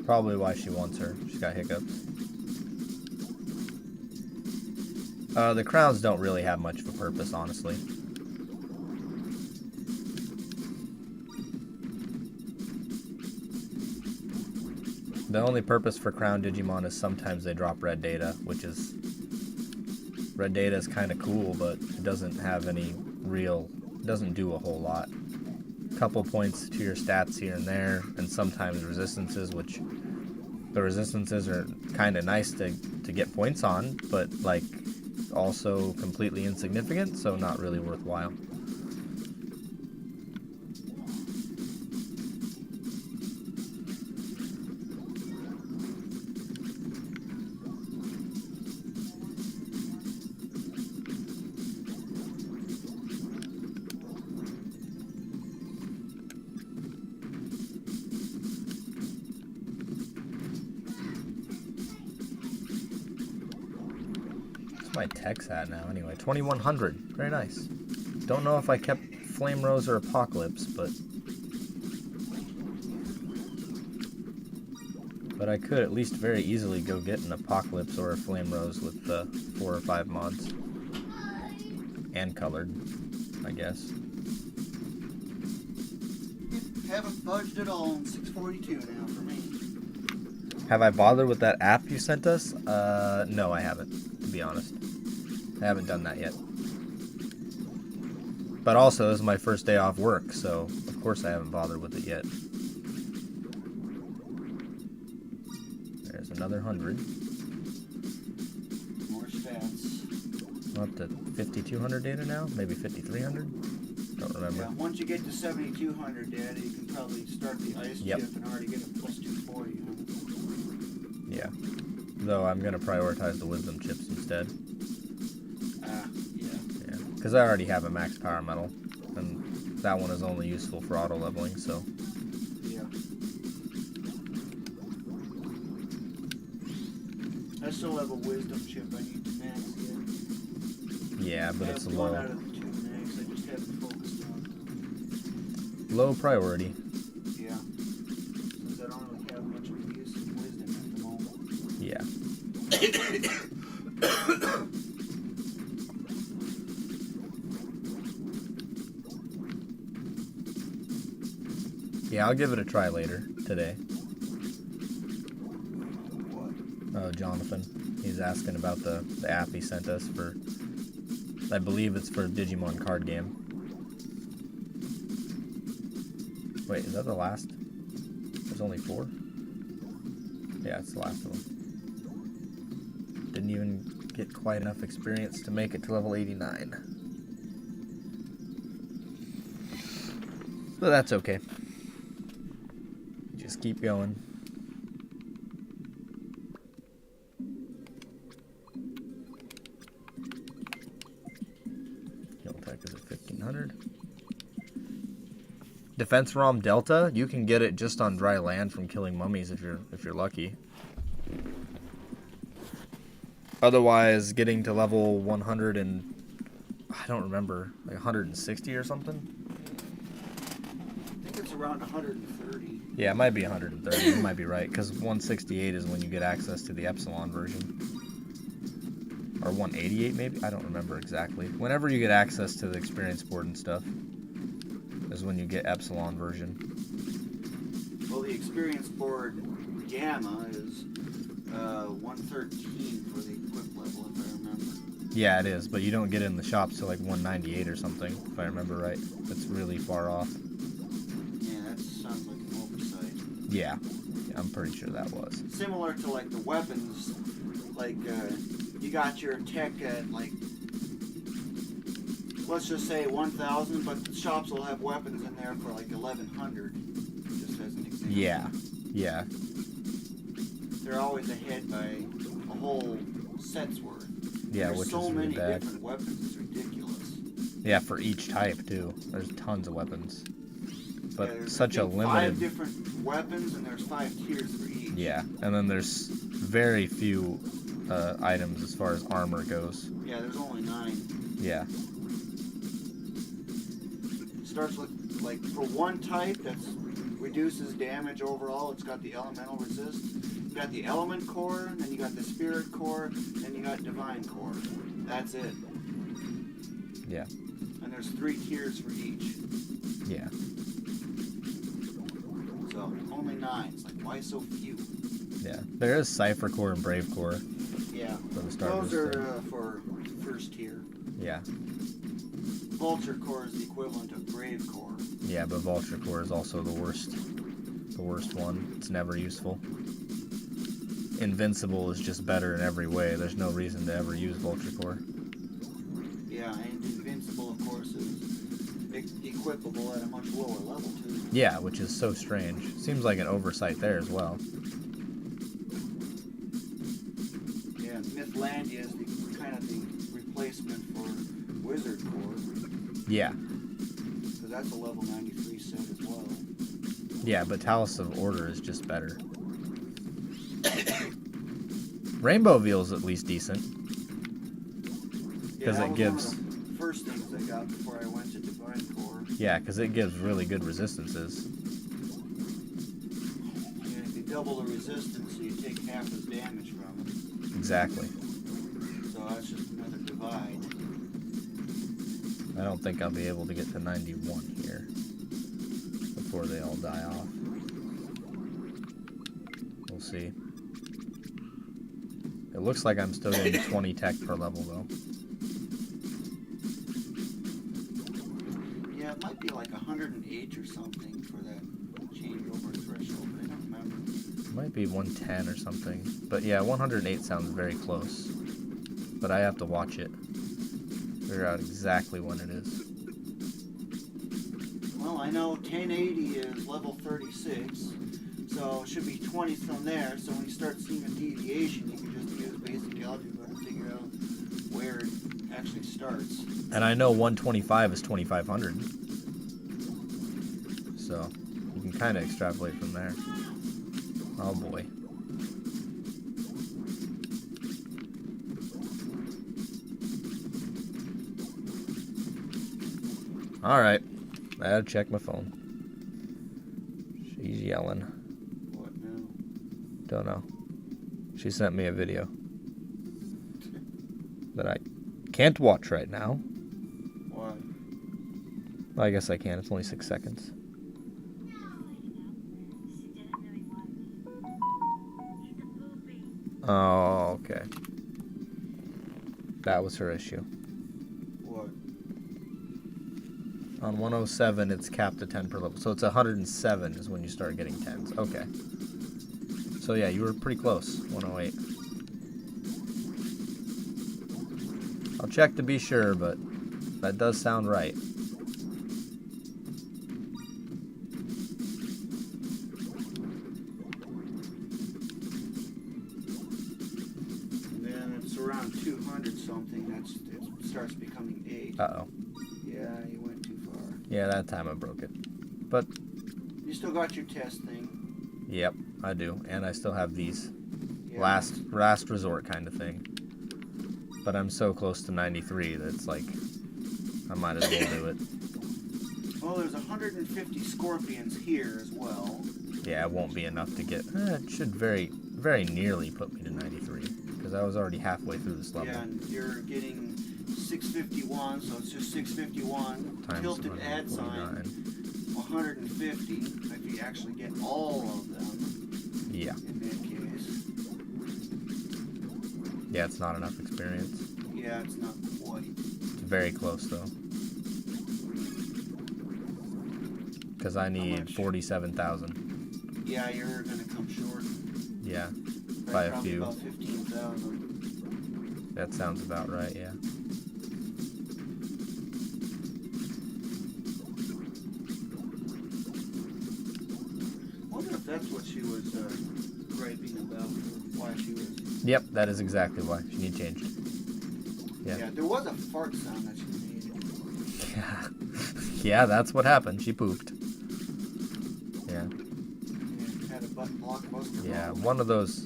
Probably why she wants her. She's got hiccups. The crowns don't really have much of a purpose, honestly. The only purpose for crown Digimon is sometimes they drop red data, which is... Red data is kind of cool, but it doesn't have any real... doesn't do a whole lot. Couple points to your stats here and there, and sometimes resistances, which... The resistances are kind of nice to get points on, but, like, also completely insignificant, so not really worthwhile. my tech's at now? Anyway, 2100. Very nice. Don't know if I kept Flame Rose or Apocalypse, but I could at least very easily go get an Apocalypse or a Flame Rose with the 4 or 5 mods. And colored, I guess. Haven't budged at all on 642 now for me. Have I bothered with that app you sent us? No, I haven't, to be honest. I haven't done that yet. But also, this is my first day off work, so of course I haven't bothered with it yet. There's another 100. More stats. I'm up to 5,200 data now? Maybe 5,300? Don't remember. Yeah, once you get to 7,200 data, you can probably start the ice chip and already get a plus 240. Yeah. Though I'm going to prioritize the wisdom chips instead. Yeah. Because I already have a max power metal. And that one is only useful for auto leveling, so. Yeah. I still have a wisdom chip I need to max yet. Yeah, but it's one low. out of the 2 max, I just haven't focused on. Low priority. Yeah. Since I don't really have much of a use of wisdom at the moment. Yeah. Yeah, I'll give it a try later today. What? Oh, Jonathan. He's asking about the app he sent us for, I believe it's for a Digimon card game. Wait, is that the last? There's only 4? Yeah, it's the last one. Didn't even get quite enough experience to make it to level 89. But that's okay. Just keep going. Heal tech is at 1,500. Defense ROM Delta, you can get it just on dry land from killing mummies if you're lucky. Otherwise, getting to level 100 and I don't remember, like 160 or something. I think it's around 130. Yeah, it might be 130. You might be right, because 168 is when you get access to the Epsilon version. Or 188 maybe? I don't remember exactly. Whenever you get access to the experience board and stuff is when you get Epsilon version. Well, the experience board Gamma is 113 for the equip level, if I remember. Yeah, it is, but you don't get it in the shops till like 198 or something, if I remember right. That's really far off. Yeah, that sounds like an oversight. Yeah, I'm pretty sure that was. Similar to like the weapons, like you got your tech at like, let's just say 1,000, but the shops will have weapons in there for like 1,100, just as an example. Yeah, yeah. They're always ahead by a whole set's worth. Yeah, There's which so is really many bad. different weapons, it's ridiculous. Yeah, for each type too. There's tons of weapons. But Yeah, there's, such I a think, limited. 5 different weapons, and there's 5 tiers for each. Yeah, and then there's very few items as far as armor goes. Yeah, there's only 9. Yeah. Starts with, like, for one type that reduces damage overall, it's got the elemental resist. You got the element core, then you got the spirit core, then you got divine core. That's it. Yeah. And there's 3 tiers for each. Yeah. So, only 9. It's like, why so few? Yeah. There is Cypher Core and Brave Core. Yeah. For the starters. Those are for first tier. Yeah. Vulture core is the equivalent of Brave core. Yeah, but Vulture Core is also the worst one. It's never useful. Invincible is just better in every way. There's no reason to ever use Vulture Core. Yeah, and Invincible, of course, is equipable at a much lower level, too. Yeah, which is so strange. Seems like an oversight there as well. Yeah, Mythlandia is kind of the replacement for Wizard core, Yeah. because that's a level 93 set as well. Yeah, but Talus of Order is just better. Rainbow Veil's at least decent. Because it gives... One of the first things I got before I went to Divine Core. Yeah, because it gives really good resistances. And if you double the resistance, so you take half as damage from it. Exactly. So that's just another divide. I don't think I'll be able to get to 91 here before they all die off. We'll see. It looks like I'm still getting 20 tech per level, though. Yeah, it might be like 108 or something for that changeover threshold, but I don't remember. It might be 110 or something. But yeah, 108 sounds very close. But I have to watch it. Figure out exactly when it is. Well, I know 1080 is level 36, so it should be 20 from there, so when you start seeing a deviation, you can just use basic algebra to figure out where it actually starts. And I know 125 is 2500. So, you can kind of extrapolate from there. Oh boy. Alright. I gotta check my phone. She's yelling. What now? Don't know. She sent me a video that I can't watch right now. Why? Well, I guess I can. It's only 6 seconds. Oh, okay. That was her issue. What? On 107, it's capped at 10 per level. So it's 107 is when you start getting 10s. Okay. So yeah, you were pretty close. 108. I'll check to be sure, but that does sound right. And then it's around 200 something, it starts becoming 8. Uh-oh. Yeah, you went too far. Yeah, that time I broke it. But, You still got your test thing. yep, I do. And I still have these. Yeah. Last resort kind of thing. But I'm so close to 93 that it's like, I might as well do it. Well, there's 150 scorpions here as well. Yeah, it won't be enough to get... it should very, very nearly put me to 93. Because I was already halfway through this level. Yeah, and you're getting 651, so it's just 651. Times Tilted add sign, 150. If you actually get all of them. Yeah. In that case. Yeah, it's not enough experience. Yeah, it's not quite. It's very close, though. Because I need 47,000. Yeah, you're gonna come short. Yeah, by a Probably few. about 15,000. That sounds about right, yeah. I wonder if that's what she was griping about, or why she was... Yep, that is exactly why. She need changed. Yeah. Yeah, there was a fart sound that she made. Yeah. Yeah, that's what happened. She pooped. Yeah. And had a butt blockbuster. Yeah, ball. one of those...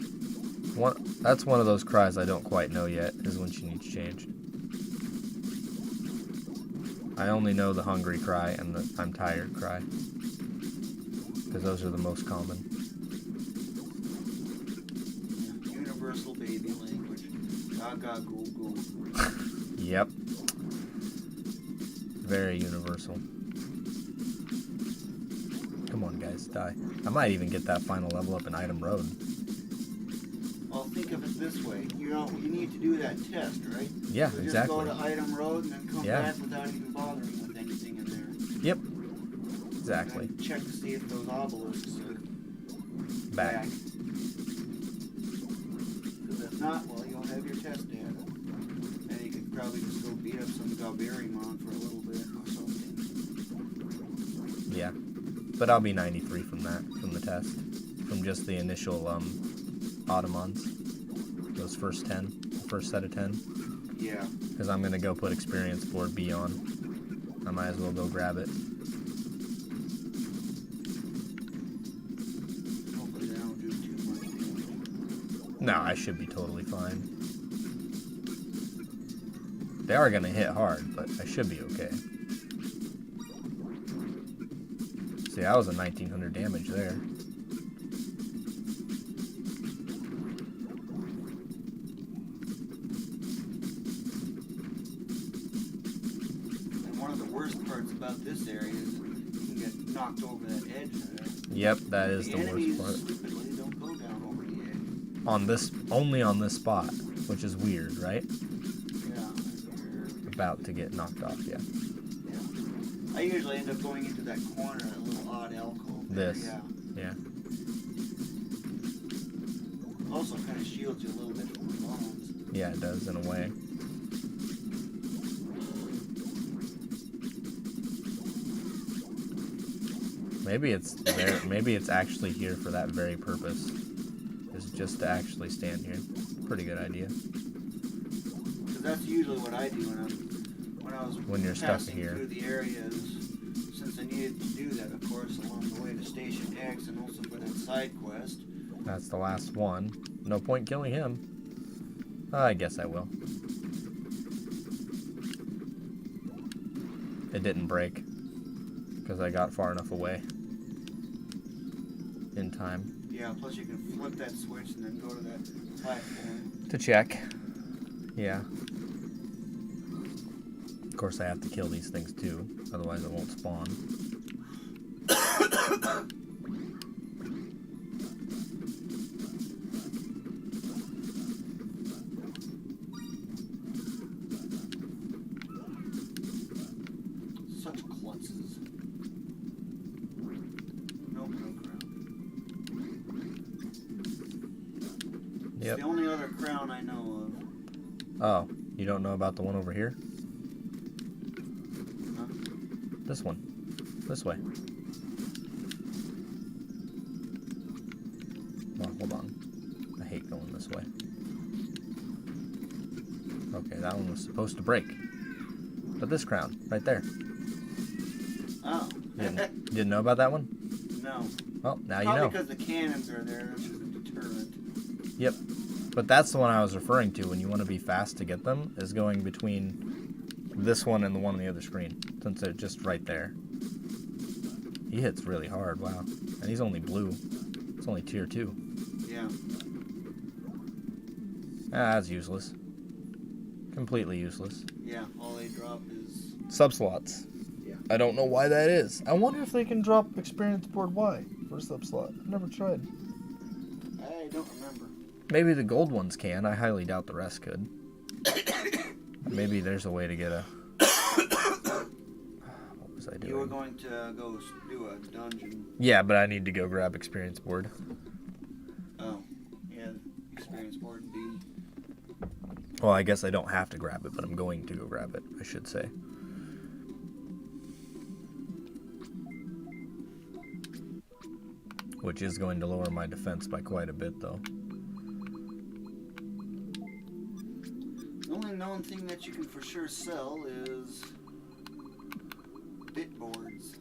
That's one of those cries I don't quite know yet, is when she needs changed. I only know the hungry cry and the I'm tired cry. Because those are the most common. Yeah, universal baby language. Gaga goo goo. Yep. Very universal. Come on, guys, die. I might even get that final level up in Item Road. Well, think of it this way. You know, you need to do that test, right? Yeah, so exactly. Just go to Item Road and then come Yeah. back without even bothering with anything in there. Yep. Exactly. And check to see if those obelisks are Back. Because if not, well, you'll have your test data. And you could probably just go beat up some Gallantmon for a little bit or something. Yeah. But I'll be 93 from that, from the test. From just the initial, Automons. Those first 10. The first set of 10. Yeah. Because I'm going to go put Experience Board B on. I might as well go grab it. Hopefully they don't do too much damage. No, I should be totally fine. They are going to hit hard, but I should be okay. See, that was a 1900 damage there. And one of the worst parts about this area is you can get knocked over that edge there. Yep, that is the enemies worst part. stupidly don't go down over the edge. On this, only on this spot, which is weird, right? Yeah. About to get knocked off, yeah. Yeah. I usually end up going into that corner, that little odd alcove there. This. Yeah. Also kind of shields you a little bit from the bombs. Yeah, it does in a way. Maybe it's there. Maybe it's actually here for that very purpose. Is just to actually stand here. Pretty good idea. Because that's usually what I do When you're stuck passing here. through the areas. Since I needed to do that, of course, along the way to Station X and also for that side quest. That's the last one. No point killing him. I guess I will. It didn't break. Because I got far enough away. In time. Yeah, plus you can flip that switch and then go to that platform. To check. Yeah. Of course I have to kill these things too. Otherwise it won't spawn. Such klutzes. Nope, no crown. It's Yep. the only other crown I know of. Oh, you don't know about the one over here? Huh? This one. This way. Oh, hold on. I hate going this way. Okay, that one was supposed to break. But this crown, right there. Oh. You didn't know about that one? No. Well, now you Probably know. because the cannons are there, which is a deterrent. Yep. But that's the one I was referring to when you want to be fast to get them, is going between this one and the one on the other screen, since they're just right there. He hits really hard, wow. And he's only blue. It's only tier 2. Yeah. Ah, that's useless. Completely useless. Yeah, all they drop is... Subslots. Yeah. I don't know why that is. I wonder if they can drop experience board Y for a subslot. I've never tried. I don't remember. Maybe the gold ones can. I highly doubt the rest could. Maybe there's a way to get a... What was I doing? You were going to go do a dungeon. Yeah, but I need to go grab experience board. Oh. Yeah, experience board B. Well, I guess I don't have to grab it, but I'm going to go grab it, I should say. Which is going to lower my defense by quite a bit, though. The only known thing that you can for sure sell is bit boards.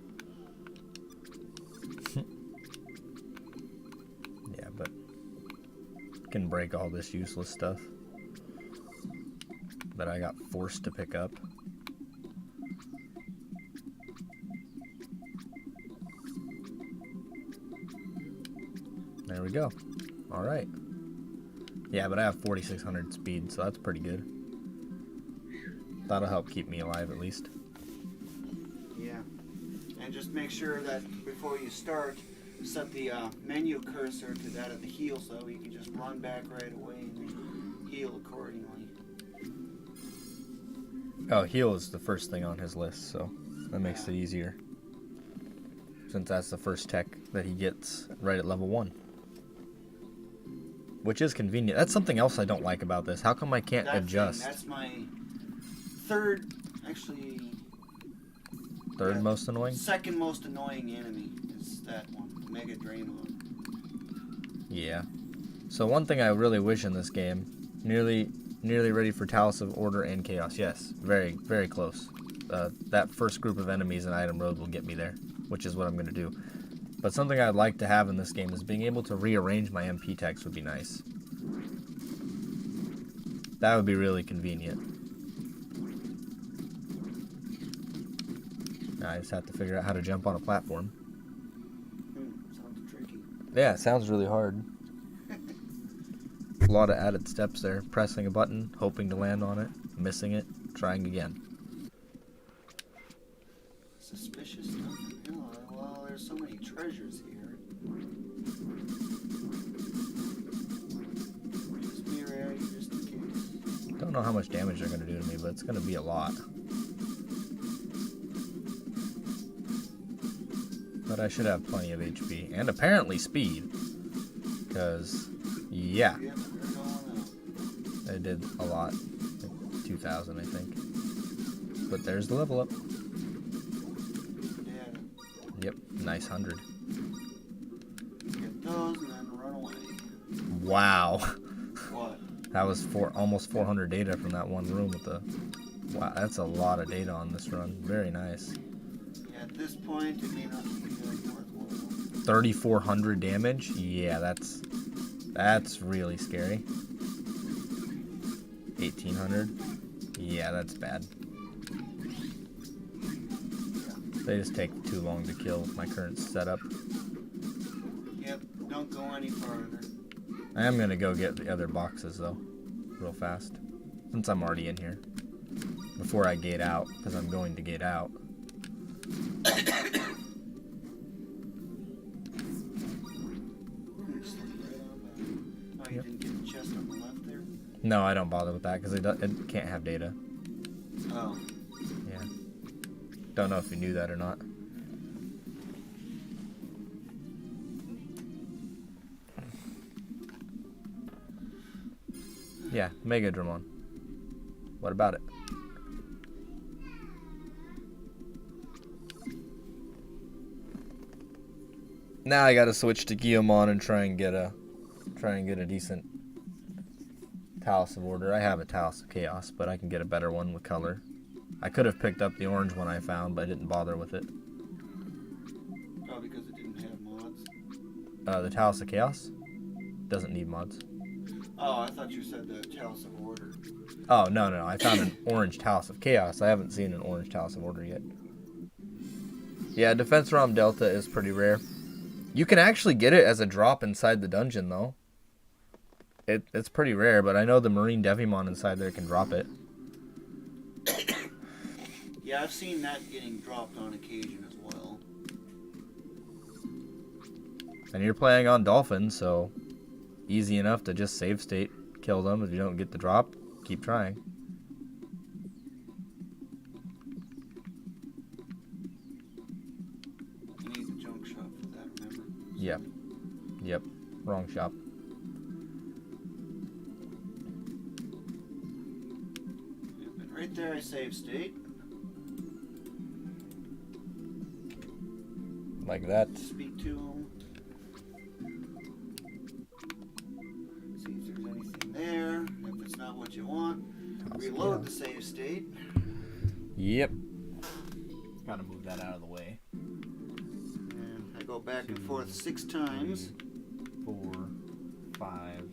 Yeah, but can break all this useless stuff that I got forced to pick up. There we go. All right. Yeah, but I have 4,600 speed, so that's pretty good. That'll help keep me alive at least. Yeah. And just make sure that before you start, set the menu cursor to that at the heal so you can just run back right away and heal accordingly. Oh, heal is the first thing on his list, so that makes it easier. Since that's the first tech that he gets right at level 1. Which is convenient. That's something else I don't like about this. How come I can't adjust? That's my third, actually... Third most annoying? Second most annoying enemy is that one, Mega Draymon. Yeah. So one thing I really wish in this game, nearly ready for Talus of Order and Chaos. Yes, very, very close. That first group of enemies in Item Road will get me there, which is what I'm going to do. But something I'd like to have in this game is being able to rearrange my MP text would be nice. That would be really convenient. I just have to figure out how to jump on a platform. Sounds tricky. Yeah, it sounds really hard. A lot of added steps there. Pressing a button, hoping to land on it, missing it, trying again. Suspicious stuff. Well, there's so many treasures here. Just be ready, just in case. Don't know how much damage they're going to do to me, but it's going to be a lot. But I should have plenty of HP. And apparently speed. Because, yeah. Yep, they're going up. I did a lot. Like 2,000, I think. But there's the level up. Yeah. Yep, nice 100. Get those and then run away. Wow. What? That was almost 400 data from that one room with the... Wow, that's a lot of data on this run. Very nice. Yeah, at this point, it may not be worthwhile. 3,400 damage? Yeah, that's really scary. 1,800? Yeah, that's bad. They just take too long to kill with my current setup. Yep, don't go any farther. I am gonna go get the other boxes though, real fast, since I'm already in here. Before I gate out, because I'm going to gate out. Oh, you didn't get the chest on the left there? No, I don't bother with that because it can't have data. Oh. Yeah. Don't know if you knew that or not. Yeah, Mega Digimon. What about it? Now I gotta switch to Gallantmon and try and get a decent Talus of Order. I have a Talus of Chaos, but I can get a better one with color. I could have picked up the orange one I found, but I didn't bother with it. Probably because it didn't have mods. The Talus of Chaos doesn't need mods. Oh, I thought you said the Talus of Order. Oh, no. I found an orange Talus of Chaos. I haven't seen an orange Talus of Order yet. Yeah, Defense ROM Delta is pretty rare. You can actually get it as a drop inside the dungeon, though. It's pretty rare, but I know the Marine Devimon inside there can drop it. Yeah, I've seen that getting dropped on occasion as well. And you're playing on Dolphin, so easy enough to just save state, kill them. If you don't get the drop, keep trying. You need the junk shop for that, remember? Yep. Wrong shop. Yep, and right there I save state. Like that. Speak to him. See if there's anything there. If it's not what you want, reload the save state. Yep. Gotta move that out of the way. And I go back and forth 6 times. 4, 5.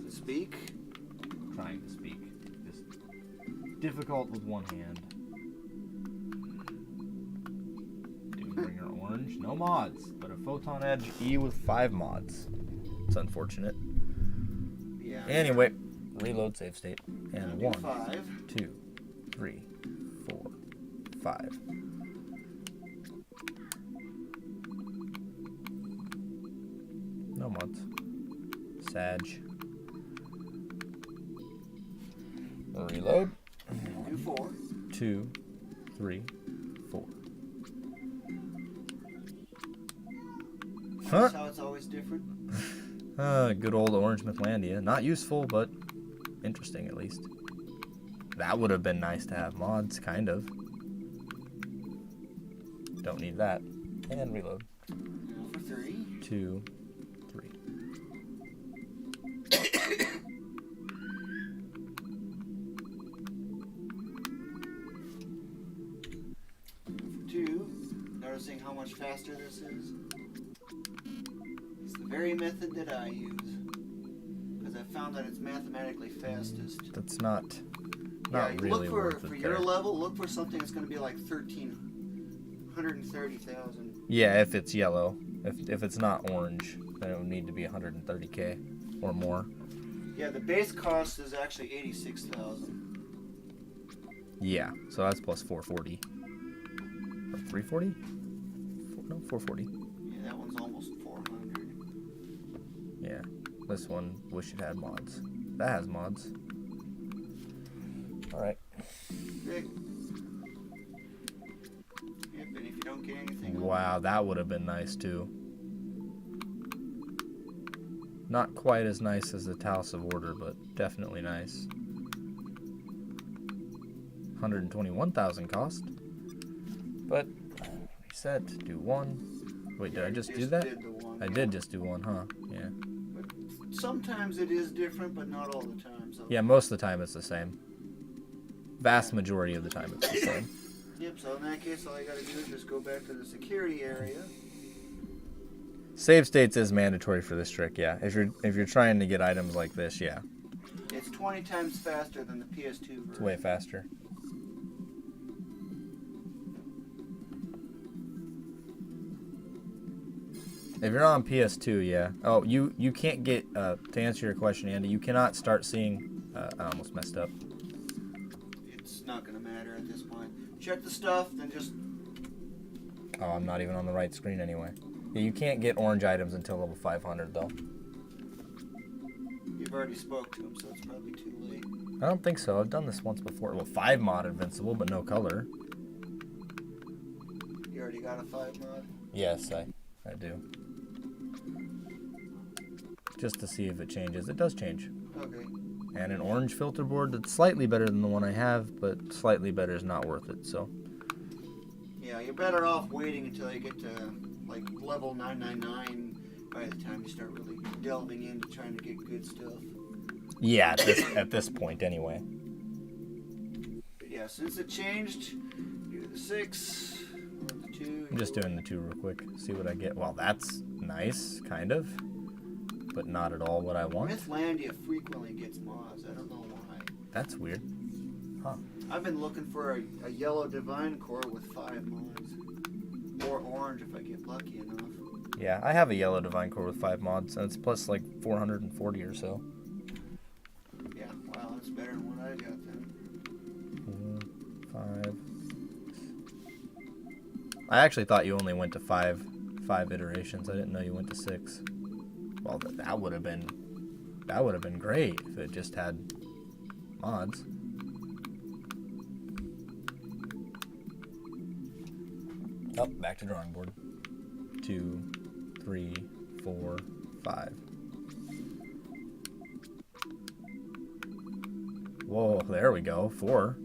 Speak. Trying to speak. Just difficult with one hand. Doombringer Orange. No mods, but a Photon Edge E with 5 mods. It's unfortunate. Yeah. Anyway, reload save state. And I'll do 1, 5. 2, 3, 4, 5. No mods. Sag. Reload. Do 4. 2, 3, 4. Huh? That's how it's always different. Good old Orange Mythlandia. Not useful, but interesting at least. That would have been nice to have mods, kind of. Don't need that. And reload. Now for 3. 2, 3. For 2. Noticing how much faster this is? It's the very method that I use. Because I found that it's mathematically fastest. That's not Yeah, really look worth for it your there. level, look for something that's going to be like 13 130,000. Yeah, if it's yellow. If it's not orange, then it would need to be 130K or more. Yeah, the base cost is actually 86,000. Yeah, so that's plus 440. Or 340? No, 440. Yeah, that one's almost 400. Yeah, this one, wish it had mods. That has mods. Alright. Great. Yep, and if you don't get anything... Wow, that would have been nice too. Not quite as nice as the Talus of Order, but definitely nice. 121,000 cost. But we said to do one. Wait, did I just do that? Did the one, I did just do one, huh? Yeah. But sometimes it is different, but not all the time. So. Yeah, most of the time it's the same. Vast majority of the time it's the same. Yep, so in that case, all you gotta do is just go back to the security area. Save states is mandatory for this trick, yeah. If you're trying to get items like this, yeah. It's 20 times faster than the PS2 version. It's way faster. If you're on PS2, yeah. Oh, you can't get, to answer your question, Andy, you cannot start seeing, I almost messed up. It's not gonna matter at this point. Check the stuff, then just... Oh, I'm not even on the right screen anyway. Yeah, you can't get orange items until level 500, though. You've already spoke to him, so it's probably too late. I don't think so. I've done this once before. Well, 5 mod invincible, but no color. You already got a 5 mod? Yes, I do. Just to see if it changes. It does change. Okay. And an orange filter board that's slightly better than the one I have, but slightly better is not worth it, so. Yeah, you're better off waiting until you get to, like, level 999 by the time you start really delving into trying to get good stuff. Yeah, at this point, anyway. But yeah, since it changed, do the 6, or the 2. I'm just doing the 2 real quick. See what I get. Well, that's nice, kind of. But not at all what I want. Mythlandia frequently gets mods. I don't know why. That's weird. Huh. I've been looking for a yellow divine core with 5 mods. Or orange if I get lucky enough. Yeah, I have a yellow divine core with 5 mods, and it's plus like 440 or so. Yeah, wow, that's better than what I got then. 4, 5. I actually thought you only went to 5 iterations. I didn't know you went to 6. Well, that would have been great if it just had mods. Oh, back to drawing board. 2, 3, 4, 5. Whoa, there we go. 4.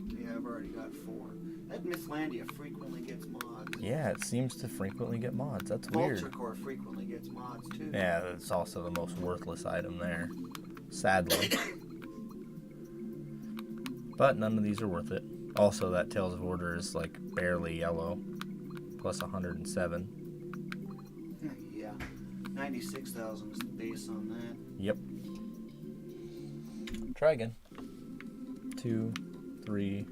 Yeah, I've already got 4. That Mythlandia frequently gets mods. Yeah, it seems to frequently get mods. That's Vulture weird. Core frequently gets mods too. Yeah, it's also the most worthless item there. Sadly. But none of these are worth it. Also, that Tales of Order is like barely yellow. Plus 107. Yeah. 96,000 is the base on that. Yep. Try again. 2, 3,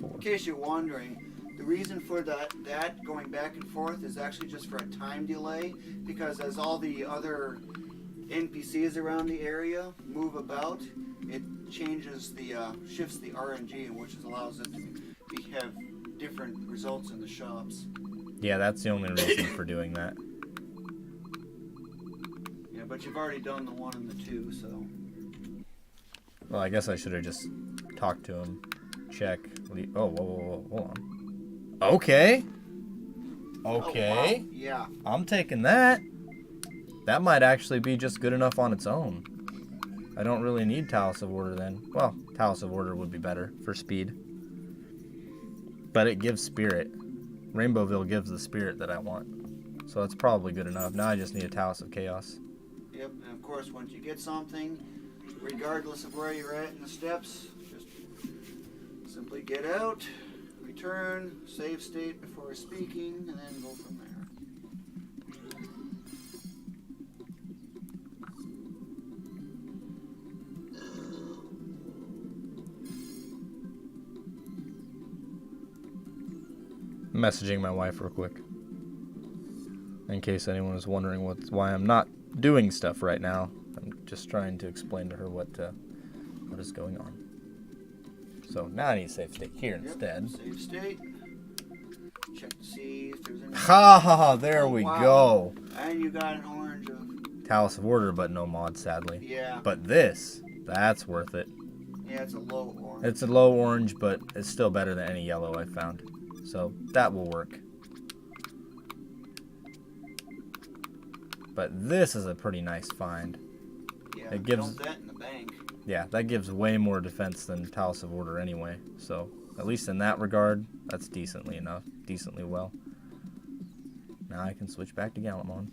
4. In case you're wondering, the reason for that going back and forth is actually just for a time delay, because as all the other NPCs around the area move about, it changes the shifts the RNG, which allows it to have different results in the shops. Yeah, that's the only reason for doing that. Yeah, but you've already done the 1 and the 2, so. Well, I guess I should have just talked to him. Check. Oh, whoa, hold on. Okay. Okay. Oh, wow. Yeah. I'm taking that. That might actually be just good enough on its own. I don't really need Talus of Order then. Well, Talus of Order would be better for speed. But it gives spirit. Rainbowville gives the spirit that I want. So it's probably good enough. Now I just need a Talus of Chaos. Yep, and of course, once you get something, regardless of where you're at in the steps, just simply get out, return, save state before speaking, and then go from there. messaging my wife real quick. In case anyone is wondering why I'm not doing stuff right now. I'm just trying to explain to her what is going on. So now I need save state here instead. Save state. Check to see if there's any. Ha ha ha! There we go. And you got an orange of. Talus of Order, but no mod, sadly. Yeah. But that's worth it. Yeah, it's a low orange. It's a low orange, but it's still better than any yellow I found. So that will work. But this is a pretty nice find. Yeah, it gives dump that in the bank. Yeah, that gives way more defense than Talus of Order anyway. So at least in that regard, that's decently well. Now I can switch back to Gallantmon.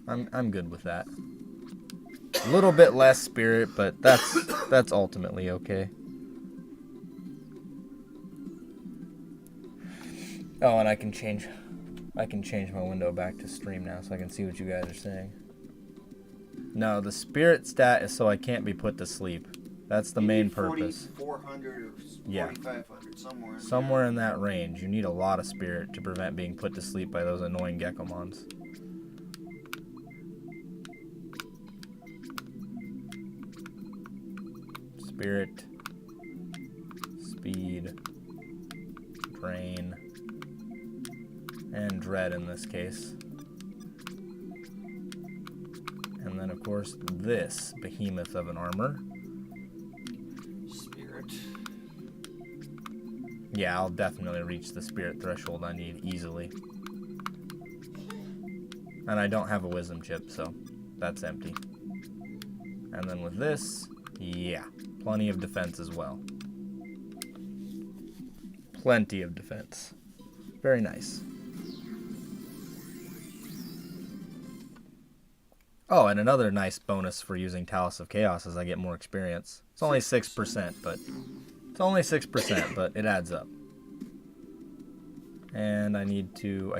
I'm good with that. A little bit less spirit, but that's ultimately okay. Oh, and I can change my window back to stream now so I can see what you guys are saying. No, the spirit stat is so I can't be put to sleep. That's the main purpose. 4,400 or 4,500, somewhere. Somewhere in that range. You need a lot of spirit to prevent being put to sleep by those annoying Gekomons. Spirit, speed, drain, and dread in this case. And then, of course, this behemoth of an armor. Spirit. Yeah, I'll definitely reach the spirit threshold I need easily. And I don't have a wisdom chip, so that's empty. And then with this, yeah, plenty of defense as well. Plenty of defense. Very nice. Oh, and another nice bonus for using Talus of Chaos is I get more experience. It's only 6%, but it adds up. And I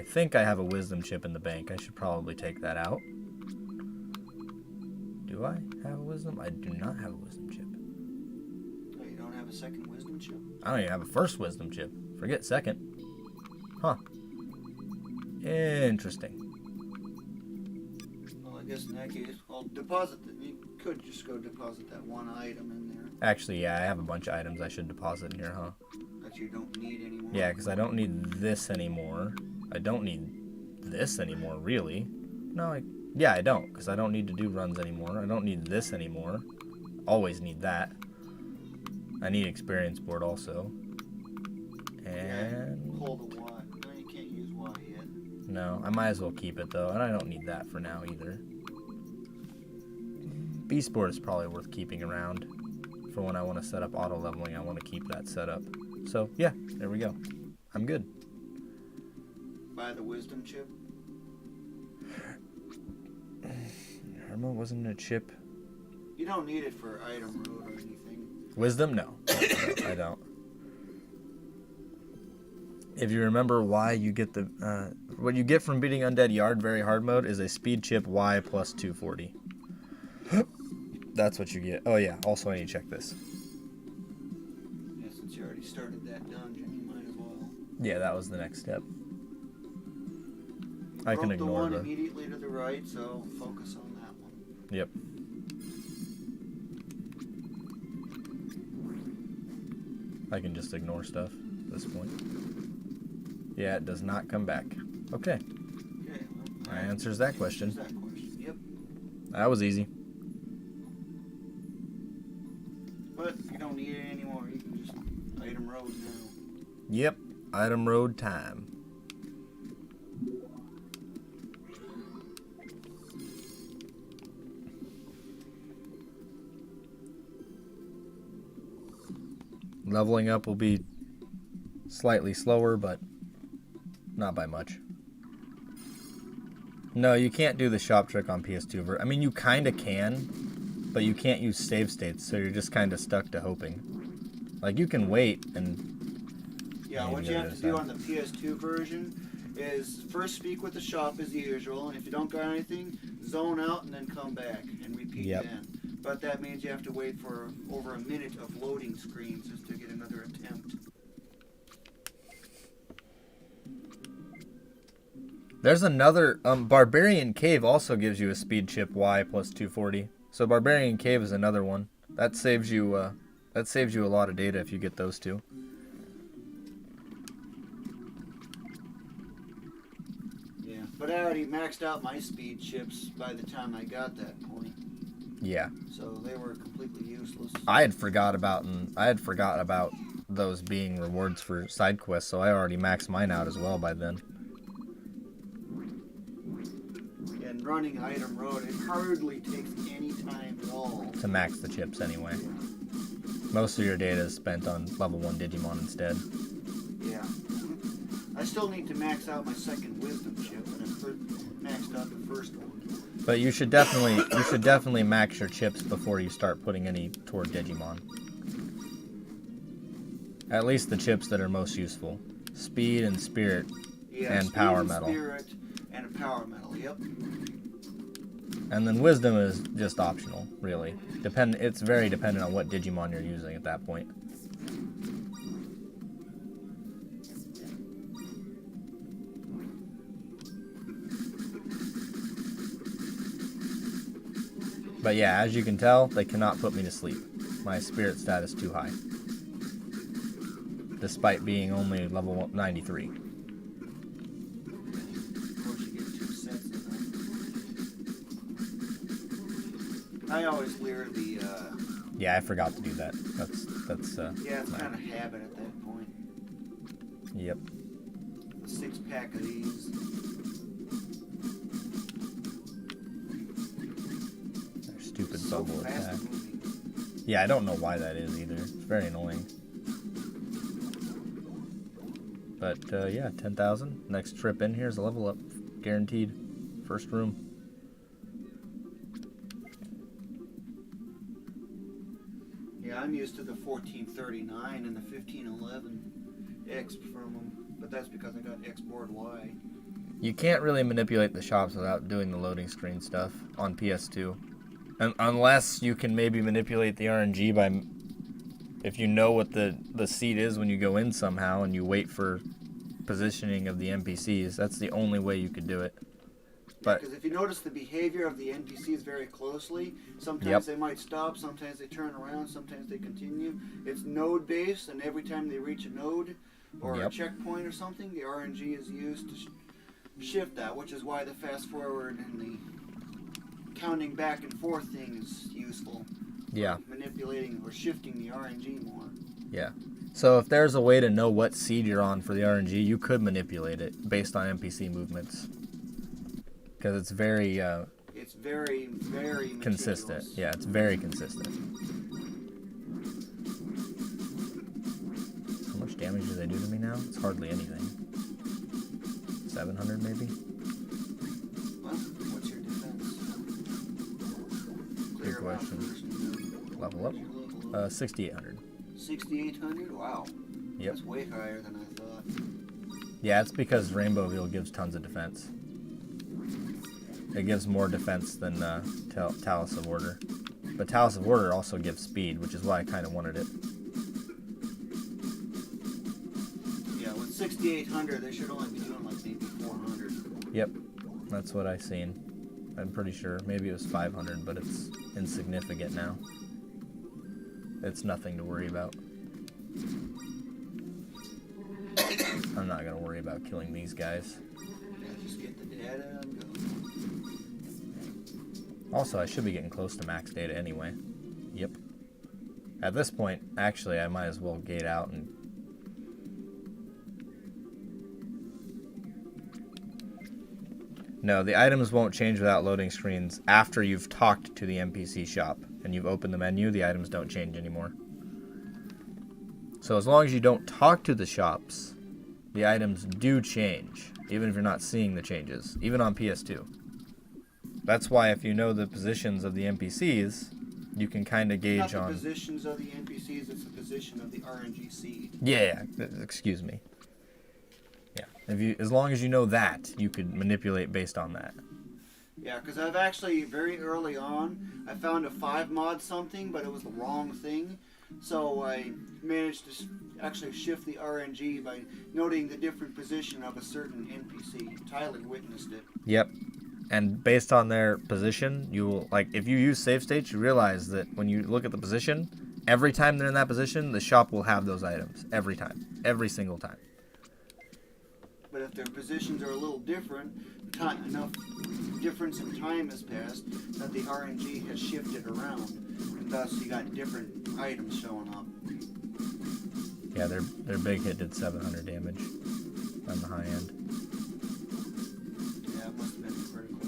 think I have a wisdom chip in the bank. I should probably take that out. Do I have a wisdom? I do not have a wisdom chip. Oh, you don't have a second wisdom chip? I don't even have a first wisdom chip. Forget second. Huh. Interesting. Well, I guess in that case, I'll deposit it. You could just go deposit that one item in there. Actually, yeah, I have a bunch of items I should deposit in here, huh? That you don't need anymore. Yeah, because I don't need this anymore. I don't need this anymore, really. No, yeah, I don't, because I don't need to do runs anymore. I don't need this anymore. Always need that. I need experience board also. And... Yeah, pull the Y. No, you can't use Y yet. No, I might as well keep it, though, and I don't need that for now, either. Beast board is probably worth keeping around. For when I want to set up auto leveling, I want to keep that set up. So, yeah, there we go. I'm good. Buy the wisdom chip. Irma wasn't a chip. You don't need it for item root or anything. Wisdom? No. No, I don't. If you remember why you get the... what you get from beating Undead Yard very hard mode is a speed chip Y plus 240. That's what you get. Oh, yeah. Also, I need to check this. Yeah, since you already started that dungeon, you might as well. Yeah, that was the next step. You I can broke ignore the one the... immediately to the right, so focus on that one. Yep. I can just ignore stuff at this point. Yeah, it does not come back. Okay. Okay, well, That answers that question. That question. Yep. That was easy. But you don't need it anymore. You can just item road now. Yep. Item road time. Leveling up will be slightly slower, but not by much. No, you can't do the shop trick on PS2. I mean, you kind of can, but you can't use save states, so you're just kind of stuck to hoping. Like, you can wait and... Yeah, what you have to do on the PS2 version is first speak with the shop as usual, and if you don't got anything, zone out and then come back and repeat then. But that means you have to wait for over a minute of loading screens just to get another attempt. There's another Barbarian Cave also gives you a speed chip Y plus 240. So Barbarian Cave is another one. That saves you a lot of data if you get those two. Yeah, but I already maxed out my speed chips by the time I got that point. Yeah. So they were completely useless. I had forgot about those being rewards for side quests, so I already maxed mine out as well by then. And running item road, it hardly takes any time at all To max the chips anyway. Most of your data is spent on level 1 Digimon instead. Yeah. I still need to max out my second wisdom chip, and I've maxed out the first one. But you should definitely max your chips before you start putting any toward Digimon. At least the chips that are most useful. Speed and spirit and speed power and metal. Spirit and a power metal, yep. And then wisdom is just optional, really. It's very dependent on what Digimon you're using at that point. But yeah, as you can tell, they cannot put me to sleep. My spirit stat is too high. Despite being only level 93. Of course, you get 2 sets of them. I always clear the, Yeah, I forgot to do that. That's yeah, it's kind of habit at that point. Yep. The 6-pack of these. Their stupid So bubble fast attack. moving. Yeah, I don't know why that is either. It's very annoying. But yeah, 10,000. Next trip in here is a level up, guaranteed. First room. Yeah, I'm used to the 1439 and the 1511 X from them, but that's because I got X board Y. You can't really manipulate the shops without doing the loading screen stuff on PS2. Unless you can maybe manipulate the RNG by, if you know what the seat is when you go in somehow and you wait for positioning of the NPCs, that's the only way you could do it. But Because if you notice the behavior of the NPCs very closely, sometimes they might stop, sometimes they turn around, sometimes they continue. It's node based, and every time they reach a node or a checkpoint or something, the RNG is used to shift that, which is why the fast forward and the counting back and forth thing is useful. yeah. Manipulating or shifting the RNG more. Yeah. So if there's a way to know what seed you're on for the RNG, you could manipulate it based on NPC movements. Because it's very very consistent. meticulous. Yeah, it's very consistent. How much damage do they do to me now? It's hardly anything. 700 maybe? Well, what's your defense? Good question. Level up? 6,800. 6,800? Wow. Yep. That's way higher than I thought. Yeah, it's because Rainbow Veil gives tons of defense. It gives more defense than Talus of Order. But Talus of Order also gives speed, which is why I kind of wanted it. Yeah, with 6,800, they should only be doing like maybe 400. Yep, that's what I've seen. I'm pretty sure. Maybe it was 500, but it's insignificant now. It's nothing to worry about. I'm not going to worry about killing these guys. Yeah, just get the data and go. Also, I should be getting close to max data anyway. Yep. At this point, actually, I might as well gate out and... No, the items won't change without loading screens after you've talked to the NPC shop and you've opened the menu. The items don't change anymore. So as long as you don't talk to the shops, the items do change, even if you're not seeing the changes, even on PS2. That's why if you know the positions of the NPCs, you can kind of gauge Not the on... positions of the NPCs, it's the position of the RNG seed. Yeah, excuse me. Yeah, as long as you know that, you could manipulate based on that. Yeah, because I've actually, very early on, I found a 5 mod something, but it was the wrong thing. So I managed to actually shift the RNG by noting the different position of a certain NPC. Tyler witnessed it. Yep. And based on their position, you will, like, if you use save states, you realize that when you look at the position, every time they're in that position, the shop will have those items. Every time. Every single time. But if their positions are a little different, enough difference in time has passed that the RNG has shifted around, and thus you got different items showing up. Yeah, their big hit did 700 damage on the high end. Yeah, it must have been critical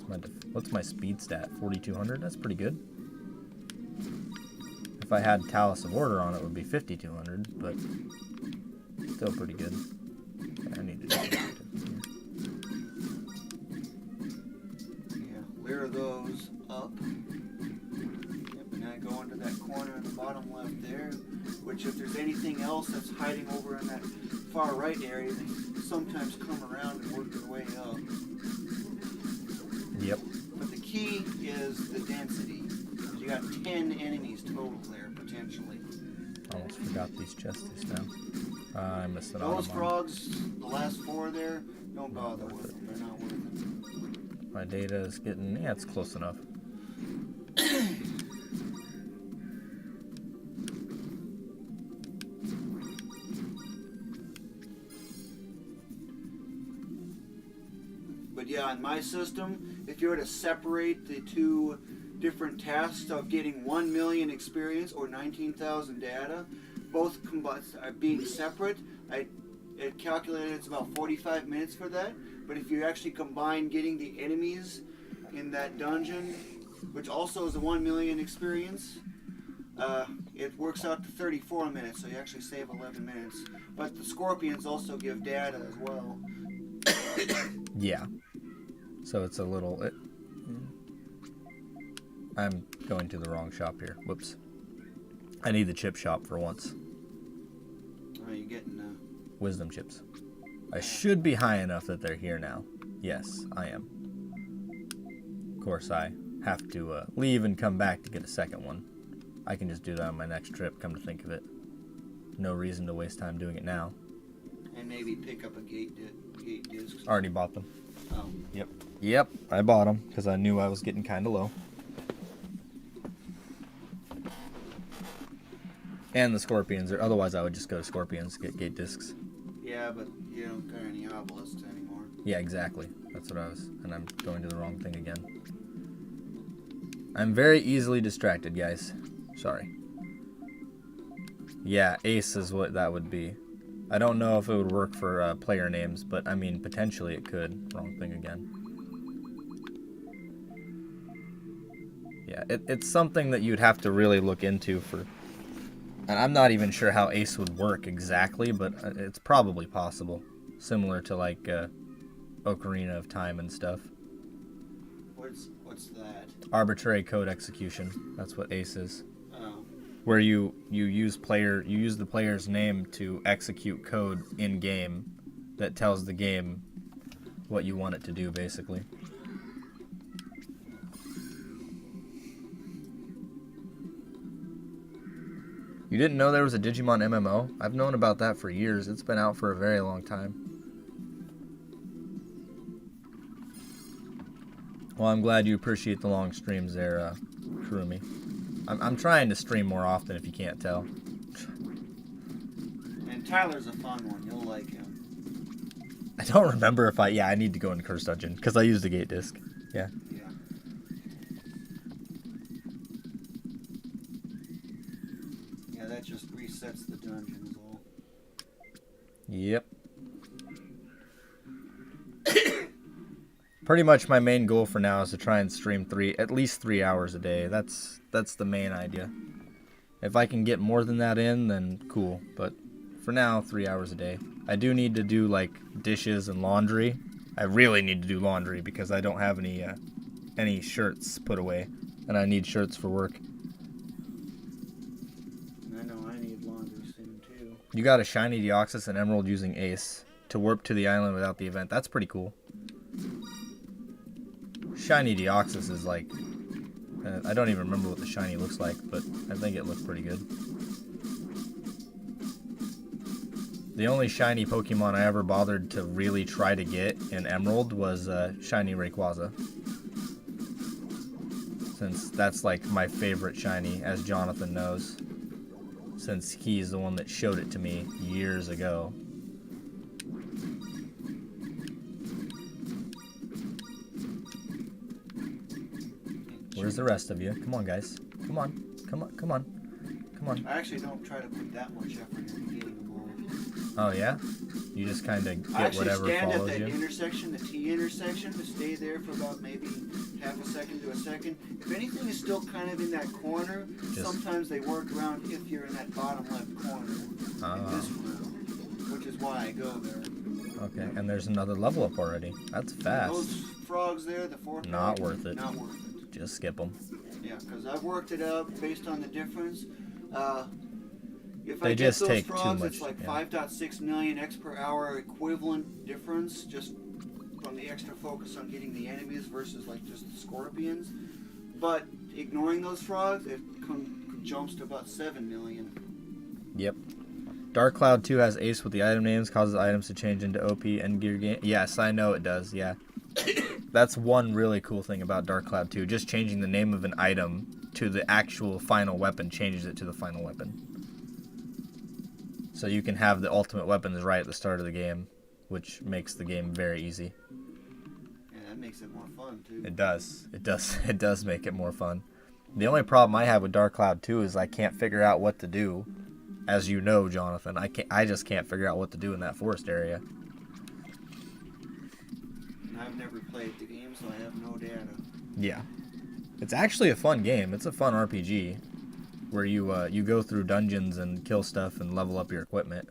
then. What's my speed stat? 4,200? That's pretty good. If I had Talus of Order on it, would be 5,200, but still pretty good. I need to do that. Yeah, clear those up. Yep, and I go into that corner in the bottom left there, which if there's anything else that's hiding over in that far right area, they sometimes come around and work their way up. Yep. But the key is the density. You got 10 enemies total there, potentially. Almost forgot these chests now. I missed it. Those frogs, the last 4 there, don't bother with them. They're not worth it. My data is getting, yeah, it's close enough. But yeah, in my system, if you were to separate the two different tasks of getting 1 million experience or 19,000 data, both are being separate, it calculated it's about 45 minutes for that. But if you actually combine getting the enemies in that dungeon, which also is a 1 million experience, it works out to 34 minutes, so you actually save 11 minutes. But the scorpions also give data as well. Yeah. So it's a little... I'm going to the wrong shop here. Whoops. I need the chip shop for once. Are you getting Wisdom chips. I should be high enough that they're here now. Yes, I am. Of course, I have to leave and come back to get a second one. I can just do that on my next trip, come to think of it. No reason to waste time doing it now. and maybe pick up a gate disc? Already bought them. Oh. Yep, I bought them because I knew I was getting kind of low. And the Scorpions, or otherwise I would just go to Scorpions to get gate discs. Yeah, but you don't got any obelisks anymore. Yeah, exactly. That's what I was, and I'm going to the wrong thing again. I'm very easily distracted, guys. Sorry. Yeah, Ace is what that would be. I don't know if it would work for player names, but I mean, potentially it could. Wrong thing again. Yeah, it's something that you'd have to really look into for... And I'm not even sure how Ace would work exactly, but it's probably possible. Similar to, like, Ocarina of Time and stuff. What's that? Arbitrary code execution. That's what Ace is. Oh. Where you use the player's name to execute code in game that tells the game what you want it to do, basically. You didn't know there was a Digimon MMO? I've known about that for years. It's been out for a very long time. Well, I'm glad you appreciate the long streams there, Kurumi. I'm trying to stream more often, if you can't tell. And Tyler's a fun one. You'll like him. I don't remember if I need to go into Curse Dungeon, because I used the gate disc. Yeah. Yeah. Yeah, that just resets the dungeon is all. Yep. Pretty much my main goal for now is to try and stream at least 3 hours a day. That's the main idea. If I can get more than that in, then cool. But for now, 3 hours a day. I do need to do like dishes and laundry. I really need to do laundry because I don't have any shirts put away, and I need shirts for work. I know I need laundry soon too. You got a shiny Deoxys and Emerald using Ace to warp to the island without the event. That's pretty cool. Shiny Deoxys is like... I don't even remember what the shiny looks like, but I think it looked pretty good. The only shiny Pokemon I ever bothered to really try to get in Emerald was shiny Rayquaza. Since that's like my favorite shiny, as Jonathan knows. Since he's the one that showed it to me years ago. Where's the rest of you? Come on, guys. Come on. Come on. Come on. Come on. I actually don't try to put that much effort into getting them all. Oh, yeah? You just kind of get whatever I actually stand follows at that you? intersection, the T intersection, to stay there for about maybe half a second to a second. If anything is still kind of in that corner, sometimes they work around if you're in that bottom left corner in this room, which is why I go there. Okay, and there's another level up already. That's fast. Those frogs there, the fourth Not frog, worth it. Not worth it. Just skip them. Yeah, because I've worked it out based on the difference. If They I get just those take too frogs, much, it's like yeah. 5.6 million X per hour equivalent difference just from the extra focus on getting the enemies versus like just the scorpions. But ignoring those frogs, it jumps to about 7 million. Yep. Dark Cloud 2 has Ace with the item names, causes items to change into OP and gear game. Yes, I know it does, yeah. That's one really cool thing about Dark Cloud 2. Just changing the name of an item to the actual final weapon changes it to the final weapon. So you can have the ultimate weapons right at the start of the game, which makes the game very easy. Yeah, that makes it more fun too. It does. It does. It does make it more fun. The only problem I have with Dark Cloud 2 is I can't figure out what to do. As you know, Jonathan, I just can't figure out what to do in that forest area. I've never played the game, so I have no data. Yeah. It's actually a fun game. It's a fun RPG where you go through dungeons and kill stuff and level up your equipment.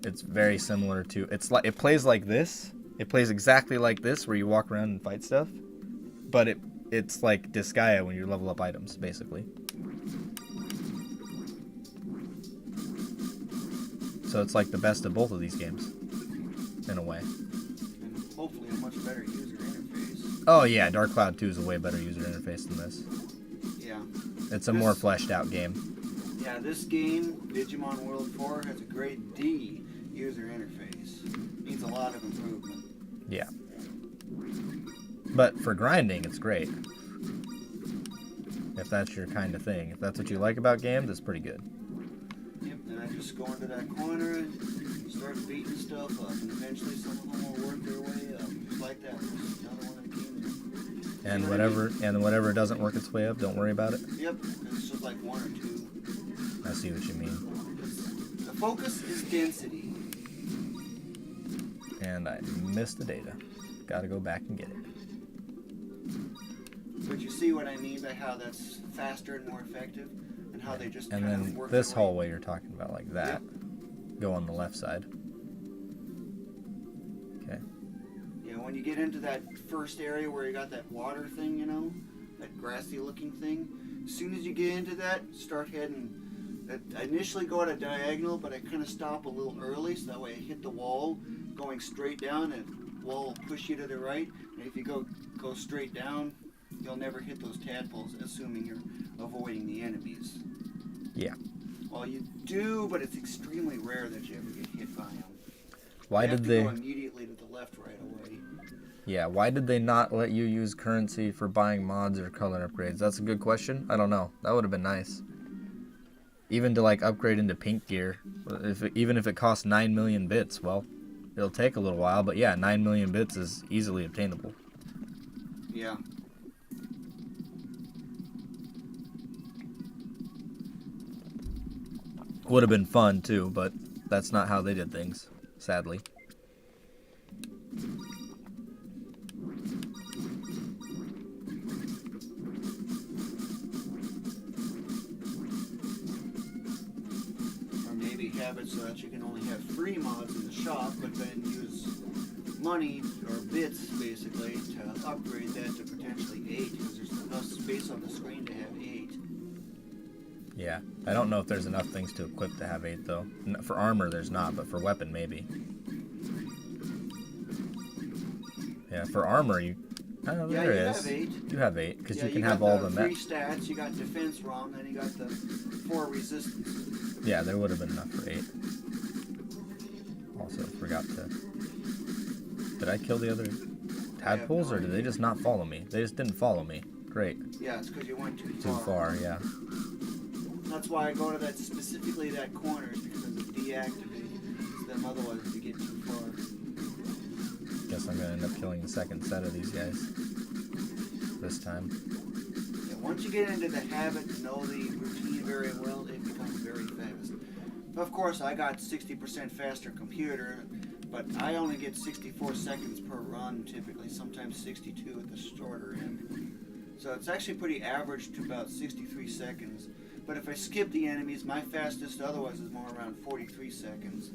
It's very similar to it plays like this. It plays exactly like this where you walk around and fight stuff. But it's like Disgaea when you level up items, basically. So it's like the best of both of these games, in a way. And hopefully a much better user interface. Oh yeah, Dark Cloud 2 is a way better user interface than this. Yeah. It's a more fleshed out game. Yeah, this game, Digimon World 4, has a grade D user interface. Needs a lot of improvement. Yeah. But for grinding, it's great. If that's your kind of thing. If that's what you like about games, it's pretty good. Yep, and I just go into that corner and start beating stuff up, and eventually some of them will work their way up, just like that. There's another one that came in. And whatever doesn't work its way up, don't worry about it. Yep, it's just like one or two. I see what you mean. The focus is density. And I missed the data. Gotta go back and get it. But you see what I mean by how that's faster and more effective, and how they just And kind of then work this their way. hallway you're talking about, like that. Go on the left side. Okay. Yeah, when you get into that first area where you got that water thing, you know, that grassy looking thing, as soon as you get into that, start heading. I initially go at a diagonal, but I kind of stop a little early, so that way I hit the wall going straight down, and the wall will push you to the right. And if you go straight down, you'll never hit those tadpoles, assuming you're avoiding the enemies. Yeah. Well, you do, but it's extremely rare that you ever get hit by them. Why you did have they? to go immediately to the left right away. Yeah. Why did they not let you use currency for buying mods or color upgrades? That's a good question. I don't know. That would have been nice. Even to like upgrade into pink gear, even if it costs 9 million bits, well, it'll take a little while, but yeah, 9 million bits is easily obtainable. Yeah. Would have been fun too, but that's not how they did things, sadly. Or maybe have it so that you can only have free mods in the shop, but then use money or bits basically to upgrade that to potentially 8, because there's enough space on the screen to have 8. Yeah, I don't know if there's enough things to equip to have 8 though. For armor there's not, but for weapon maybe. Yeah, for armor Oh, Yeah, there you is. have 8. You have 8 because Yeah, you can got have all the the 3 stats. You got defense wrong, and you got the 4 resistance. Yeah, there would have been enough for 8. Also, forgot to. Did I kill the other tadpoles, or did they just not follow me? They just didn't follow me. Great. Yeah, it's because you went too Too far, yeah. That's why I go to that specifically that corner is because of deactivating them. Otherwise, if you get too far. Guess I'm gonna end up killing the second set of these guys this time. Yeah, once you get into the habit and know the routine very well, it becomes very fast. But of course, I got 60% faster computer, but I only get 64 seconds per run typically, sometimes 62 at the shorter end. So it's actually pretty average to about 63 seconds. But if I skip the enemies, my fastest otherwise is more around 43 seconds.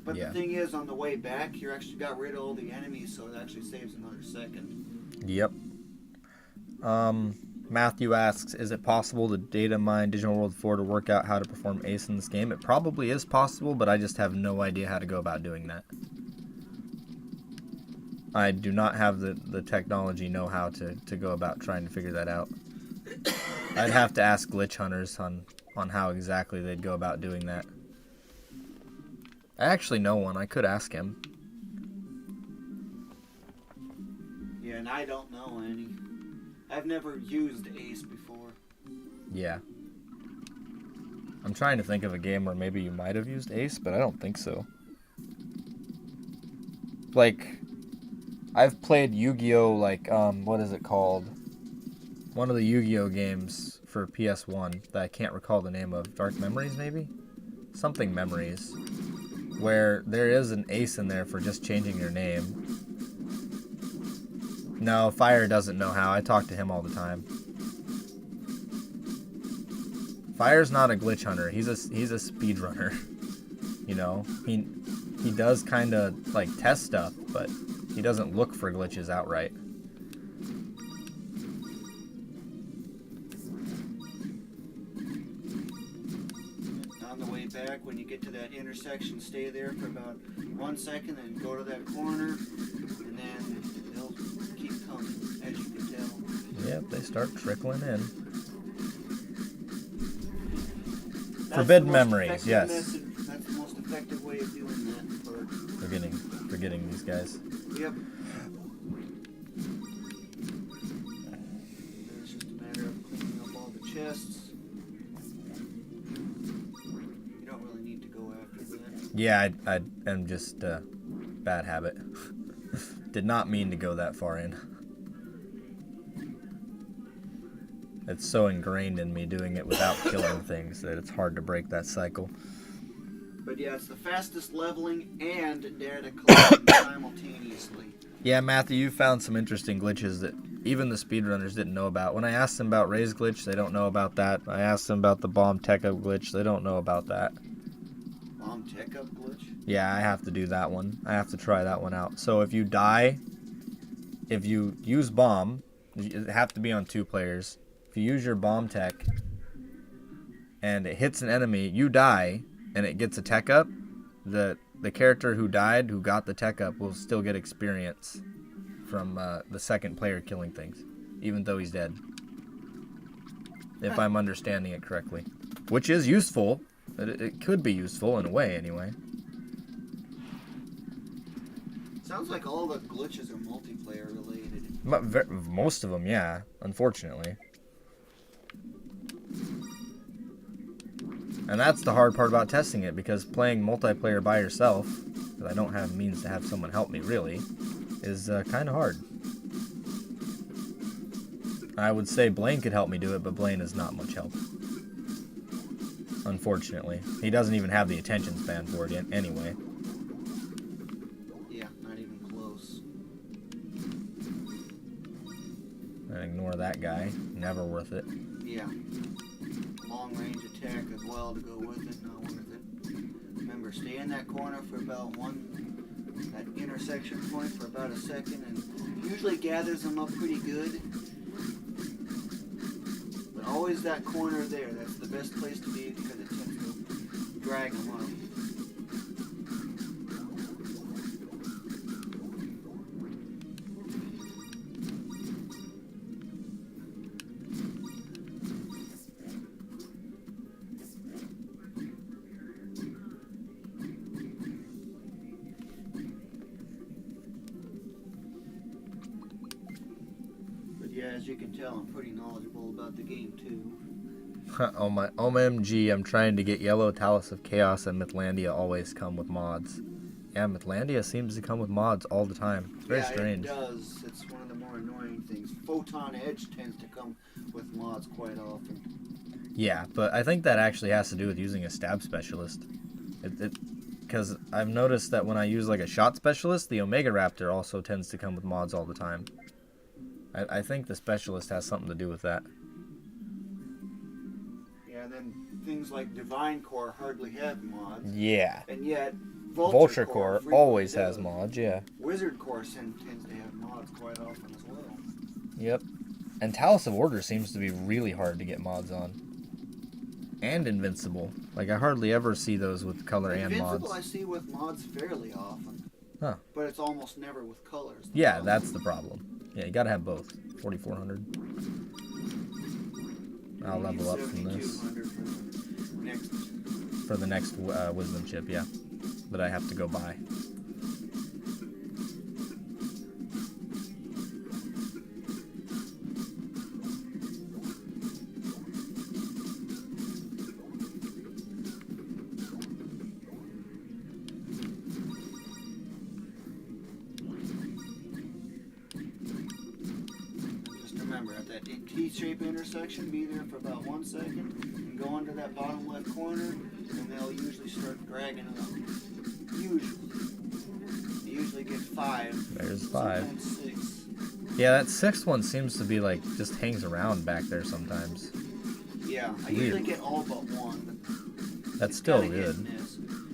But Yeah. the thing is, on the way back, you actually got rid of all the enemies, so it actually saves another second. Yep. Matthew asks, is it possible to data mine Digital World 4 to work out how to perform Ace in this game? It probably is possible, but I just have no idea how to go about doing that. I do not have the technology know-how to go about trying to figure that out. I'd have to ask glitch hunters on how exactly they'd go about doing that. I actually know one. I could ask him. Yeah, and I don't know any. I've never used Ace before. Yeah. I'm trying to think of a game where maybe you might have used Ace, but I don't think so. Like, I've played Yu-Gi-Oh! Like, what is it called? One of the Yu-Gi-Oh! Games for PS1 that I can't recall the name of. Dark Memories, maybe? Something Memories. Where there is an ace in there for just changing your name. No, Fire doesn't know how. I talk to him all the time. Fire's not a glitch hunter. He's a speedrunner. You know, he does kind of like test stuff, but he doesn't look for glitches outright. On the way back, when you get to that intersection, stay there for about 1 second and go to that corner, and then they'll keep coming, as you can tell. Yep, they start trickling in. That's Forbidden memories, yes. That's the most effective way of doing that. Forgetting these guys. Yep. It's just a matter of cleaning up all the chests. You don't really need to go after that. Yeah, I am just bad habit. Did not mean to go that far in. It's so ingrained in me doing it without killing things that it's hard to break that cycle. But yeah, it's the fastest leveling and data collection simultaneously. Yeah, Matthew, you found some interesting glitches that even the speedrunners didn't know about. When I asked them about Ray's glitch, they don't know about that. I asked them about the bomb tech-up glitch, they don't know about that. Bomb tech-up glitch? Yeah, I have to do that one. I have to try that one out. So if you die, if you use bomb, it have to be on 2 players. If you use your bomb tech and it hits an enemy, you die, and it gets a tech up, the character who died, who got the tech up, will still get experience from the second player killing things, even though he's dead. If I'm understanding it correctly. Which is useful. It could be useful in a way, anyway. Sounds like all the glitches are multiplayer related. Most of them, yeah, unfortunately. And that's the hard part about testing it, because playing multiplayer by yourself, because I don't have means to have someone help me, really, is kind of hard. I would say Blaine could help me do it, but Blaine is not much help. Unfortunately. He doesn't even have the attention span for it anyway. Yeah, not even close. And ignore that guy. Never worth it. Yeah. Long range attack as well to go with it, not worth it. Remember, stay in that corner for about that intersection point for about a second, and usually gathers them up pretty good. But always that corner there, that's the best place to be because it tends to drag them up. As you can tell, I'm pretty knowledgeable about the game too. Oh my OMG, I'm trying to get Yellow Talus of Chaos and Mythlandia always come with mods. Yeah, Mythlandia seems to come with mods all the time. It's very strange. It does. It's one of the more annoying things. Photon Edge tends to come with mods quite often. Yeah, but I think that actually has to do with using a stab specialist. Because I've noticed that when I use like a shot specialist, the Omega Raptor also tends to come with mods all the time. I think the specialist has something to do with that. Yeah, then things like Divine Core hardly have mods. Yeah. And yet, Vulture Core always has mods, yeah. Wizard Core tends to have mods quite often as well. Yep. And Talus of Order seems to be really hard to get mods on. And Invincible. Like, I hardly ever see those with color and mods. Invincible I see with mods fairly often. Huh. But it's almost never with colors. Yeah, that's the problem. Yeah, you gotta have both. 4,400. I'll level up from this. For the next Wisdom chip, yeah. That I have to go buy. Remember, at that T-shaped intersection, be there for about 1 second, and go under that bottom left corner, and they'll usually start dragging it up. Usually. You usually get 5. There's 5. Sometimes 6. Yeah, that 6th one seems to be like, just hangs around back there sometimes. Yeah, I Weird. usually get all but 1. But That's still good.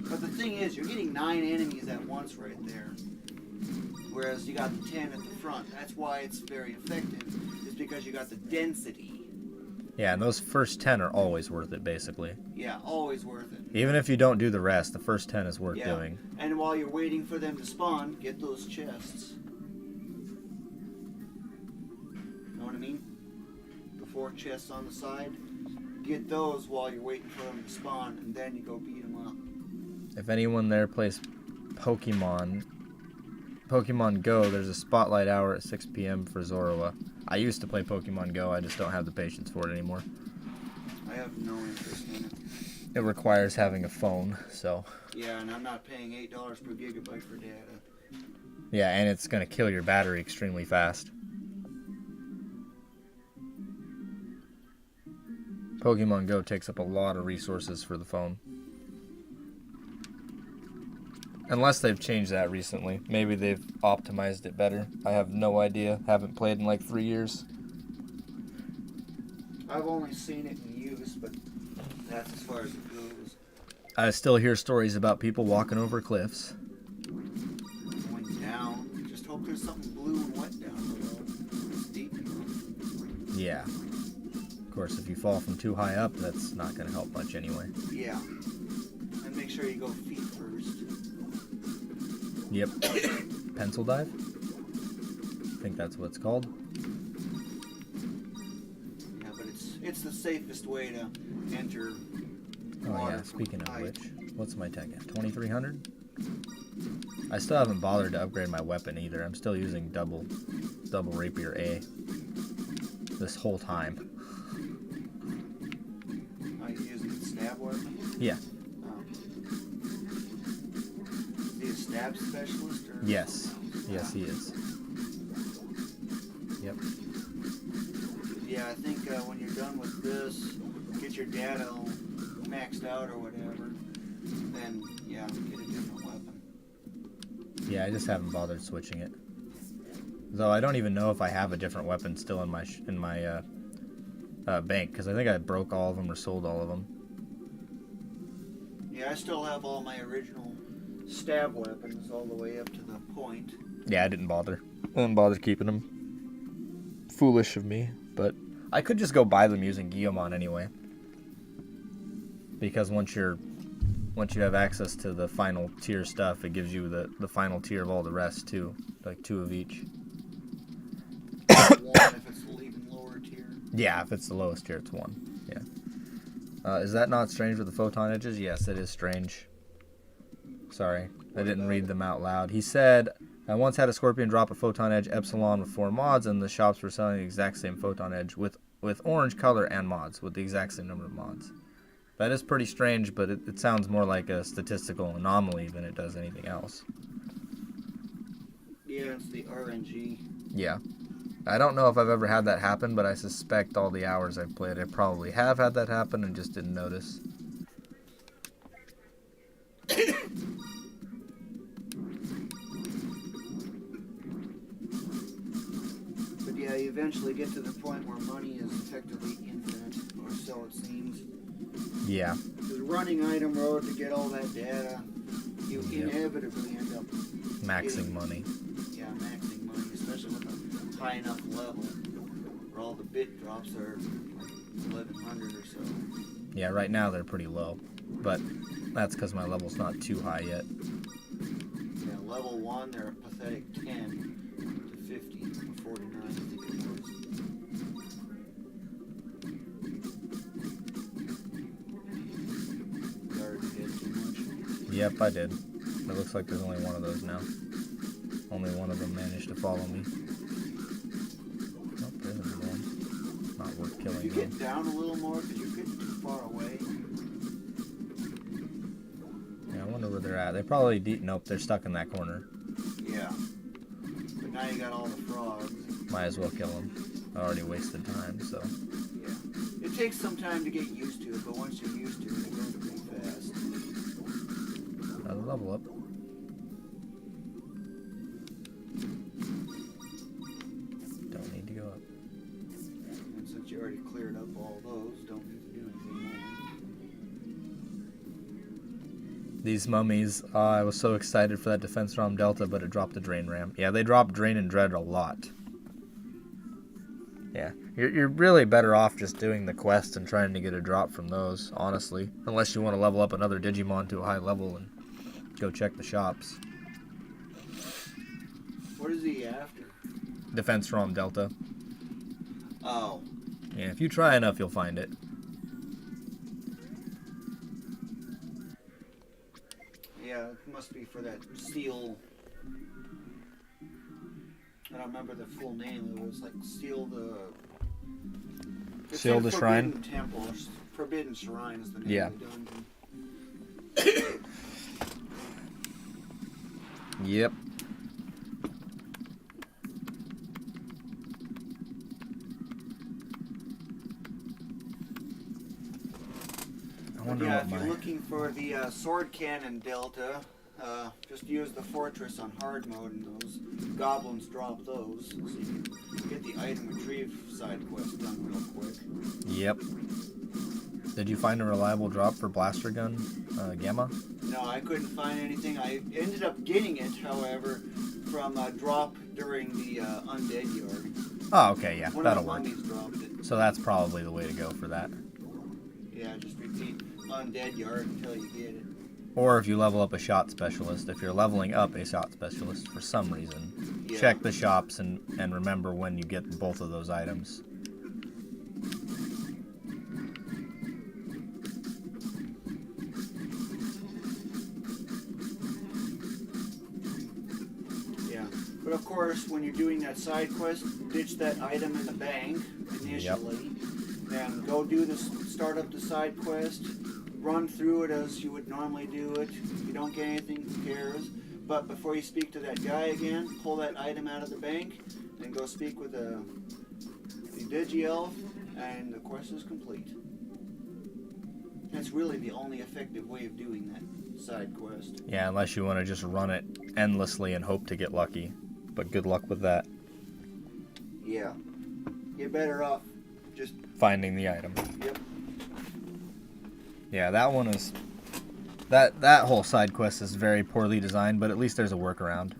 But the thing is, you're getting 9 enemies at once right there. Whereas you got the 10 at the front. That's why it's very effective. Because you got the density. Yeah, and those first 10 are always worth it, basically. Yeah, always worth it. Even if you don't do the rest, the first 10 is worth doing. And while you're waiting for them to spawn, get those chests. Know what I mean? The 4 chests on the side. Get those while you're waiting for them to spawn, and then you go beat them up. If anyone there plays Pokemon Go, there's a spotlight hour at 6 p.m. for Zorua. I used to play Pokemon Go, I just don't have the patience for it anymore. I have no interest in it. It requires having a phone, so... Yeah, and I'm not paying $8 per gigabyte for data. Yeah, and it's going to kill your battery extremely fast. Pokemon Go takes up a lot of resources for the phone. Unless they've changed that recently. Maybe they've optimized it better. I have no idea. Haven't played in like 3 years. I've only seen it in use, but that's as far as it goes. I still hear stories about people walking over cliffs. Going down. Just hope there's something blue and wet down below. It's deep enough. Yeah. Of course, if you fall from too high up, that's not going to help much anyway. Yeah. And make sure you go feet first. Yep. Pencil dive? I think that's what it's called. Yeah, but it's the safest way to enter Oh yeah, speaking of which, what's my tech at? 2300? I still haven't bothered to upgrade my weapon either. I'm still using double rapier A this whole time. Are you using the stab weapon? Yeah. Is he a stab specialist? Or Yes. Yes, he is. Yep. Yeah, I think when you're done with this, get your data all maxed out or whatever, then, yeah, get a different weapon. Yeah, I just haven't bothered switching it. Though I don't even know if I have a different weapon still in my bank, because I think I broke all of them or sold all of them. Yeah, I still have all my original stab weapons all the way up to the point. Yeah, I didn't bother. I didn't bother keeping them. Foolish of me, but I could just go buy them using Gallantmon anyway. Because once you have access to the final tier stuff, it gives you the final tier of all the rest too, like 2 of each. One if it's even lower tier. Yeah, if it's the lowest tier, it's 1. Yeah. Is that not strange with the photon edges? Yes, it is strange. Sorry, I didn't read them out loud. He said I once had a Scorpion drop a Photon Edge Epsilon with 4 mods, and the shops were selling the exact same Photon Edge with orange color and mods, with the exact same number of mods. That is pretty strange, but it sounds more like a statistical anomaly than it does anything else. Yeah, it's the RNG. Yeah. I don't know if I've ever had that happen, but I suspect all the hours I've played, I probably have had that happen and just didn't notice. But yeah, you eventually get to the point where money is effectively infinite, or so it seems. Yeah. Because running item road to get all that data, you inevitably end up Maxing money. Yeah, maxing money, especially with a high enough level where all the bit drops are 1100 or so. Yeah, right now they're pretty low, but that's because my level's not too high yet. Yeah, level 1 they're a pathetic 10 to 50 or 49, I think it was. You already did too much. Yep, I did. It looks like there's only one of those now. Only one of them managed to follow me. Oh, there's another one. Not worth killing. If you get down a little more, because you're getting too far away. Yeah, I wonder where they're at. They probably nope, they're stuck in that corner. Yeah. But now you got all the frogs. Might as well kill them. I already wasted time, so. Yeah. It takes some time to get used to it, but once you're used to it, it goes pretty fast. Another level up. Don't need to go up. And since you already cleared up all those, don't need to do anything more. These mummies, I was so excited for that Defense ROM Delta, but it dropped the Drain Ram. Yeah, they drop Drain and Dread a lot. Yeah, you're really better off just doing the quest and trying to get a drop from those, honestly. Unless you want to level up another Digimon to a high level and go check the shops. What is he after? Defense ROM Delta. Oh. Yeah, if you try enough, you'll find it. Yeah, it must be for that seal. I don't remember the full name. It was like Seal the... It's Seal in the Shrine? Forbidden Temple. Forbidden Shrine is the name Yeah. of the dungeon. Yep. I wonder Yeah, what if my... you're looking for the Sword Cannon Delta, just use the Fortress on hard mode and those goblins drop those. So you can get the item retrieve side quest done real quick. Yep. Did you find a reliable drop for Blaster Gun, Gamma? No, I couldn't find anything. I ended up getting it, however, from a drop during the Undead Yard. Oh, okay, yeah, One that'll of the work. mummies dropped it. So that's probably the way to go for that. Yeah, just repeat Undead Yard until you get it. Or if you level up a shot specialist, if you're leveling up a shot specialist for some reason, Yeah. check the shops and remember when you get both of those items. Yeah, but of course, when you're doing that side quest, ditch that item in the bank initially, and go do the start up the side quest. Run through it as you would normally do it. If you don't get anything, who cares? But before you speak to that guy again, pull that item out of the bank, and go speak with the Digi-Elf, and the quest is complete. That's really the only effective way of doing that side quest. Yeah, unless you want to just run it endlessly and hope to get lucky. But good luck with that. Yeah. You're better off just... Finding the item. Yep. Yeah, that one is... That whole side quest is very poorly designed, but at least there's a workaround.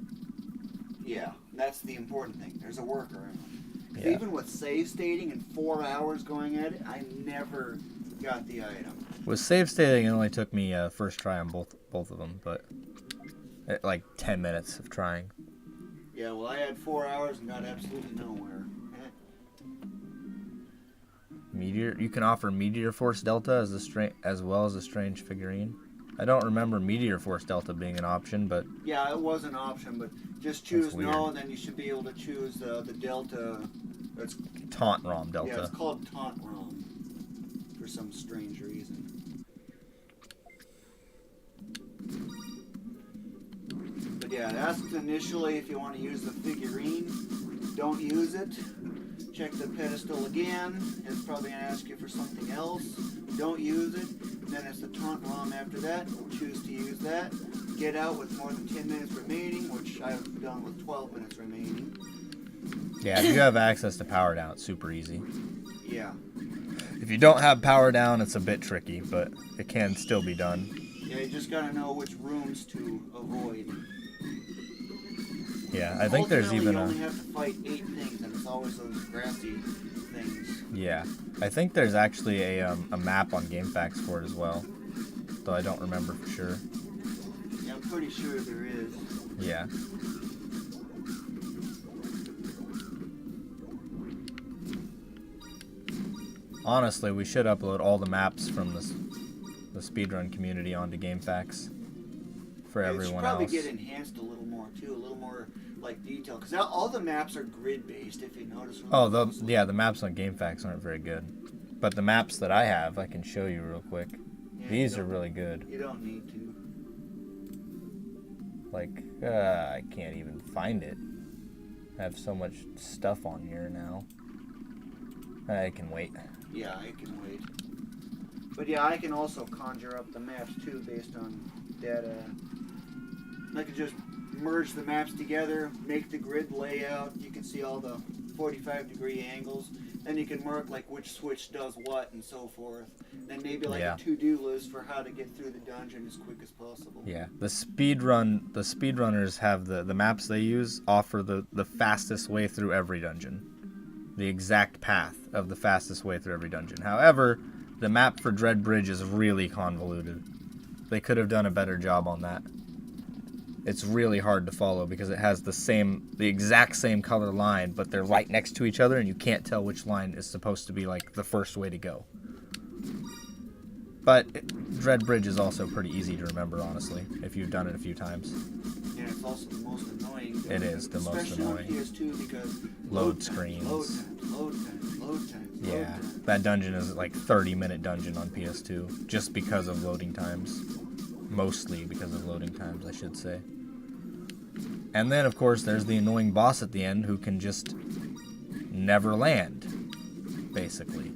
Yeah, that's the important thing. There's a workaround. Yeah. Even with save stating and 4 hours going at it, I never got the item. With save stating, it only took me first try on both of them, but like 10 minutes of trying. Yeah, well, I had 4 hours and got absolutely nowhere. Meteor, you can offer Meteor Force Delta as well as a strange figurine. I don't remember Meteor Force Delta being an option, but Yeah, it was an option, but just choose weird. no, and then you should be able to choose the Delta. It's, Taunt ROM Delta. yeah, it's called Taunt ROM for some strange reason. But yeah, ask initially if you want to use the figurine. Don't use it. Check the pedestal again. It's probably going to ask you for something else. Don't use it. And then it's the taunt ROM after that. Choose to use that. Get out with more than 10 minutes remaining, which I've done with 12 minutes remaining. Yeah, if you have access to power down, it's super easy. Yeah. If you don't have power down, it's a bit tricky, but it can still be done. Yeah, you just got to know which rooms to avoid. Yeah, I think there's even you a... only have to fight 8 things, and it's always those grassy things. Yeah, I think there's actually a map on GameFAQs for it as well, though I don't remember for sure. Yeah, I'm pretty sure there is. Yeah. Honestly, we should upload all the maps from the speedrun community onto GameFAQs for Yeah, everyone it should probably else. get enhanced a little more too, a little more like detail, because all the maps are grid based. If you notice. Oh, the maps on GameFAQs aren't very good, but the maps that I have, I can show you real quick. Yeah, These are really good. You don't need to. Like, I can't even find it. I have so much stuff on here now. I can wait. Yeah, I can wait. But yeah, I can also conjure up the maps too based on data. I can just merge the maps together, make the grid layout. You can see all the 45-degree angles. Then you can mark like which switch does what and so forth. Then maybe like a to-do list for how to get through the dungeon as quick as possible. Yeah, the speedrunners have the maps they use offer the fastest way through every dungeon. The exact path of the fastest way through every dungeon. However, the map for Dread Bridge is really convoluted. They could have done a better job on that. It's really hard to follow because it has the exact same color line, but they're right next to each other and you can't tell which line is supposed to be like the first way to go. But Dread Bridge is also pretty easy to remember, honestly, if you've done it a few times. Yeah, it's also the most annoying. It is the most annoying. Especially on PS2 because Load screens. Load times. Yeah, that dungeon is like 30-minute dungeon on PS2, just because of loading times. Mostly because of loading times, I should say. And then, of course, there's the annoying boss at the end who can just never land, basically.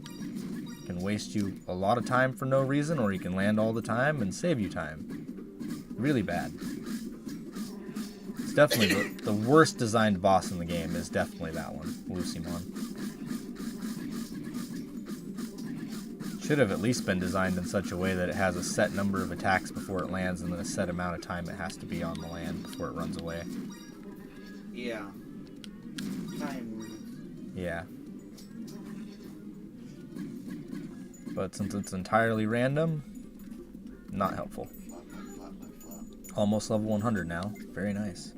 Can waste you a lot of time for no reason, or he can land all the time and save you time. Really bad. It's definitely the worst designed boss in the game is definitely that one, Lucimon. Should have at least been designed in such a way that it has a set number of attacks before it lands and then a set amount of time it has to be on the land before it runs away. Yeah. Time limits. Yeah. But since it's entirely random, not helpful. Almost level 100 now. Very nice.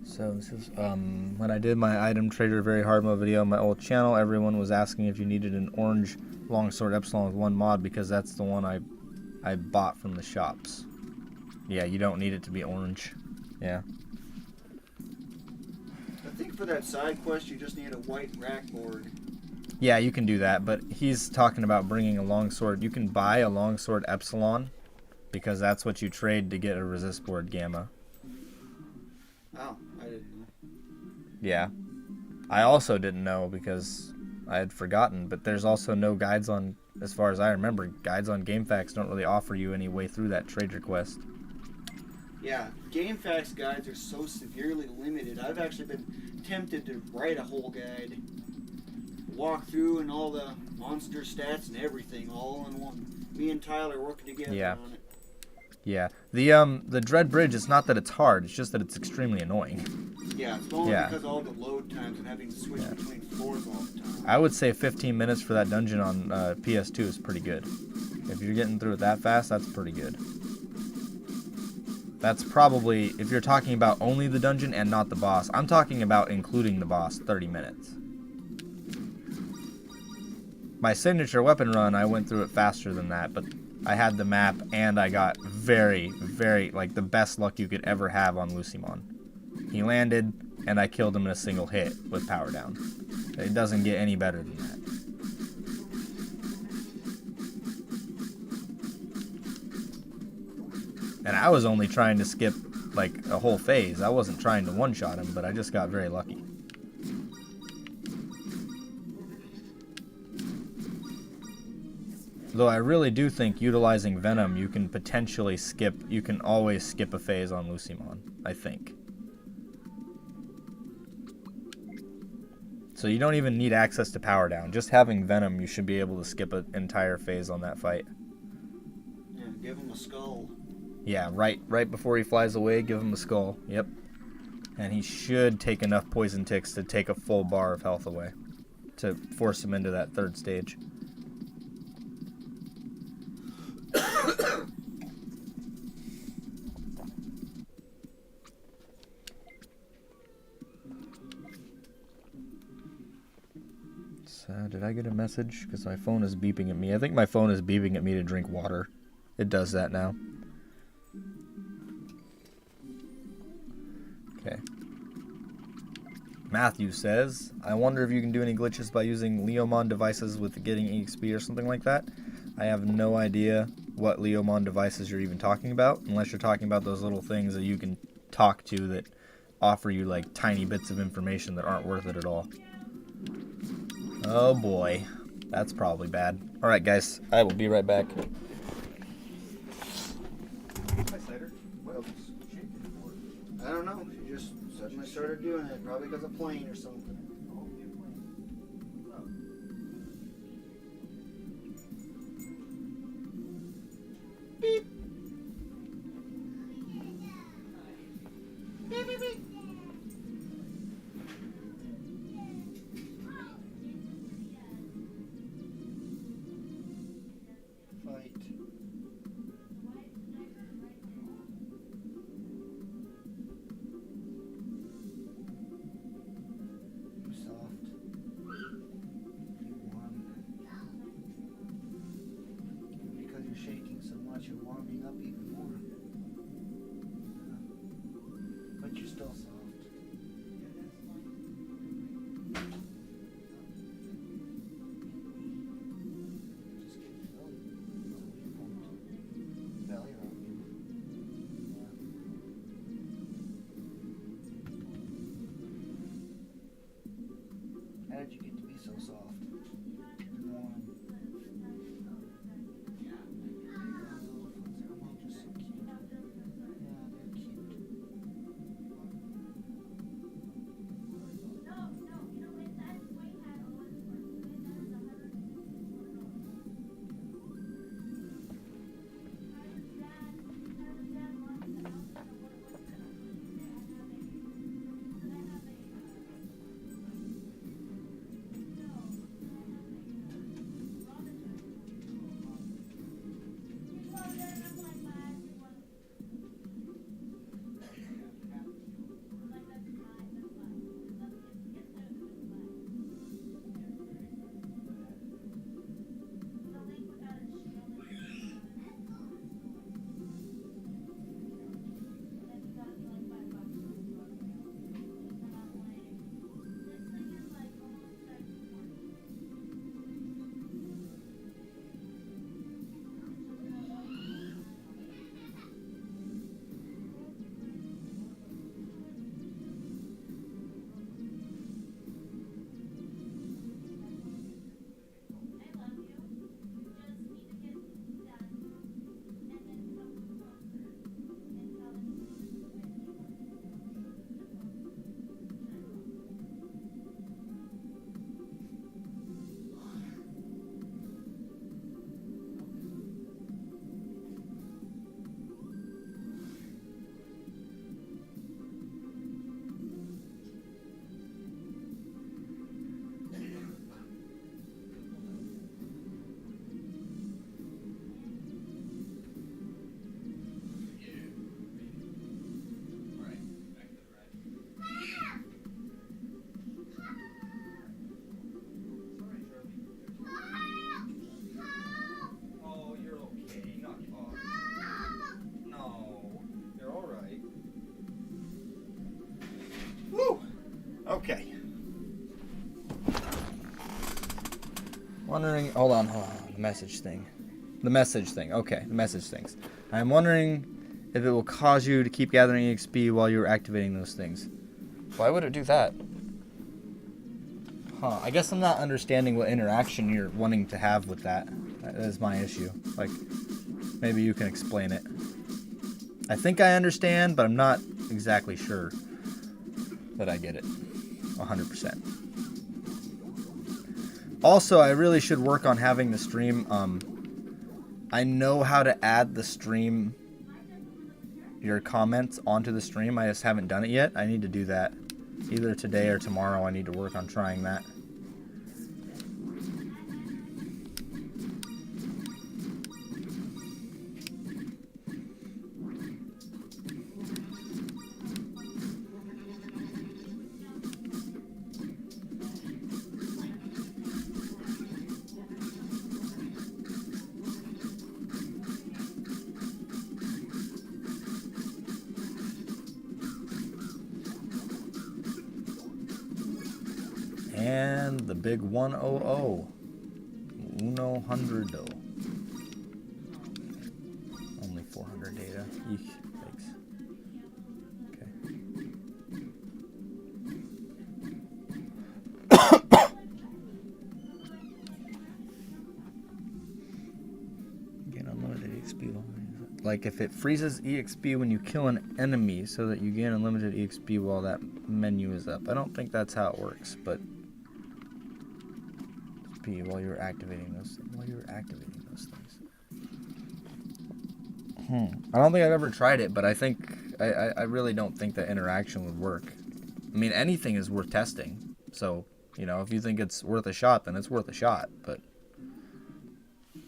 So this is when I did my item trader very hard mode video on my old channel, everyone was asking if you needed an orange longsword epsilon with 1 mod because that's the one I bought from the shops. Yeah, you don't need it to be orange. Yeah. I think for that side quest you just need a white rack board. Yeah, you can do that, but he's talking about bringing a longsword. You can buy a longsword epsilon because that's what you trade to get a resist board gamma. Oh, I didn't know. Yeah. I also didn't know because I had forgotten, but there's also no guides on, as far as I remember, guides on GameFAQs don't really offer you any way through that trade request. Yeah, GameFAQs guides are so severely limited. I've actually been tempted to write a whole guide. Walk through and all the monster stats and everything all in one. Me and Tyler working together on it. Yeah. The Dread Bridge, it's not that it's hard, it's just that it's extremely annoying. Yeah, it's only because of all the load times and having to switch between floors all the time. I would say 15 minutes for that dungeon on PS2 is pretty good. If you're getting through it that fast, that's pretty good. That's probably, if you're talking about only the dungeon and not the boss, I'm talking about including the boss, 30 minutes. My signature weapon run, I went through it faster than that, but I had the map, and I got very, very, like, the best luck you could ever have on Lucymon. He landed, and I killed him in a single hit with power down. It doesn't get any better than that. And I was only trying to skip, like, a whole phase. I wasn't trying to one-shot him, but I just got very lucky. Though I really do think utilizing Venom, you can potentially skip, you can always skip a phase on Lucymon, I think. So you don't even need access to power down. Just having Venom, you should be able to skip an entire phase on that fight. Yeah, give him a skull. Yeah, right before he flies away, give him a skull. Yep. And he should take enough poison ticks to take a full bar of health away to force him into that third stage. Did I get a message? Because my phone is beeping at me. I think my phone is beeping at me to drink water. It does that now. Okay. Matthew says, I wonder if you can do any glitches by using Leomon devices with getting EXP or something like that. I have no idea what Leomon devices you're even talking about, unless you're talking about those little things that you can talk to that offer you like tiny bits of information that aren't worth it at all. Oh boy, that's probably bad. Alright guys, I will be right back. Hi, Cider. What else is shaking for? I don't know. She just suddenly started doing it, probably because of plane or something. Beep. Beep, beep, beep. Fight. You soft. You warm. And because you're shaking so much, you're warming up even more. But you're still soft. Just get the belly. Belly rub. How did you get to be so soft? And warm? Just so cute. Yeah, they're cute. wondering. Hold on. The message thing. Okay, the message things. I'm wondering if it will cause you to keep gathering EXP while you're activating those things. Why would it do that? Huh. I guess I'm not understanding what interaction you're wanting to have with that. That is my issue. Like, maybe you can explain it. I think I understand, but I'm not exactly sure that I get it 100%. Also, I really should work on having the stream. I know how to add the stream, your comments onto the stream. I just haven't done it yet. I need to do that either today or tomorrow. I need to work on trying that. And the big 100. Uno hundredo. Only 400 data. Eek, thanks. Okay. Gain unlimited EXP. Like if it freezes EXP when you kill an enemy so that you gain unlimited EXP while that menu is up. I don't think that's how it works, but while you're activating those things. I don't think I've ever tried it, but I think I really don't think that interaction would work. I mean, anything is worth testing. So, you know, if you think it's worth a shot, then it's worth a shot, but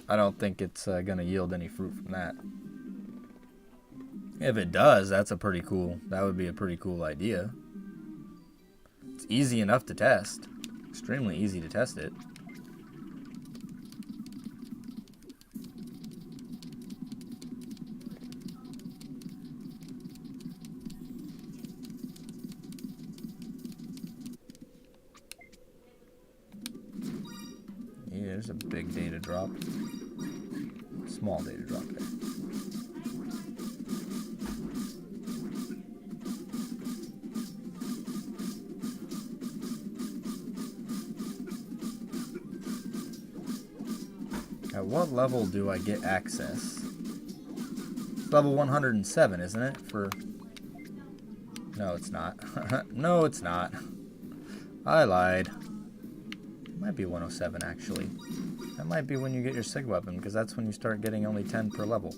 I don't think it's gonna yield any fruit from that. If it does, that would be a pretty cool idea. It's easy enough to test. Extremely easy to test it. Yeah, there's a big data drop. Small data drop there. At what level do I get access? It's level 107, isn't it? No, it's not. No, it's not. I lied. It might be 107, actually. That might be when you get your SIG weapon, because that's when you start getting only 10 per level.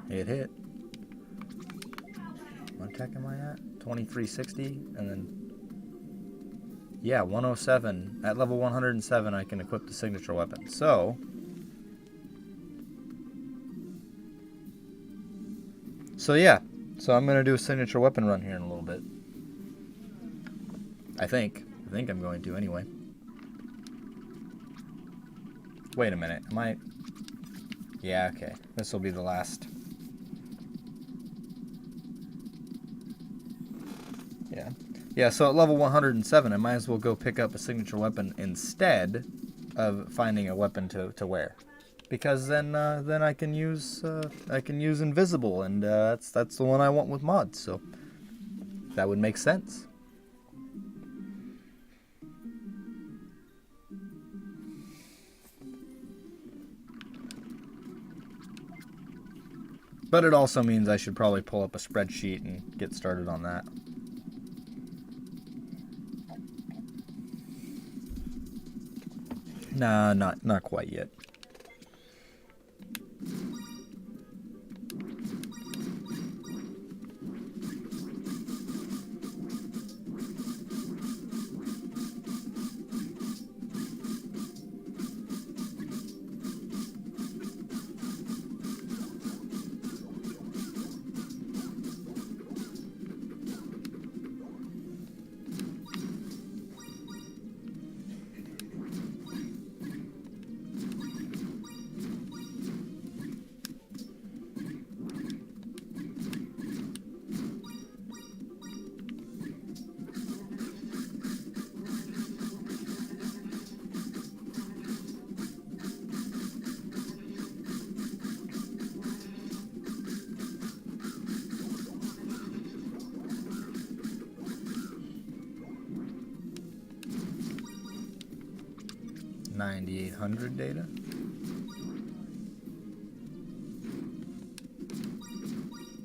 It hit. What attack am I at? 2360, and then yeah, 107. At level 107, I can equip the signature weapon. So yeah. So I'm gonna do a signature weapon run here in a little bit. I think I'm going to anyway. Wait a minute. Am I? Yeah. Okay. This will be the last. Yeah, so at level 107, I might as well go pick up a signature weapon instead of finding a weapon to wear, because then I can use invisible, and that's the one I want with mods. So that would make sense. But it also means I should probably pull up a spreadsheet and get started on that. Nah, not quite yet. 9,800 data.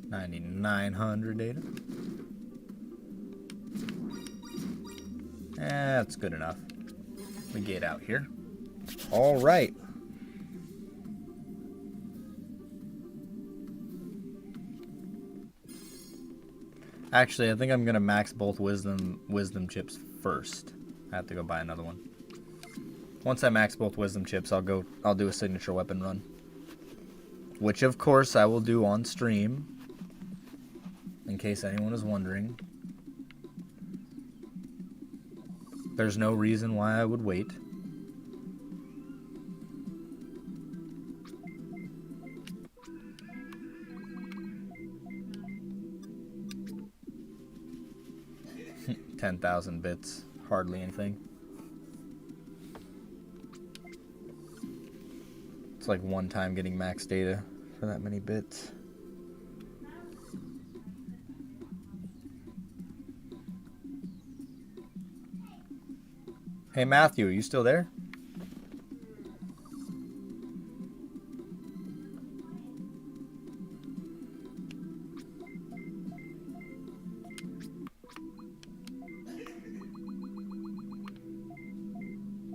$9,900 data. That's good enough. We get out here. All right. Actually, I think I'm gonna max both wisdom chips first. I have to go buy another one. Once I max both wisdom chips, I'll do a signature weapon run. Which of course I will do on stream. In case anyone is wondering. There's no reason why I would wait. $10,000 bits, hardly anything. It's like one time getting max data for that many bits. Hey Matthew, are you still there?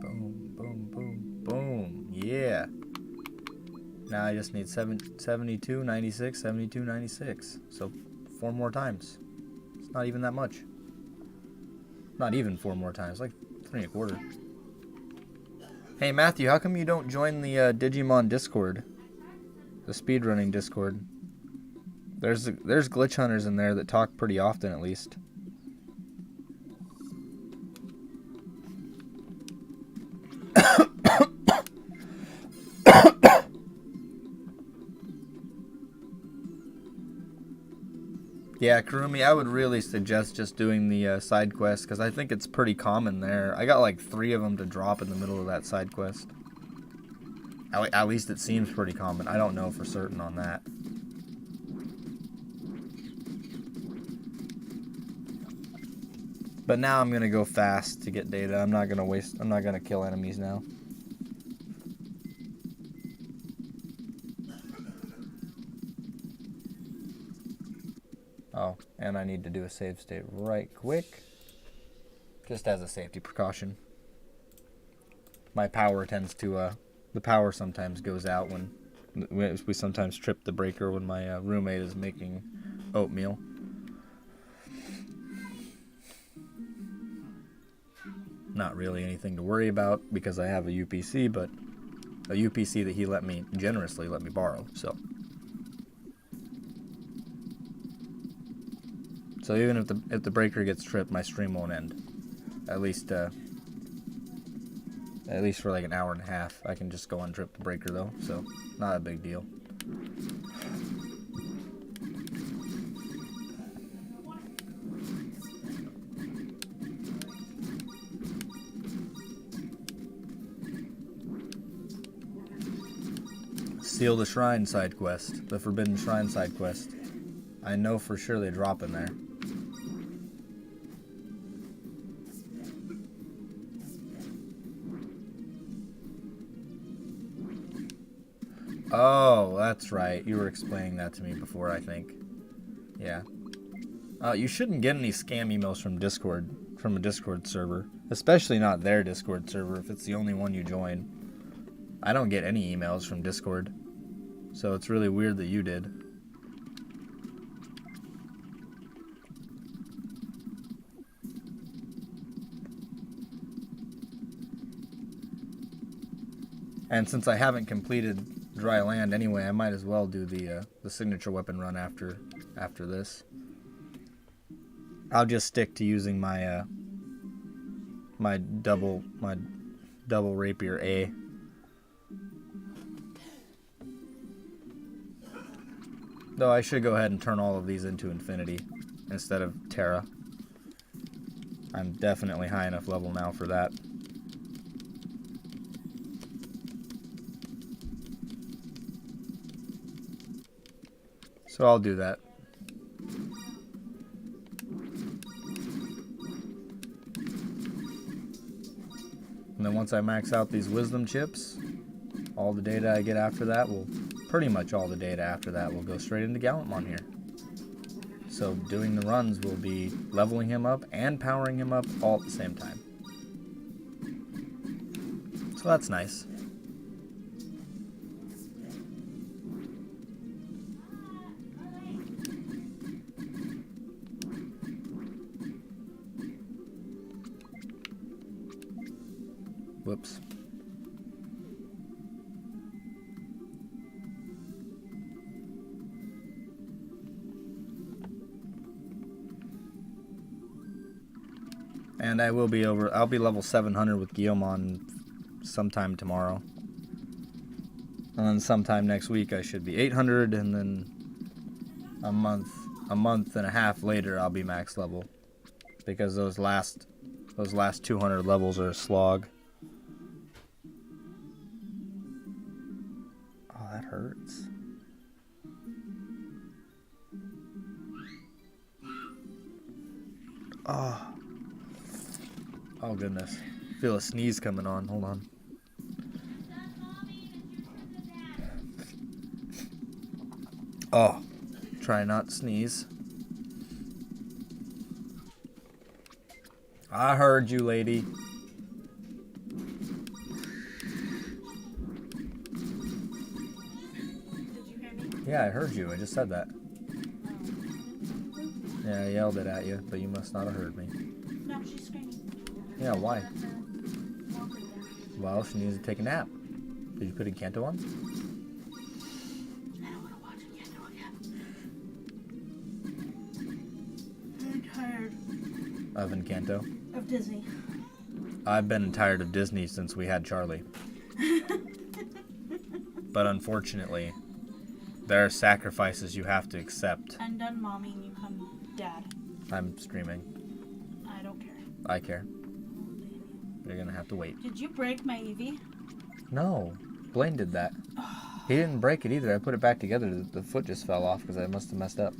Boom, boom, boom, boom. Yeah. Now I just need 72, 96, 72, 96. So 4 more times. It's not even that much. Not even 4 more times, like 3 1/4. Hey Matthew, how come you don't join the Digimon Discord? The speedrunning Discord. There's glitch hunters in there that talk pretty often, at least. Yeah, Kurumi, I would really suggest just doing the side quest, because I think it's pretty common there. I got like 3 of them to drop in the middle of that side quest. At least it seems pretty common. I don't know for certain on that. But now I'm going to go fast to get data. I'm not going to kill enemies now. Oh, and I need to do a save state right quick. Just as a safety precaution. My power tends to, the power sometimes goes out when we sometimes trip the breaker when my roommate is making oatmeal. Not really anything to worry about because I have a UPC, but a UPC that he generously let me borrow, so. So even if the breaker gets tripped, my stream won't end. At least for like an hour and a half. I can just go untrip the breaker though, so not a big deal. Seal the Shrine side quest, the Forbidden Shrine side quest. I know for sure they drop in there. Oh, that's right. You were explaining that to me before, I think. Yeah. You shouldn't get any scam emails from Discord, from a Discord server. Especially not their Discord server if it's the only one you join. I don't get any emails from Discord. So it's really weird that you did. And since I haven't completed dry land anyway, I might as well do the signature weapon run after this. I'll just stick to using my my double rapier A. Though I should go ahead and turn all of these into infinity instead of Terra. I'm definitely high enough level now for that. So I'll do that. And then once I max out these wisdom chips, all the data I get after that will, pretty much all the data after that will go straight into Gallantmon here. So doing the runs will be leveling him up and powering him up all at the same time. So that's nice. Whoops. And I'll be level 700 with Gallantmon sometime tomorrow. And then sometime next week I should be 800, and then a month and a half later I'll be max level. Because those last 200 levels are a slog. Oh, that hurts. Oh. Oh goodness. Feel a sneeze coming on. Hold on. Oh. Try not to sneeze. I heard you, lady. Did you hear me? Yeah, I heard you. I just said that. Yeah, I yelled it at you, but you must not have heard me. No, she's screaming. Yeah, why? Well, she needs to take a nap. Did you put Encanto on? I don't want to watch Encanto again. I'm tired Of Encanto? of Disney. I've been tired of Disney since we had Charlie. But unfortunately, there are sacrifices you have to accept. I'm done, Mommy, and you come, Dad. I'm streaming. I don't care. I care. You're gonna have to wait. Did you break my Eevee? No. Blaine did that. He didn't break it either. I put it back together. The foot just fell off because I must have messed up.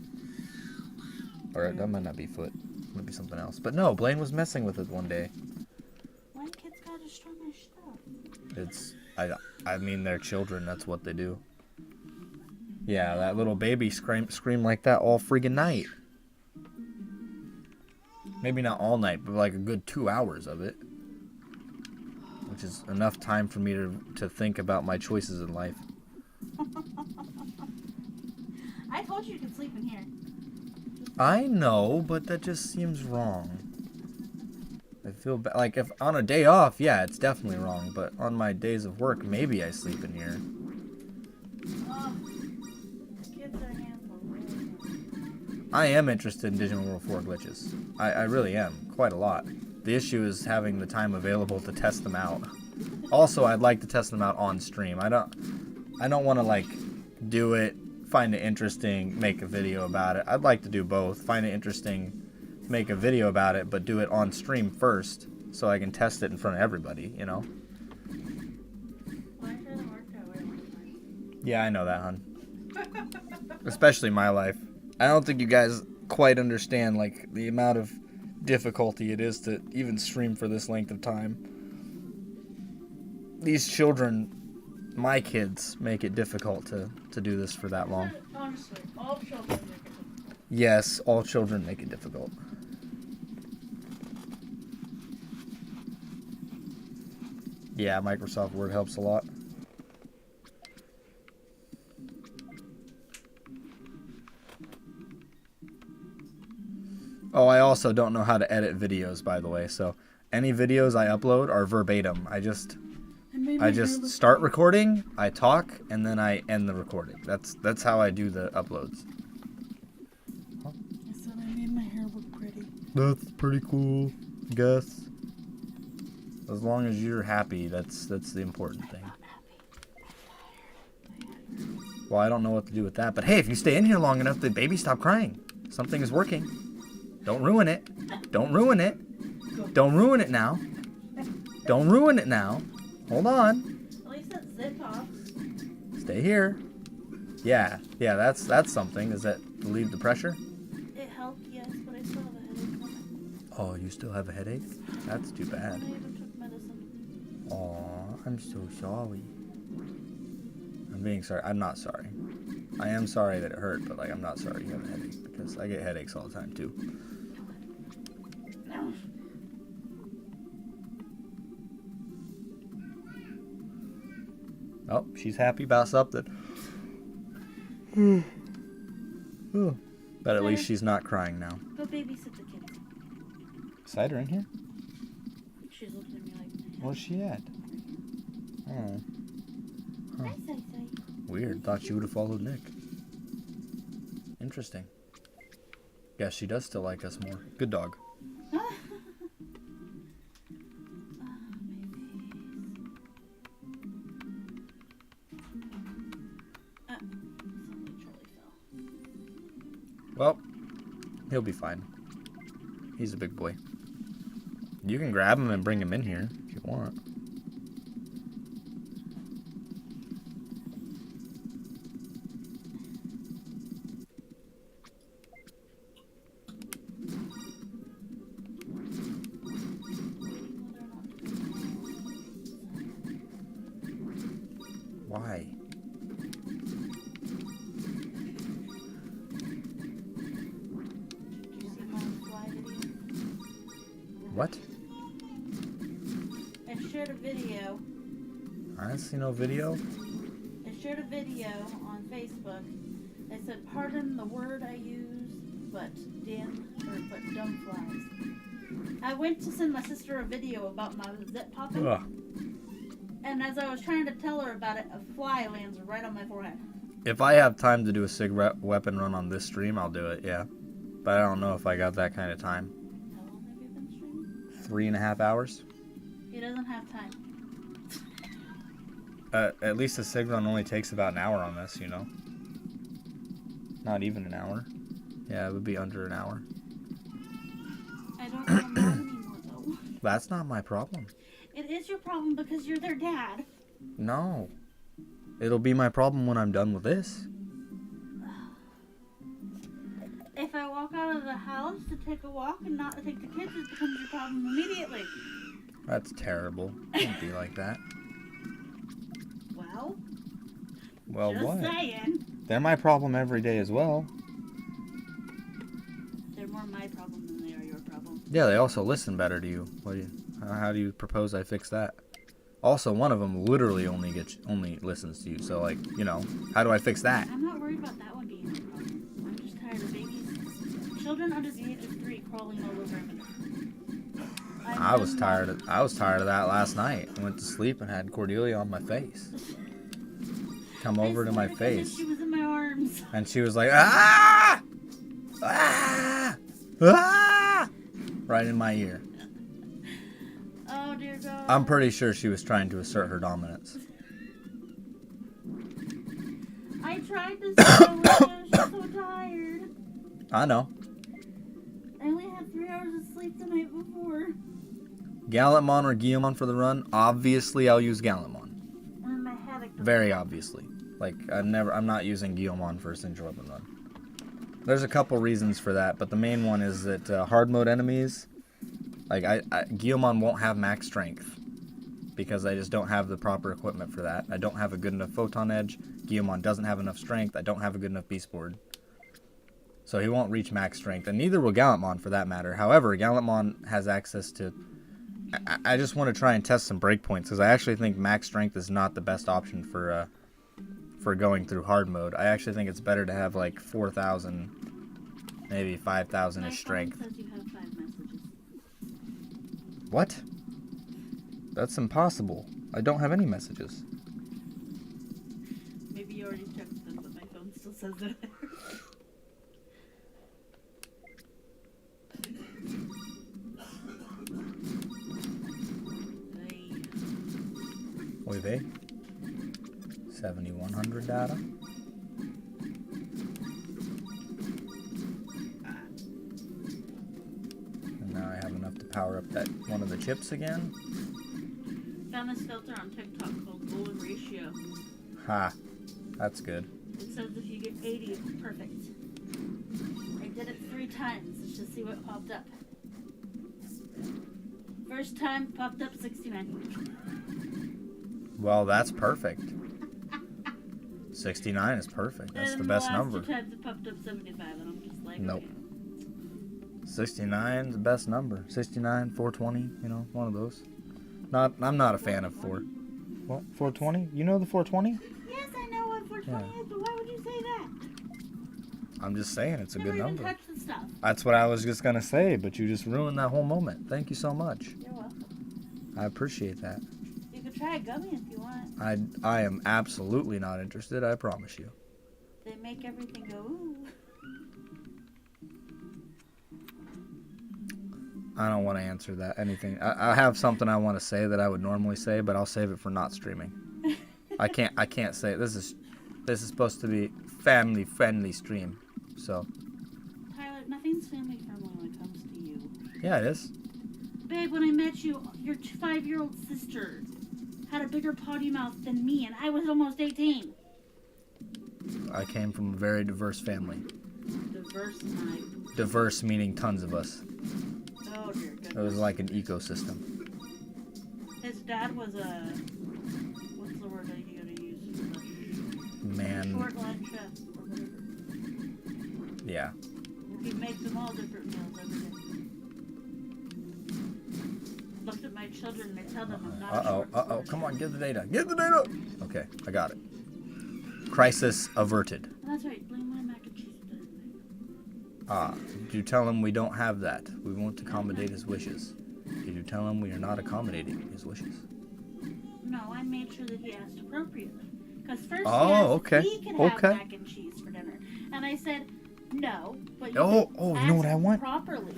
Or that might not be foot. It might be something else. But no, Blaine was messing with it one day. Why kids gotta destroy my stuff? It's... I mean, they're children. That's what they do. Yeah, that little baby screamed like that all friggin' night. Maybe not all night, but like a good 2 hours of it. Which is enough time for me to think about my choices in life. I told you you could sleep in here. I know, but that just seems wrong. I feel bad. Like, if on a day off, yeah, it's definitely wrong. But on my days of work, maybe I sleep in here. Oh, kids are a handful, really. I am interested in Digimon World 4 glitches. I really am. Quite a lot. The issue is having the time available to test them out. Also, I'd like to test them out on stream. I don't want to, like, do it, find it interesting, make a video about it. I'd like to do both. Find it interesting, make a video about it, but do it on stream first so I can test it in front of everybody, you know? Life hasn't worked out way one time. Yeah, I know that, hon. Especially my life. I don't think you guys quite understand, like, the amount of difficulty it is to even stream for this length of time. These children, my kids, make it difficult to do this for that long. Honestly, all children make it difficult. Yes, all children make it difficult. Yeah, Microsoft Word helps a lot. Oh, I also don't know how to edit videos, by the way, so any videos I upload are verbatim. I just start recording, I talk, and then I end the recording. That's how I do the uploads. I said I made my hair look pretty. That's pretty cool, I guess. As long as you're happy, that's the important thing. Well, I don't know what to do with that, but hey, if you stay in here long enough, the baby stop crying. Something is working. Don't ruin it. Don't ruin it. Don't ruin it now. Don't ruin it now. Hold on. At least it's zip off. Stay here. Yeah, that's something. Does that relieve the pressure? It helped, yes, but I still have a headache from it. Oh, you still have a headache? That's too bad. I even took medicine. Aw, I'm so sorry. I'm being sorry. I'm not sorry. I am sorry that it hurt, but like I'm not sorry you have a headache because I get headaches all the time too. No. Oh, she's happy about something. But at least she's not crying now. Go babysit the kids. Cider in here? She's looking at me like, Where's she at? Oh, hi, Sai. weird. Thought she would have followed Nick. Interesting. Guess she does still like us more. Good dog. Well, he'll be fine. He's a big boy. You can grab him and bring him in here if you want. Why? What? I shared a video. I didn't see no video. I shared a video on Facebook. I said, pardon the word I used, but dumb flies. I went to send my sister a video about my zip popping. Ugh. And as I was trying to tell her about it, a fly lands right on my forehead. If I have time to do a cigarette weapon run on this stream, I'll do it, yeah. But I don't know if I got that kind of time. How long have you been streaming? 3.5 hours? He doesn't have time. At least a sig run only takes about an hour on this, you know? Not even an hour. Yeah, it would be under an hour. I don't want to anymore, though. That's not my problem. It is your problem because you're their dad. No. It'll be my problem when I'm done with this. If I walk out of the house to take a walk and not take the kids, it becomes your problem immediately. That's terrible. Don't be like that. Well, Well, just what? saying. They're my problem every day as well. They're more my problem than they are your problem. Yeah, they also listen better to you. How do you propose I fix that? Also, one of them literally only listens to you. So, like, you know, how do I fix that? I'm not worried about that one being a problem. I'm just tired of babies. Children under the age of 3 crawling all over me. I was tired of that last night. I went to sleep and had Cordelia on my face. Come over to my face. She was in my arms. And she was like, ah! Ah! Ah! Right in my ear. Oh, dear God. I'm pretty sure she was trying to assert her dominance. I tried to sleep with her. She's so tired. I know. I only had 3 hours of sleep the night before. Gallantmon or Guillemon for the run? Obviously, I'll use Gallantmon. And my headache. Very obviously. Like, I'm not using Guillemon for a signature weapon run. There's a couple reasons for that, but the main one is that hard mode enemies, like, Guillemon won't have max strength because I just don't have the proper equipment for that. I don't have a good enough photon edge. Guillemon doesn't have enough strength. I don't have a good enough beast board. So he won't reach max strength, and neither will Gallantmon for that matter. However, Gallantmon has access to... I just want to try and test some breakpoints because I actually think max strength is not the best option for going through hard mode. I actually think it's better to have like 4,000, maybe 5,000-ish strength. My phone says you have 5 messages. What? That's impossible. I don't have any messages. Maybe you already checked them, but my phone still says they're there. Muy bem. 7,100 data. And now I have enough to power up that one of the chips again. Found this filter on TikTok called Golden Ratio. Ha. That's good. It says if you get 80, it's perfect. I did it 3 times just to see what popped up. First time popped up 69. Well, that's perfect. 69 is perfect. That's the best number. The last 2 times it popped up 75, and I'm just like, Nope. okay. 69 is the best number. 69, 420, you know, one of those. I'm not a fan of 4. What? 420? You know the 420? Yes, I know what 420 is, but why would you say that? I'm just saying it's a Never good even number. touched the stuff. That's what I was just gonna say, but you just ruined that whole moment. Thank you so much. You're welcome. I appreciate that. You could try a gummy if you want. I am absolutely not interested, I promise you. They make everything go ooh. I don't want to answer that anything. I have something I want to say that I would normally say, but I'll save it for not streaming. I can't say it. This is supposed to be family friendly stream. So Tyler, nothing's family friendly when it comes to you. yeah, it is. Babe, when I met you, your 5-year-old sister had a bigger potty mouth than me, and I was almost 18. I came from a very diverse family. Diverse type. Diverse meaning tons of us. Oh dear goodness. It was like an ecosystem. His dad was a, what's the word that you gotta use for the Man, short line chef or whatever. yeah. He makes them all different meals every day. Looked at my children and I tell them I'm not a short line Come chef. on, get the data. Get the data! Okay, I got it. Crisis averted. And that's right, blame my mac and cheese. Did you tell him we don't have that? We won't accommodate his wishes. Did you tell him we are not accommodating his wishes? No, I made sure that he asked appropriately. Because first Oh, he asked okay, if he could have okay. mac and cheese for dinner. And I said, no, but you Oh, can oh, you ask know what I want? properly.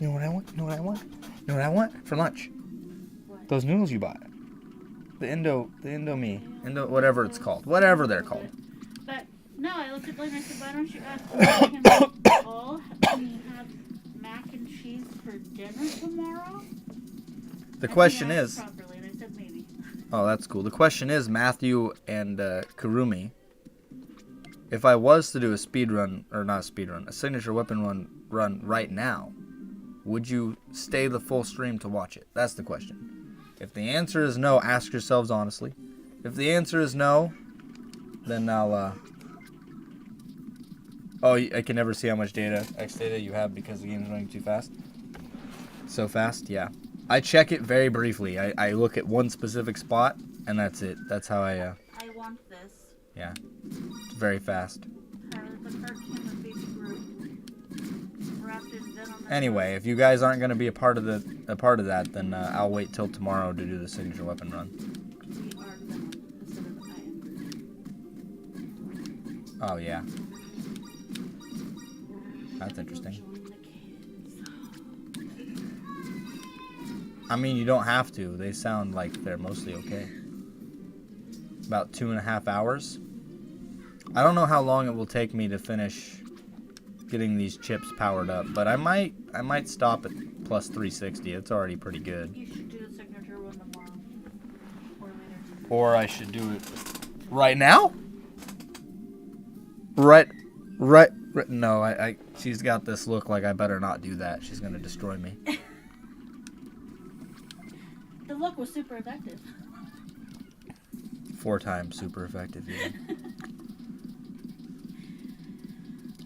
You know what I want? You know what I want? You know what I want for lunch? What? Those noodles you bought. The whatever it's called. Whatever they're called. But, no, I looked at Blaine and I said, why don't you ask him can we all have mac and cheese for dinner tomorrow? The And question he asked is... properly, and I said maybe. Oh, that's cool. The question is, Matthew and Kurumi, if I was to do a speed run, or not a speed run, a signature weapon run right now, would you stay the full stream to watch it? That's the question. If the answer is no, ask yourselves honestly. If the answer is no, then I'll, Oh, I can never see how much X data you have because the game's running too fast. So fast? Yeah. I check it very briefly. I look at one specific spot, and that's it. That's how I want this. Yeah. It's very fast. Tyler, the cartoon with Baby Groot. Wrapped in venom. Anyway, if you guys aren't going to be a part of that, then I'll wait till tomorrow to do the signature weapon run. We are venom instead of I am Groot. Oh, yeah. That's interesting. Join the kids. I mean, you don't have to. They sound like they're mostly okay. About 2.5 hours. I don't know how long it will take me to finish getting these chips powered up, but I might stop at plus 360. It's already pretty good. You should do the signature one tomorrow. Or later. Or I should do it right now? Right. No, she's got this look like I better not do that. She's going to destroy me. The look was super effective. 4 times super effective, even.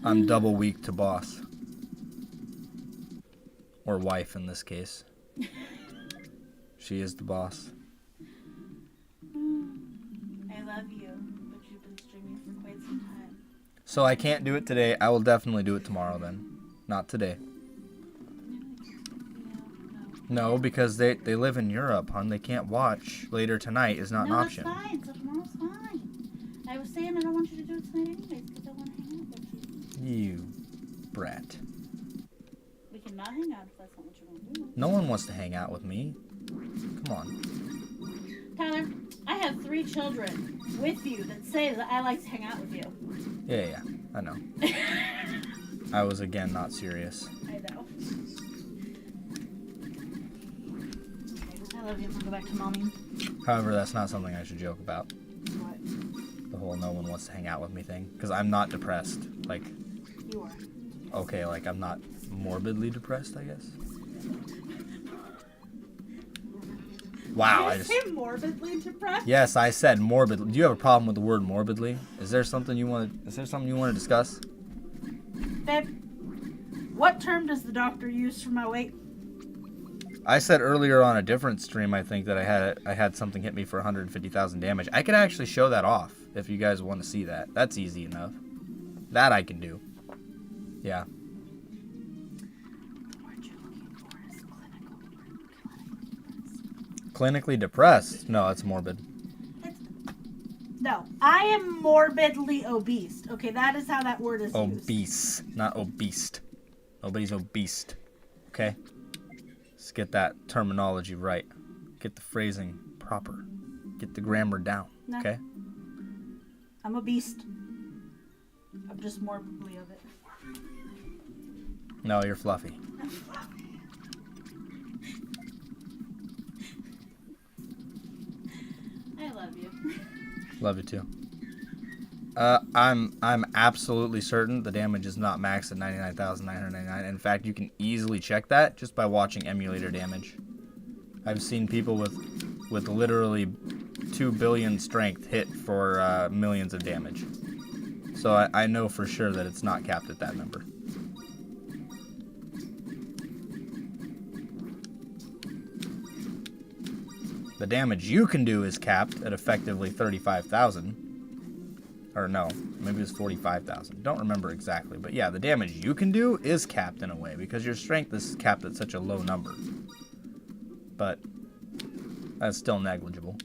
I'm double weak to boss. Or wife in this case. She is the boss. I love you, but you've been streaming for quite some time. So I can't do it today. I will definitely do it tomorrow then. Not today. No, because they live in Europe, hon. They can't watch later tonight is not an option. No, that's fine. So tomorrow's fine. I was saying I don't want you to do it tonight anyways because I want to hang out with you. You brat. We cannot hang out if that's not what you want to do. No one wants to hang out with me. Come on. Tyler, I have 3 children with you that say that I like to hang out with you. Yeah, I know. I was again not serious. I know. I love you. I'm gonna go back to mommy. However, that's not something I should joke about. What? The whole no one wants to hang out with me thing. Because I'm not depressed. Like, You are. okay, like I'm not morbidly depressed, I guess. Wow, Did I say morbidly depressed? Yes, I said morbid. Do you have a problem with the word morbidly? Is there something you want to discuss? Babe, what term does the doctor use for my weight? I said earlier on a different stream, I think, that I had something hit me for 150,000 damage. I could actually show that off if you guys want to see that. That's easy enough. That I can do. Yeah. The word you're looking for is Clinically depressed? No, that's morbid. No, I am morbidly obese. Okay, that is how that word is used. Obese, not obese. Nobody's obese. Okay? Let's get that terminology right. Get the phrasing proper. Get the grammar down. No. Okay? I'm a beast. I'm just morbidly of it. No, you're fluffy. I'm fluffy. I love you. Love you too. I'm absolutely certain the damage is not maxed at 99,999. In fact, you can easily check that just by watching emulator damage. I've seen people with literally 2 billion strength hit for millions of damage. So I know for sure that it's not capped at that number. The damage you can do is capped at effectively 35,000. Or no, maybe it's 45,000. Don't remember exactly. But yeah, the damage you can do is capped in a way because your strength is capped at such a low number. But that's still negligible.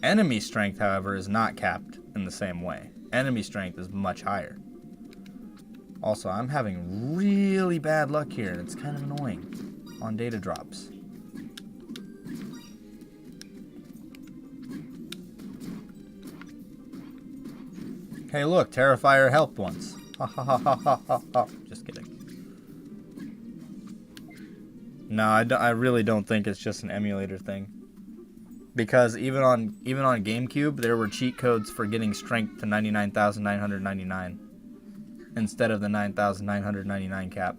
Enemy strength, however, is not capped in the same way. Enemy strength is much higher. Also, I'm having really bad luck here, and it's kind of annoying on data drops. Hey, look, Terrifier helped once. Ha ha ha ha ha ha ha. Just kidding. No, I really don't think it's just an emulator thing. Because even on GameCube, there were cheat codes for getting strength to 99,999 instead of the 9,999 cap.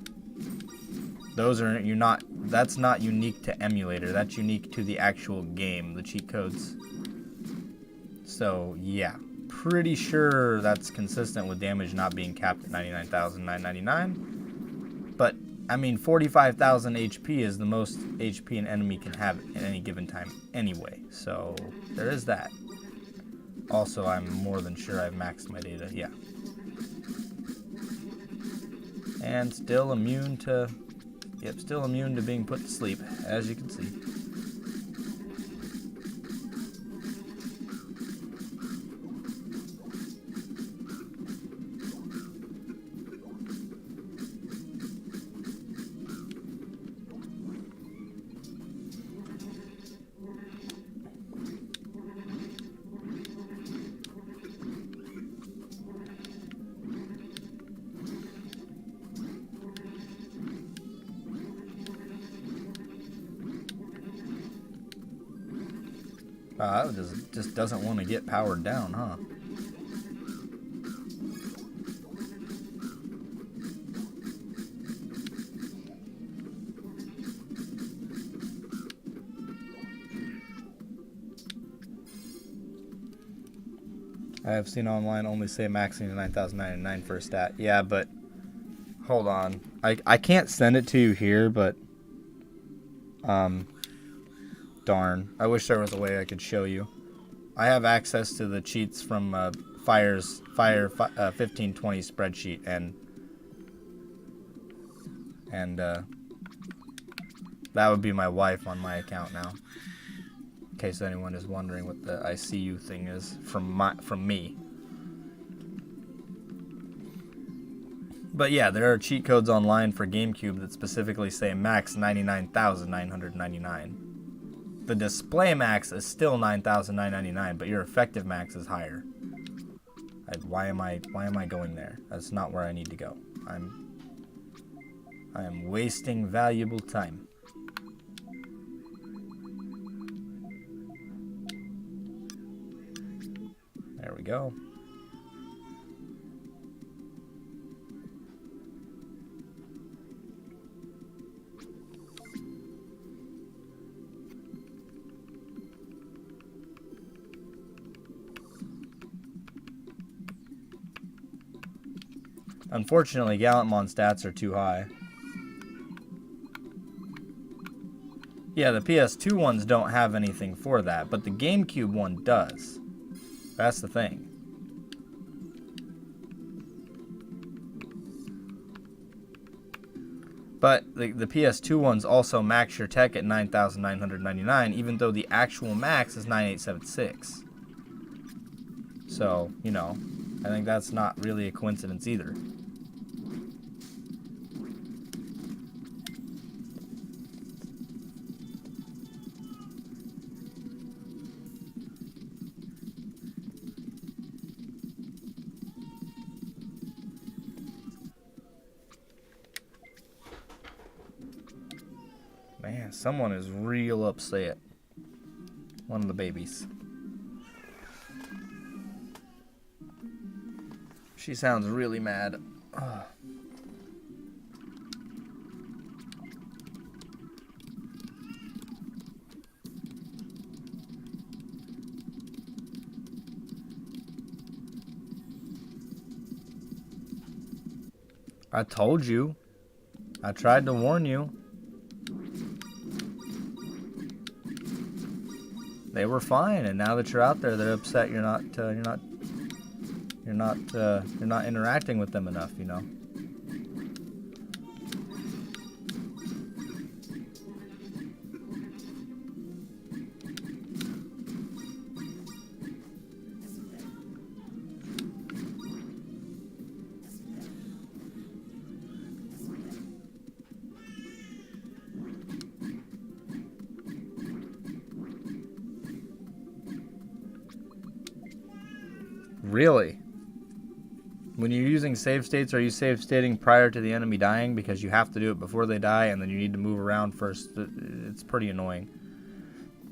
That's not unique to emulator. That's unique to the actual game, the cheat codes. So, yeah. Pretty sure that's consistent with damage not being capped at 99,999. But, I mean, 45,000 HP is the most HP an enemy can have at any given time anyway. So, there is that. Also, I'm more than sure I've maxed my data. Yeah. And still immune to... Yep, still immune to being put to sleep, as you can see. That just doesn't want to get powered down, huh? I have seen online only say maxing to 9,099 for a stat. Yeah, but hold on. I can't send it to you here, but darn. I wish there was a way I could show you. I have access to the cheats from Fire 1520 spreadsheet and that would be my wife on my account now. In case anyone is wondering what the ICU thing is from me. But yeah, there are cheat codes online for GameCube that specifically say max 99,999. The display max is still 9,999, but your effective max is higher. Why am I going there? That's not where I need to go. I am wasting valuable time. There we go. Unfortunately, Gallantmon stats are too high. Yeah, the PS2 ones don't have anything for that, but the GameCube one does. That's the thing. But the PS2 ones also max your tech at 9,999, even though the actual max is 9,876. So, you know, I think that's not really a coincidence either. Man, someone is real upset. One of the babies. She sounds really mad. Ugh. I told you. I tried to warn you. They were fine, and now that you're out there, they're upset. You're not interacting with them enough. You know. Really? When you're using save states, are you save stating prior to the enemy dying? Because you have to do it before they die, and then you need to move around first. It's pretty annoying.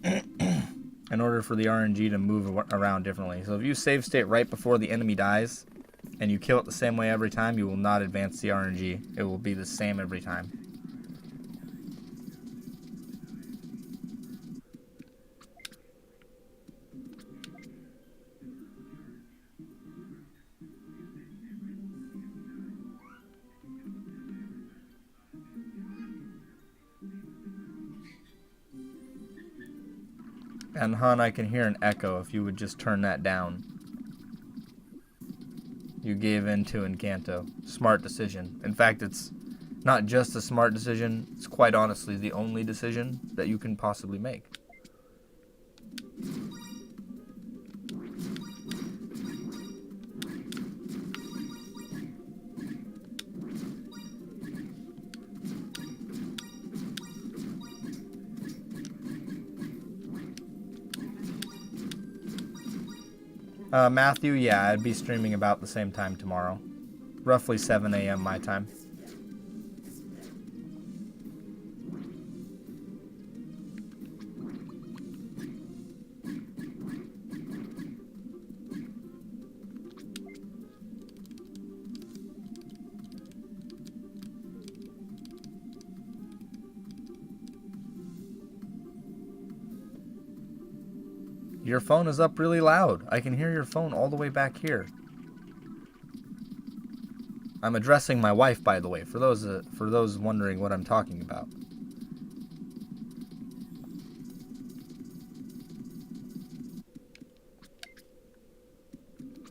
In order for the RNG to move around differently. So if you save state right before the enemy dies, and you kill it the same way every time, you will not advance the RNG. It will be the same every time. And Hun, I can hear an echo if you would just turn that down. You gave in to Encanto. Smart decision. In fact, it's not just a smart decision, it's quite honestly the only decision that you can possibly make. Matthew, yeah, I'd be streaming about the same time tomorrow. Roughly 7 a.m. my time. Your phone is up really loud. I can hear your phone all the way back here. I'm addressing my wife, by the way, for those wondering what I'm talking about.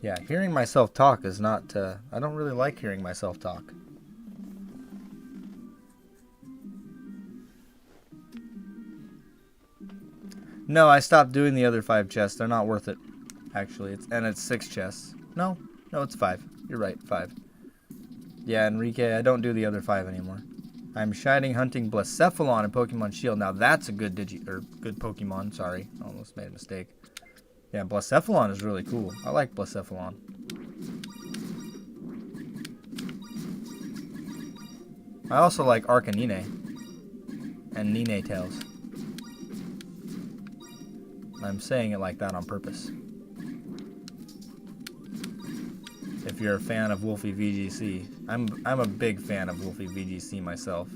Yeah, hearing myself talk is not... I don't really like hearing myself talk. No, I stopped doing the other 5 chests. They're not worth it, actually. It's 6 chests. No, it's 5. You're right, 5. Yeah, Enrique, I don't do the other 5 anymore. I'm shining hunting Blacephalon in Pokemon Shield. Now that's a good good Pokemon. Sorry, I almost made a mistake. Yeah, Blacephalon is really cool. I like Blacephalon. I also like Arcanine and Ninetales. I'm saying it like that on purpose. If you're a fan of Wolfie VGC, I'm a big fan of Wolfie VGC myself.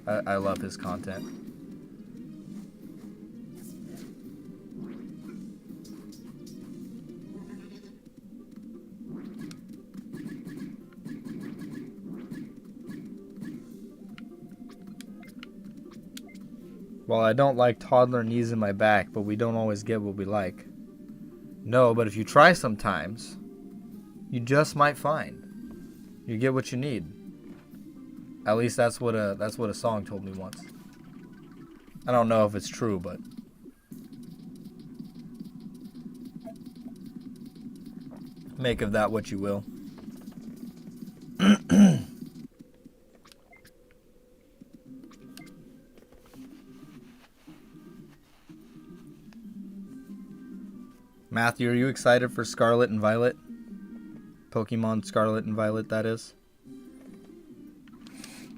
I love his content. Well, I don't like toddler knees in my back, but we don't always get what we like. No, but if you try sometimes, you just might find you get what you need. At least that's what a song told me once. I don't know if it's true, but make of that what you will. Matthew, are you excited for Scarlet and Violet? Pokemon Scarlet and Violet, that is.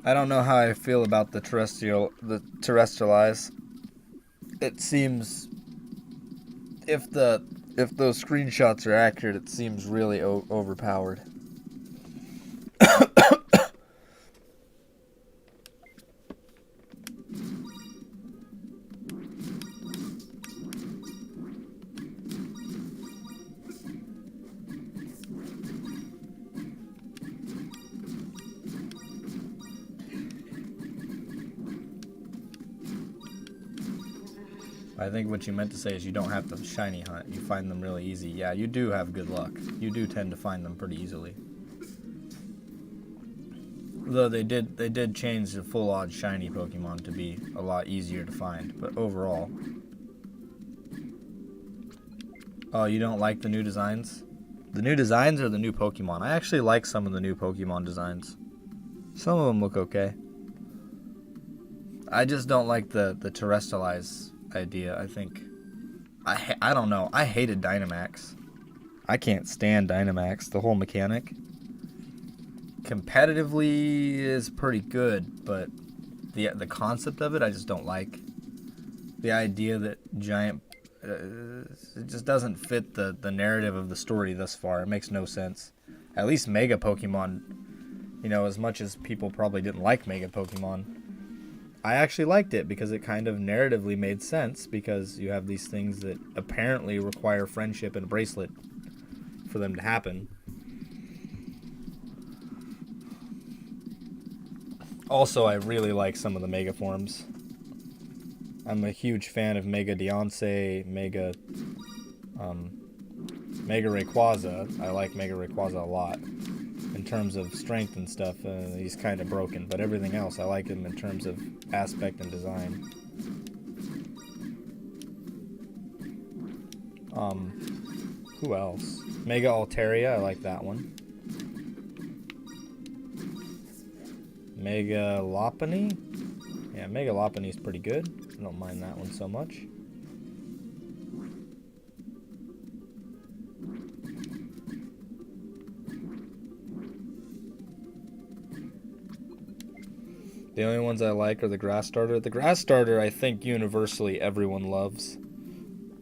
I don't know how I feel about the terrestrialize. It seems, if those screenshots are accurate, it seems really overpowered. I think what you meant to say is you don't have to shiny hunt. You find them really easy. Yeah, you do have good luck. You do tend to find them pretty easily. Though they did change the full odds shiny Pokemon to be a lot easier to find. But overall, oh, you don't like the new designs? The new designs or the new Pokemon? I actually like some of the new Pokemon designs. Some of them look okay. I just don't like the terrestrialize idea. I think I don't know. I hated Dynamax. I can't stand Dynamax. The whole mechanic competitively is pretty good, but the concept of it I just don't like. The idea that giant it just doesn't fit the narrative of the story thus far. It makes no sense. At least Mega Pokemon, you know, as much as people probably didn't like Mega Pokemon, I actually liked it because it kind of narratively made sense, because you have these things that apparently require friendship and a bracelet for them to happen. Also, I really like some of the Mega forms. I'm a huge fan of Mega Deoncé, Mega Rayquaza. I like Mega Rayquaza a lot. In terms of strength and stuff, he's kind of broken, but everything else I like him in terms of aspect and design. Who else? Mega Altaria, I like that one. Mega Lopunny? Yeah, Mega Lopunny's pretty good. I don't mind that one so much. The only ones I like are the Grass Starter. The Grass Starter, I think universally everyone loves.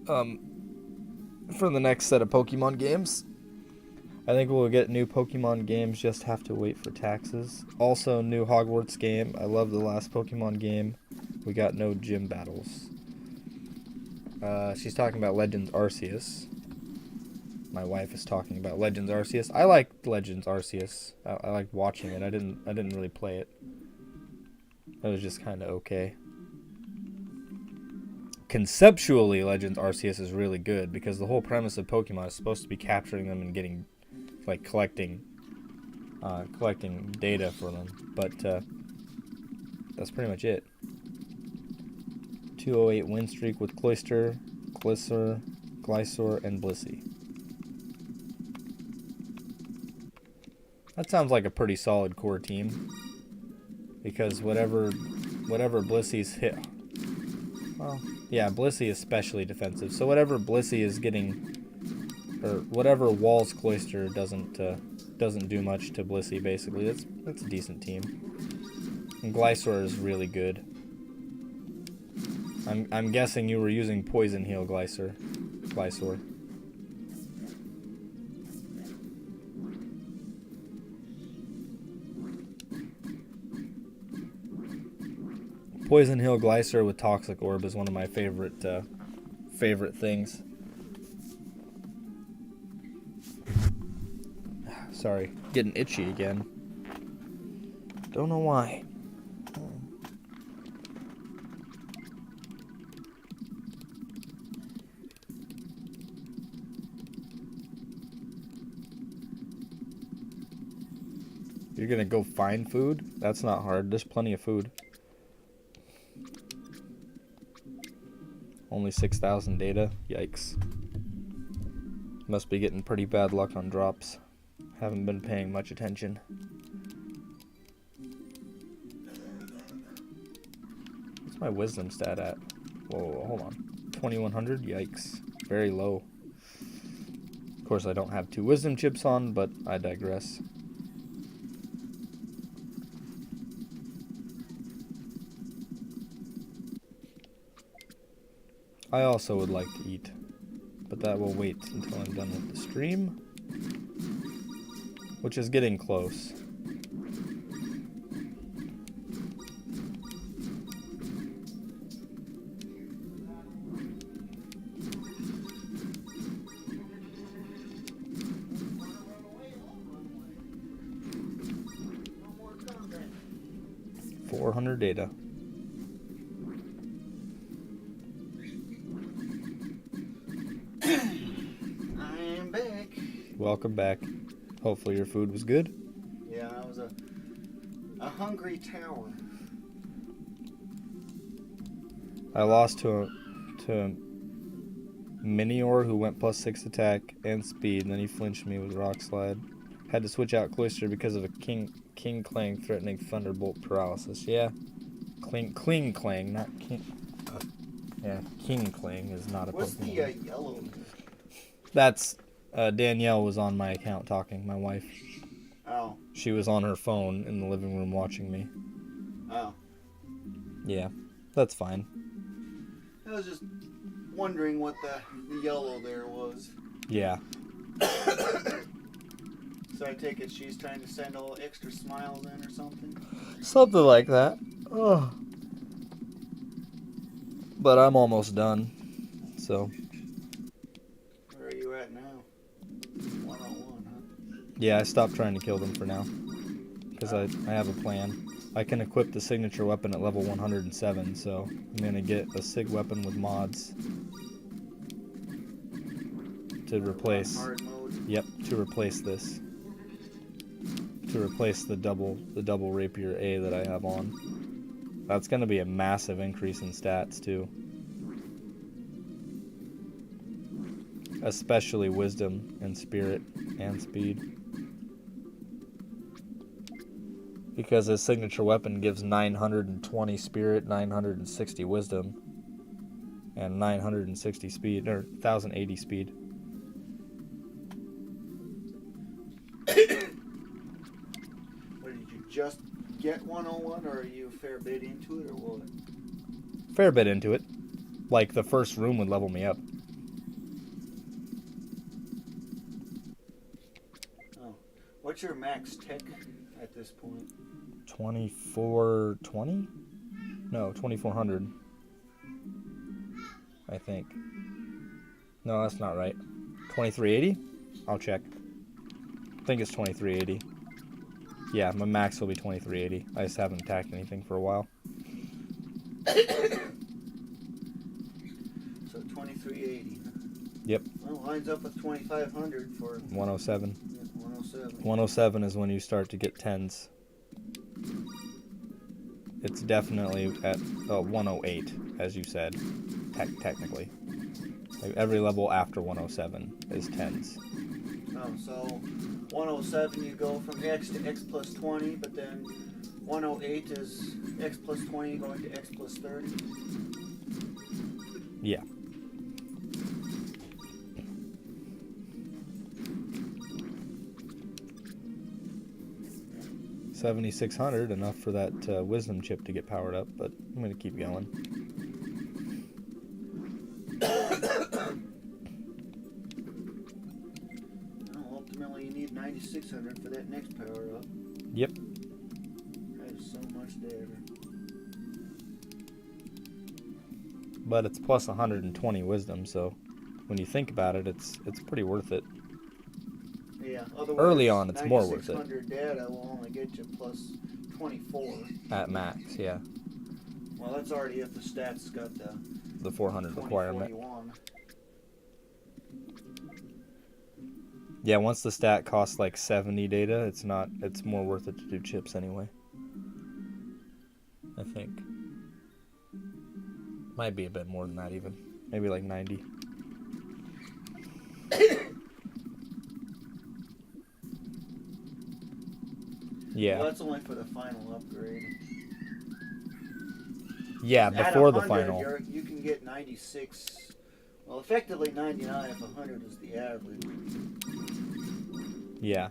For the next set of Pokemon games, I think we'll get new Pokemon games, just have to wait for taxes. Also, new Hogwarts game. I love the last Pokemon game. We got no gym battles. She's talking about Legends Arceus. My wife is talking about Legends Arceus. I liked Legends Arceus. I liked watching it. I didn't really play it. It was just kind of okay. Conceptually, Legends Arceus is really good because the whole premise of Pokemon is supposed to be capturing them and getting, like, collecting data for them. But that's pretty much it. 208 win streak with Cloyster, Glysaur, and Blissey. That sounds like a pretty solid core team. Because whatever Blissey's hit, well, yeah, Blissey is specially defensive. So whatever Blissey is getting, or whatever walls Cloyster doesn't do much to Blissey. Basically, that's a decent team. And Glysaur is really good. I'm guessing you were using Poison Heal Glysaur. Poison Heal Glysaur with Toxic Orb is one of my favorite things. Sorry, getting itchy again. Don't know why. You're gonna go find food? That's not hard. There's plenty of food. Only 6,000 data? Yikes. Must be getting pretty bad luck on drops. Haven't been paying much attention. What's my wisdom stat at? Whoa, hold on. 2100? Yikes. Very low. Of course, I don't have 2 wisdom chips on, but I digress. I also would like to eat, but that will wait until I'm done with the stream, which is getting close. $400 data. I'm back. Welcome back. Hopefully your food was good. Yeah, I was a hungry tower. I lost to Minior, who went +6 attack and speed, and then he flinched me with Rock Slide. Had to switch out Cloister because of a King Clang threatening Thunderbolt paralysis. Yeah, Kling Clang, not King. Yeah, King Clang is not a What's Pokemon. the yellow? That's Danielle was on my account talking. My wife. Oh. She was on her phone in the living room watching me. Oh. Yeah, that's fine. I was just wondering what the yellow there was. Yeah. So I take it she's trying to send all extra smiles in or something? Something like that. Oh. But I'm almost done. So. Where are you at now? 101, huh? Yeah, I stopped trying to kill them for now. Because I have a plan. I can equip the signature weapon at level 107, so I'm going to get a sig weapon with mods. To replace. Hard mode. Yep, to replace this. To replace the double rapier A that I have on. That's going to be a massive increase in stats too. Especially wisdom and spirit and speed. Because his signature weapon gives 920 spirit, 960 wisdom, and 960 speed, or 1080 speed. What, did you just get 101, or are you a fair bit into it, or what? Fair bit into it. Like, the first room would level me up. Oh. What's your max tech at this point? 2420? No, 2400. I think. No, that's not right. 2380? I'll check. I think it's 2380. Yeah, my max will be 2380. I just haven't attacked anything for a while. So 2380. Yep. Well, lines up with 2500 for 107. yeah, 107. 107 is when you start to get 10s. It's definitely at 108, as you said, technically. Like every level after 107 is 10s. Oh, so 107 you go from X to X plus 20, but then 108 is X plus 20 going to X plus 30? Yeah. $7,600, enough for that wisdom chip to get powered up, but I'm going to keep going. Well, ultimately you need 9,600 for that next power up. Yep. That is so much data. But it's plus 120 wisdom, so when you think about it, it's pretty worth it. Yeah, otherwise, Early on, it's more worth it. 9,600 data will only get you plus 24. At max, yeah. Well, that's already if the stats got the 400 requirement. 2041. Yeah, once the stat costs like 70 data, it's more worth it to do chips anyway. I think. Might be a bit more than that even. Maybe like 90. Yeah. Well, that's only for the final upgrade. Yeah, At before the 100, final. You can get 96. Well, effectively 99 if 100 is the average. Yeah.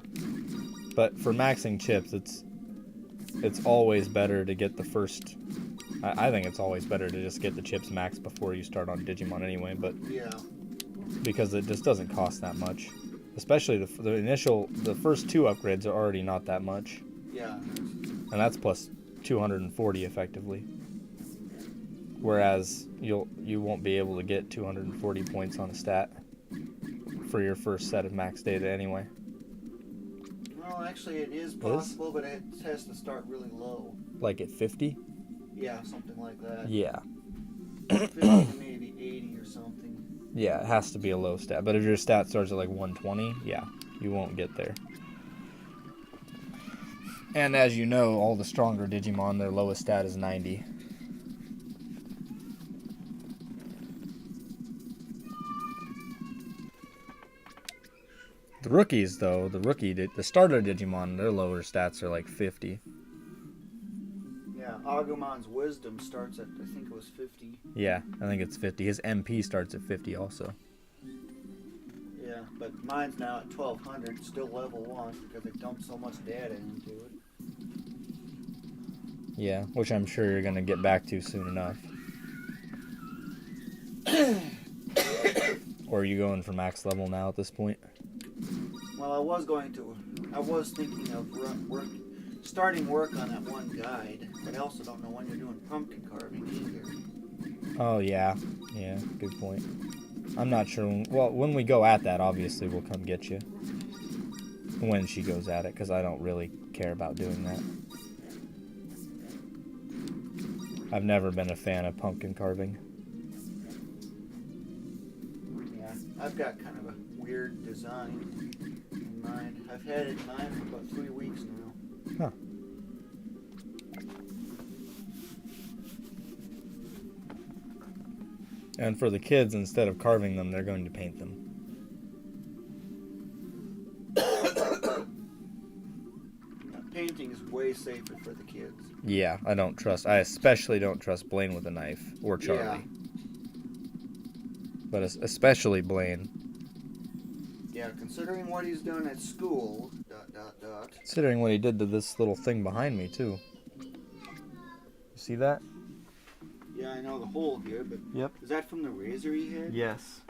But for maxing chips, it's always better to get the first... I think it's always better to just get the chips maxed before you start on Digimon anyway, but... Yeah. Because it just doesn't cost that much. Especially the first 2 upgrades are already not that much. Yeah. And that's plus 240 effectively. Whereas you won't be able to get 240 points on a stat for your first set of max data anyway. Well, actually it is possible, but it has to start really low. Like at 50? Yeah, something like that. Yeah. 50 to maybe 80 or something. Yeah, it has to be a low stat. But if your stat starts at like 120, yeah, you won't get there. And as you know, all the stronger Digimon, their lowest stat is 90. The rookies, though, the starter Digimon, their lower stats are like 50. Yeah, Agumon's wisdom starts at, I think it was 50. Yeah, I think it's 50. His MP starts at 50 also. Yeah, but mine's now at 1200, still level 1, because they dumped so much data into it. Yeah, which I'm sure you're going to get back to soon enough. Or are you going for max level now at this point? Well, I was thinking of starting work on that one guide, but I also don't know when you're doing pumpkin carving either. Oh, yeah. Yeah, good point. I'm not sure. When we go at that, obviously, we'll come get you. When she goes at it, because I don't really care about doing that. I've never been a fan of pumpkin carving. Yeah, I've got kind of a weird design in mind. I've had it in mind for about 3 weeks now. Huh. And for the kids, instead of carving them, they're going to paint them. Painting is way safer for the kids. Yeah, I especially don't trust Blaine with a knife, or Charlie. Yeah. But especially Blaine. Yeah, considering what he's done at school, ... Considering what he did to this little thing behind me, too. You see that? Yeah, I know the hole here, but Yep. is that from the razor he had? Yes.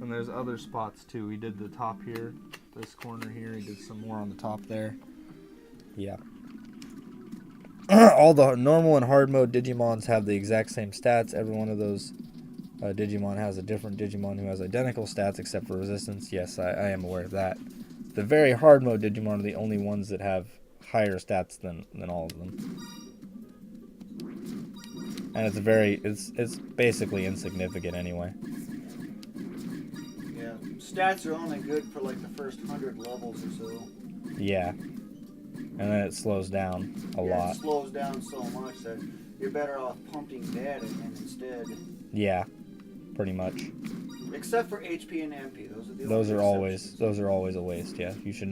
And there's other spots, too. He did the top here, this corner here. He did some more on the top there. Yeah. All the normal and hard mode Digimons have the exact same stats. Every one of those Digimon has a different Digimon who has identical stats except for resistance. Yes, I am aware of that. The very hard mode Digimon are the only ones that have higher stats than all of them. And it's basically insignificant anyway. Yeah, stats are only good for like the first 100 levels or so. Yeah. And then it slows down a lot. It slows down so much that you're better off pumping data in instead. Yeah, pretty much. Except for HP and MP, Those are always a waste. Yeah, you should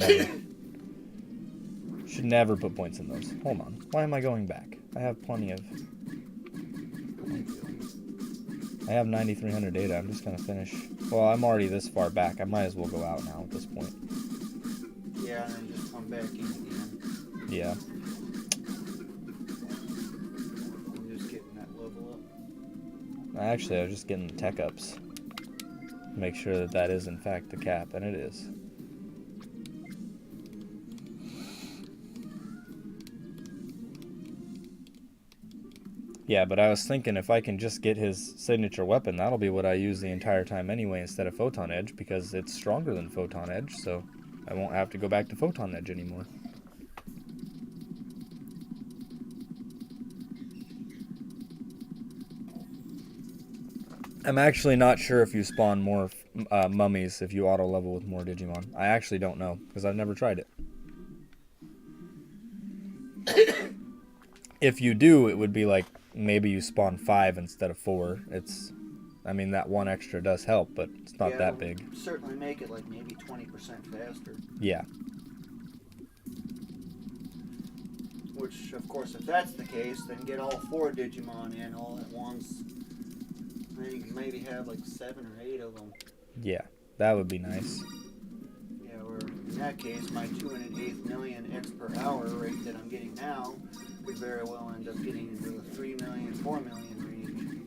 never put points in those. Hold on, why am I going back? I have plenty of. I have 9,300 data. I'm just gonna finish. Well, I'm already this far back. I might as well go out now at this point. Yeah, and then just come back in again. Yeah. I'm just getting that level up. Actually, I was just getting the tech ups. Make sure that is in fact the cap, and it is. Yeah, but I was thinking if I can just get his signature weapon, that'll be what I use the entire time anyway instead of Photon Edge, because it's stronger than Photon Edge, so I won't have to go back to Photon Edge anymore. I'm actually not sure if you spawn more mummies if you auto level with more Digimon. I actually don't know because I've never tried it. If you do, it would be like maybe you spawn 5 instead of 4. I mean, that one extra does help, but it's not that big. Certainly make it like maybe 20% faster. Yeah. Which, of course, if that's the case, then get all 4 Digimon in all at once. Then you can maybe have like 7 or 8 of them. Yeah, that would be nice. Yeah, or in that case, my 2 1/8 million X per hour rate that I'm getting now could very well end up getting into the 3 million, 4 million range.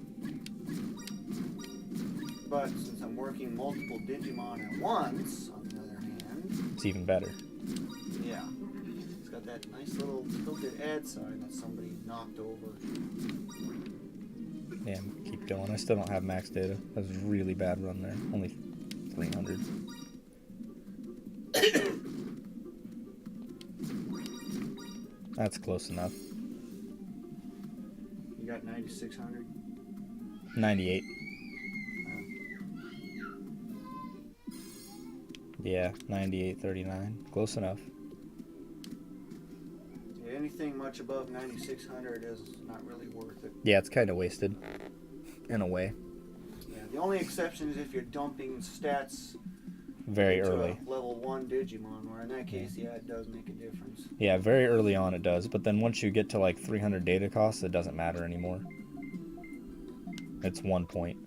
But since I'm working multiple Digimon at once, on the other hand, it's even better. Yeah. It's got that nice little tilted ad sign that somebody knocked over. Yeah, keep going. I still don't have max data. That was a really bad run there. Only 300. That's close enough. You got 9,600? 98. Yeah, 98.39. Close enough. Yeah, anything much above 9,600 is not really worth it. Yeah, it's kind of wasted. In a way. Yeah, the only exception is if you're dumping stats very into early. A level 1 Digimon, where in that case, yeah, it does make a difference. Yeah, very early on it does, but then once you get to like 300 data costs, it doesn't matter anymore. It's 1 point.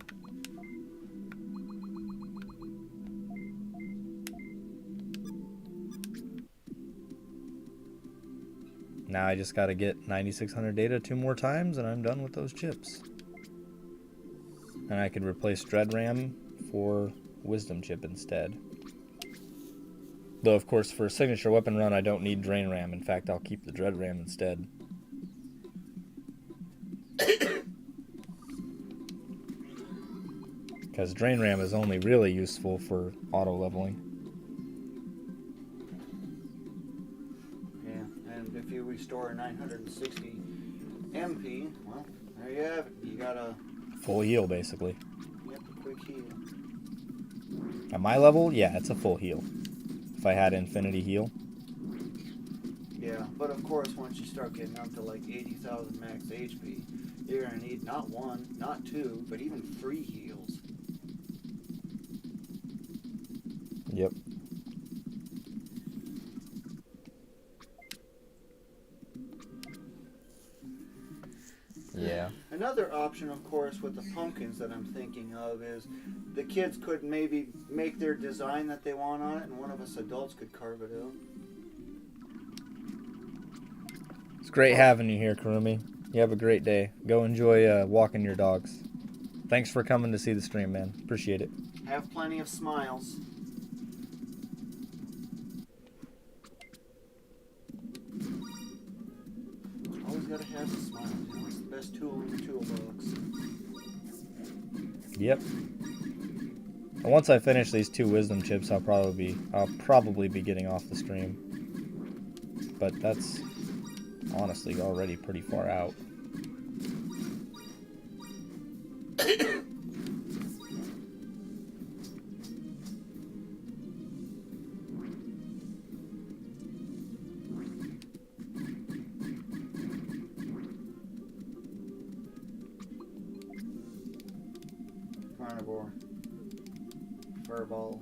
Now I just gotta get 9,600 data 2 more times and I'm done with those chips. And I could replace Dread RAM for Wisdom Chip instead. Though of course for a signature weapon run I don't need Drain RAM. In fact, I'll keep the Dread RAM instead. Because Drain RAM is only really useful for auto leveling. Yeah, and if you restore 960 MP, well, there you have it. You got a Full heal, basically. Yep, a quick heal. At my level, yeah, it's a full heal. If I had infinity heal. Yeah, but of course, once you start getting up to like 80,000 max HP, you're going to need not 1, not 2, but even 3 heals. Yep. Yeah. Another option, of course, with the pumpkins that I'm thinking of is the kids could maybe make their design that they want on it, and one of us adults could carve it out. It's great having you here, Kurumi. You have a great day. Go enjoy walking your dogs. Thanks for coming to see the stream, man. Appreciate it. Have plenty of smiles. Always gotta have a smile. You know, it's the best tool in the toolbox. Yep. And once I finish these 2 wisdom chips, I'll probably be getting off the stream. But that's honestly already pretty far out. Carnivore. Furball.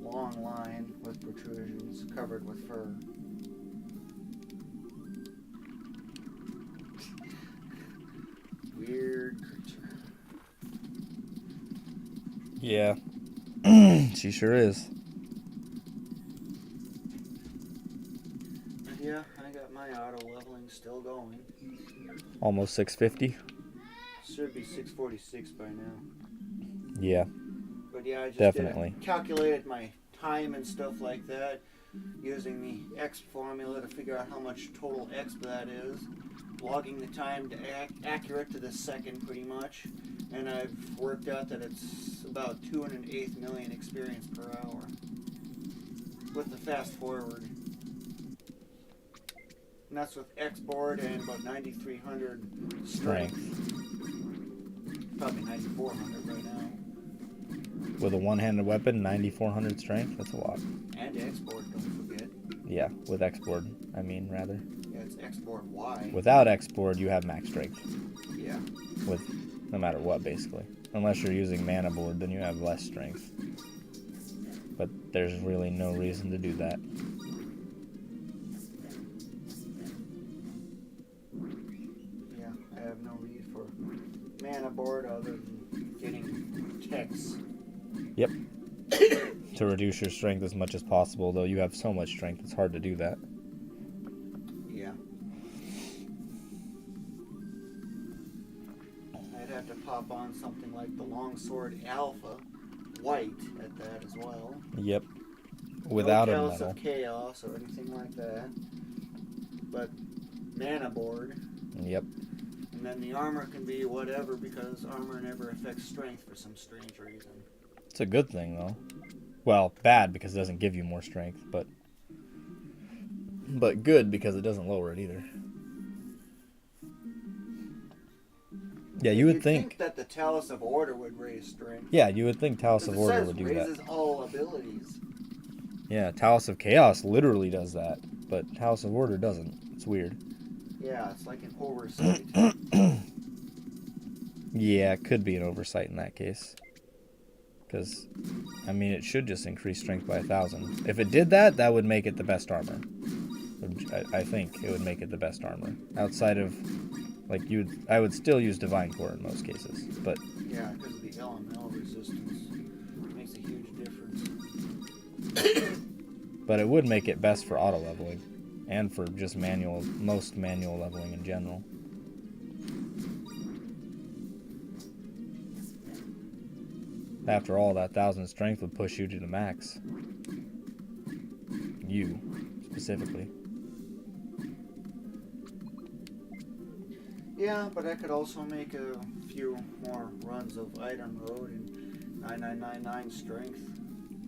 Long line with protrusions covered with fur. Weird creature. Yeah. She sure is. Yeah, I got my auto leveling still going. Almost 650. Should be 646 by now. Yeah. But yeah, I just Definitely. Calculated my time and stuff like that using the X formula to figure out how much total X that is. Logging the time to accurate to the second pretty much. And I've worked out that it's about 2 1/8 million experience per hour. With the fast forward. And that's with X board and about 9,300 strength. probably 9,400 right now. With a one-handed weapon, 9,400 strength. That's a lot. And export, don't forget. Yeah, with export, I mean, rather. Yeah, it's export Y. Without export, you have max strength. Yeah. With no matter what, basically. Unless you're using mana board, then you have less strength. But there's really no reason to do that. Yeah, I have no need for mana board other than getting text. Yep. To reduce your strength as much as possible, though you have so much strength, it's hard to do that. Yeah. I'd have to pop on something like the Longsword Alpha, white at that as well. Yep. Without no a Chalice medal. of Chaos or anything like that. But mana board. Yep. And then the armor can be whatever because armor never affects strength for some strange reason. It's a good thing, though. Well, bad because it doesn't give you more strength, but good because it doesn't lower it either. Yeah, you would You'd think that the Talus of Order would raise strength. Yeah, you would think Talus of Order would do that. It raises all abilities. Yeah, Talus of Chaos literally does that, but Talus of Order doesn't. It's weird. Yeah, it's like an oversight. Yeah, it could be an oversight in that case. Because, I mean, it should just increase strength by 1,000. If it did that, that would make it the best armor. I think it would make it the best armor. Outside of, like, I would still use Divine Core in most cases, but... Yeah, because of the elemental resistance. It makes a huge difference. But it would make it best for auto-leveling. And for just most manual leveling in general. After all, that 1,000 strength would push you to the max. You, specifically. Yeah, but I could also make a few more runs of Item Road and 9999 strength.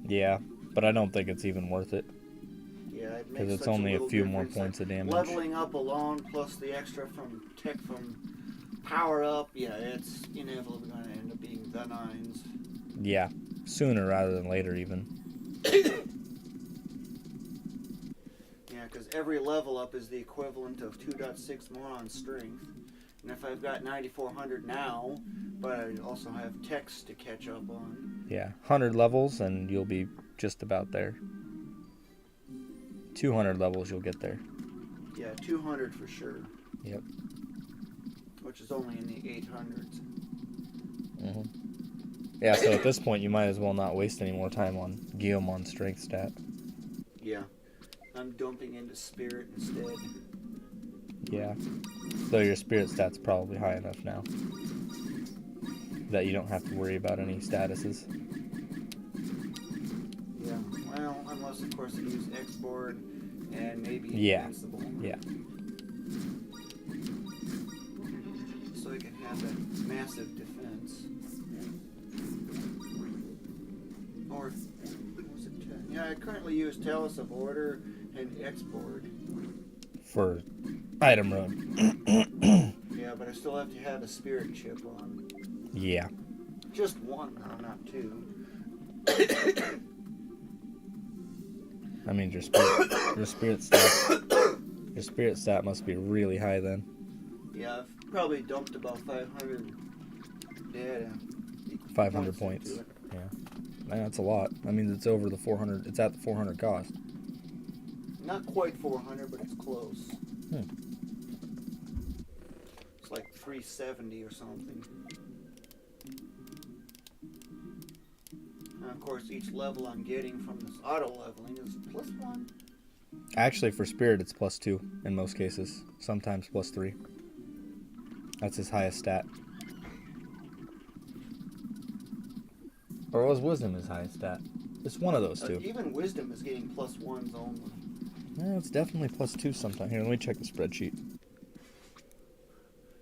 Yeah, but I don't think it's even worth it. Yeah, it makes Because it's such only a little few more difference. points of damage. Leveling up alone plus the extra from tech from power up, yeah, it's inevitably going to end up being the 9s. Yeah, sooner rather than later even. Yeah, because every level up is the equivalent of 2.6 more on strength. And if I've got 9,400 now, but I also have text to catch up on. Yeah, 100 levels and you'll be just about there. 200 levels you'll get there. Yeah, 200 for sure. Yep. Which is only in the 800s. Mm-hmm. Yeah, so at this point you might as well not waste any more time on Gallantmon's strength stat. Yeah. I'm dumping into spirit instead. Yeah. Though your spirit stat's probably high enough now that you don't have to worry about any statuses. Yeah. Well, unless of course I use X-Board and maybe Invincible. Yeah. So I can have that massive defense. Or was it 10? Yeah, I currently use Talus of Order and X-Board. For item road. Yeah, but I still have to have a spirit chip on. Yeah. Just one now, not two. I mean your spirit stat must be really high then. Yeah, I've probably dumped about 500 dead. 500 points. Yeah. Man, that's a lot. That means it's over the 400. It's at the 400 cost. Not quite 400, but it's close. It's like 370 or something. And of course, each level I'm getting from this auto leveling is +1. Actually, for spirit, it's +2 in most cases. Sometimes +3. That's his highest stat. Or was wisdom his highest stat? It's one of those two. Even wisdom is getting +1s only. No, it's definitely +2 sometimes. Here, let me check the spreadsheet.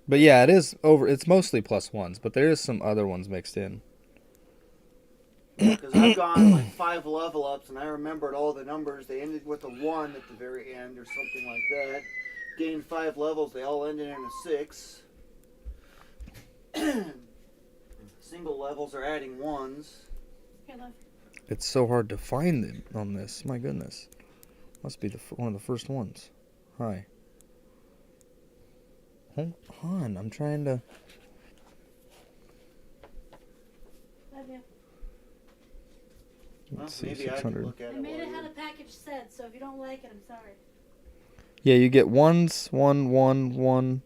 But yeah, it is over. It's mostly +1s, but there is some other ones mixed in. Because I've gone like 5 level ups, and I remembered all the numbers. They ended with a 1 at the very end, or something like that. Gained 5 levels. They all ended in a 6. single levels are adding ones. Here, love. It's so hard to find them on this. My goodness. Must be one of the first ones. Hi. Hold on. I'm trying to... Love you. Let's see, maybe I can 600. look at I it. made while it how you're- the package said, so if you don't like it, I'm sorry. Yeah, you get ones, 1, 1, 1.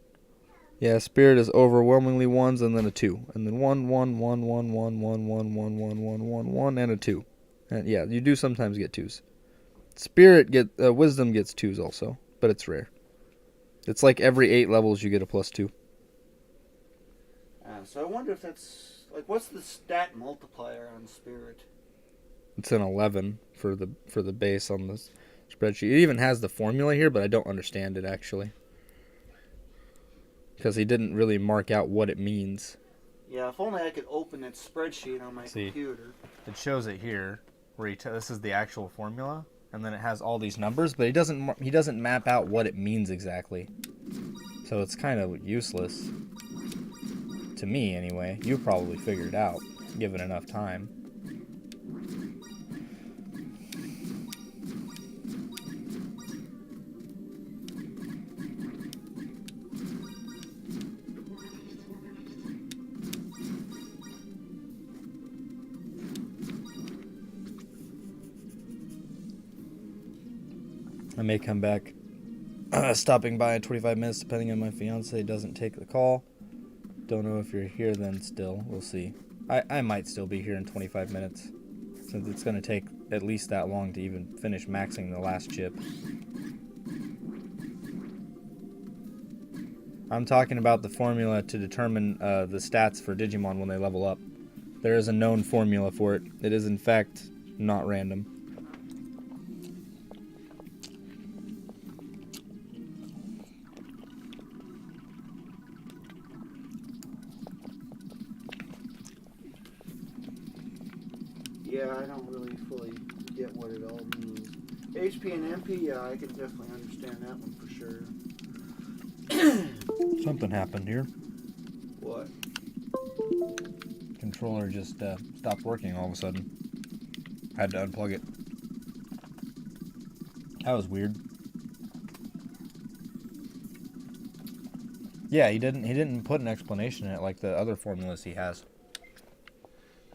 Yeah, spirit is overwhelmingly ones and then a 2. And then 1, 1, 1, 1, 1, 1, 1, 1, 1, 1, 1, 1, and a 2. And yeah, you do sometimes get 2s. Spirit wisdom gets 2s also, but it's rare. It's like every 8 levels you get a +2. So I wonder if that's like, what's the stat multiplier on spirit? It's an 11 for the base on this spreadsheet. It even has the formula here, but I don't understand it actually. Because he didn't really mark out what it means. Yeah, if only I could open that spreadsheet on my See. computer. It shows it here, where this is the actual formula, and then it has all these numbers, but he doesn't map out what it means exactly. So it's kind of useless. To me, anyway. You probably figured it out, given enough time. I may come back, stopping by in 25 minutes, depending on my fiance doesn't take the call. Don't know if you're here then still. We'll see. I might still be here in 25 minutes, since it's going to take at least that long to even finish maxing the last chip. I'm talking about the formula to determine the stats for Digimon when they level up. There is a known formula for it. It is, in fact, not random. Yeah, I don't really fully get what it all means. HP and MP, yeah, I can definitely understand that one for sure. Something happened here. What? Controller just stopped working all of a sudden. Had to unplug it. That was weird. Yeah, he didn't put an explanation in it like the other formulas he has.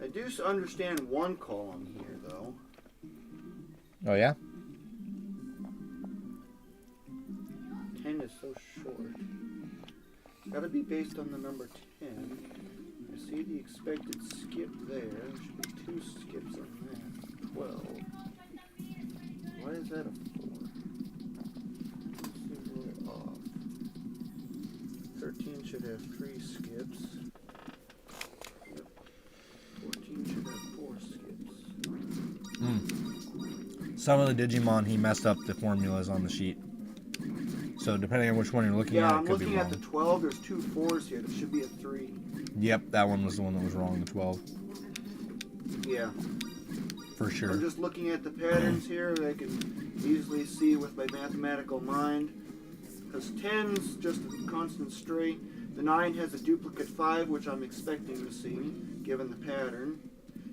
I do understand one column here, though. Oh yeah? 10 is so short. It's gotta be based on the number 10. I see the expected skip there. There should be 2 skips on that. 12. Why is that a 4? Seems a little off. 13 should have 3 skips. Yep. 14 should have 4 skips. Some of the Digimon, he messed up the formulas on the sheet. So depending on which one you're looking at, Yeah, it could I'm be looking wrong. at the 12. There's 2 4s here. There should be a 3. Yep, that one was the one that was wrong, the 12. Yeah. For sure. I'm just looking at the patterns here that I can easily see with my mathematical mind. Because 10's just a constant straight. The 9 has a duplicate 5, which I'm expecting to see, given the pattern.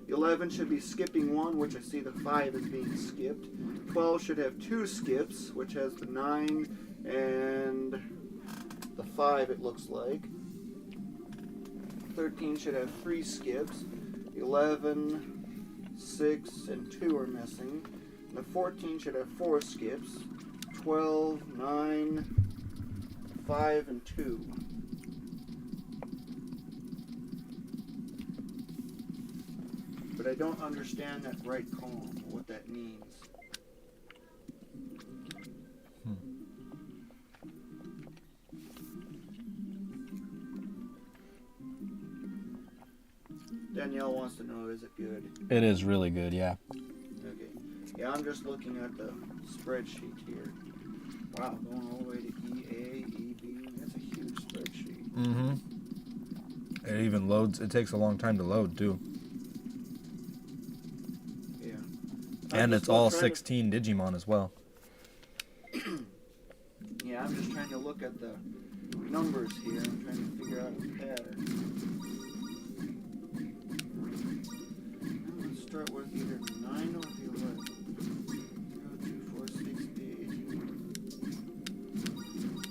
11 should be skipping 1, which I see the 5 is being skipped. 12 should have 2 skips, which has the 9 and the 5, it looks like. 13 should have 3 skips. 11, 6, and 2 are missing. And the 14 should have 4 skips. 12, 9, 5, and 2. But I don't understand that right column, what that means. Danielle wants to know, is it good? It is really good, yeah. Okay. Yeah, I'm just looking at the spreadsheet here. Wow, going all the way to EA, EB, that's a huge spreadsheet. Mm-hmm. It even loads. It takes a long time to load, too. Yeah. And it's all 16 Digimon as well. Yeah, I'm just trying to look at the numbers here. I'm trying to figure out a pattern. start with either the 9 or the 11. 0, 2, 4, 6, 8.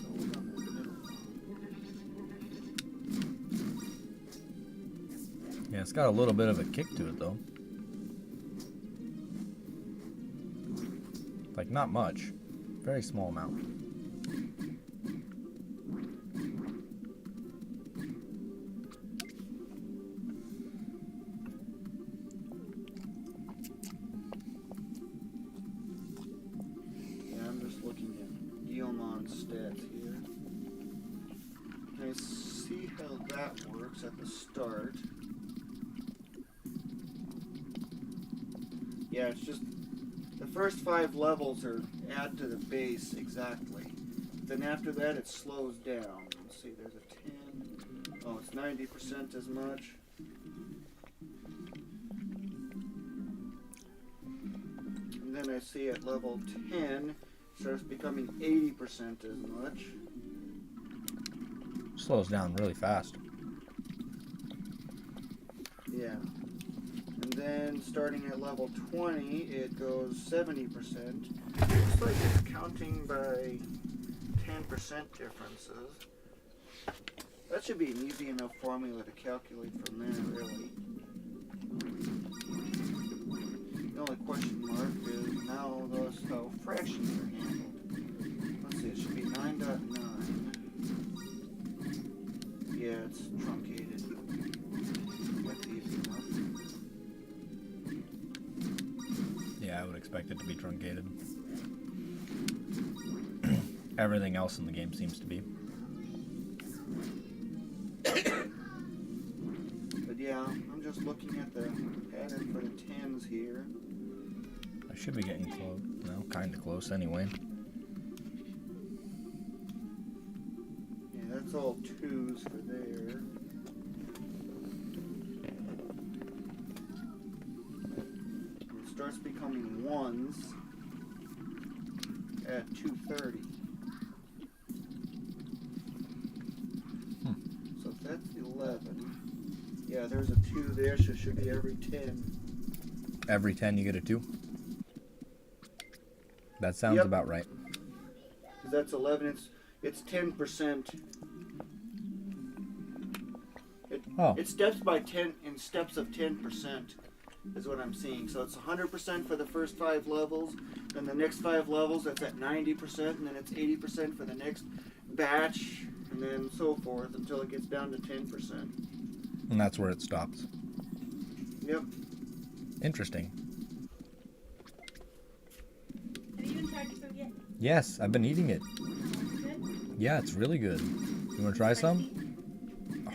Hold on the middle. Yeah, it's got a little bit of a kick to it, though. Like, not much. Very small amount. Gallantmon stats here. I see how that works at the start. Yeah, it's just the first 5 levels are add to the base exactly. Then after that it slows down. Let's see, there's a 10. Oh, it's 90% as much. And then I see at level 10 starts becoming 80% as much. Slows down really fast. Yeah. And then starting at level 20, it goes 70%. Looks like it's counting by 10% differences. That should be an easy enough formula to calculate from there, really. The only question mark is how fractions are handled. Let's see, it should be 9.9. Yeah, it's truncated. That's easy enough. Yeah, I would expect it to be truncated. Everything else in the game seems to be. But yeah, I'm just looking at the pattern for the 10s here. I should be getting close. No, kind of close anyway. Yeah, that's all 2s for there. It starts becoming 1s at 230. So if that's 11, yeah, there's a 2 there, so it should be every 10. Every 10 you get a 2? That sounds Yep. about right. Because that's 11, it's 10%. It steps by 10 in steps of 10% is what I'm seeing. So it's 100% for the first 5 levels, then the next 5 levels it's at 90%, and then it's 80% for the next batch, and then so forth until it gets down to 10%. And that's where it stops. Yep. Interesting. Have you even tried your food yet? Yes, I've been eating it. Good? Yeah, it's really good. You want to try some?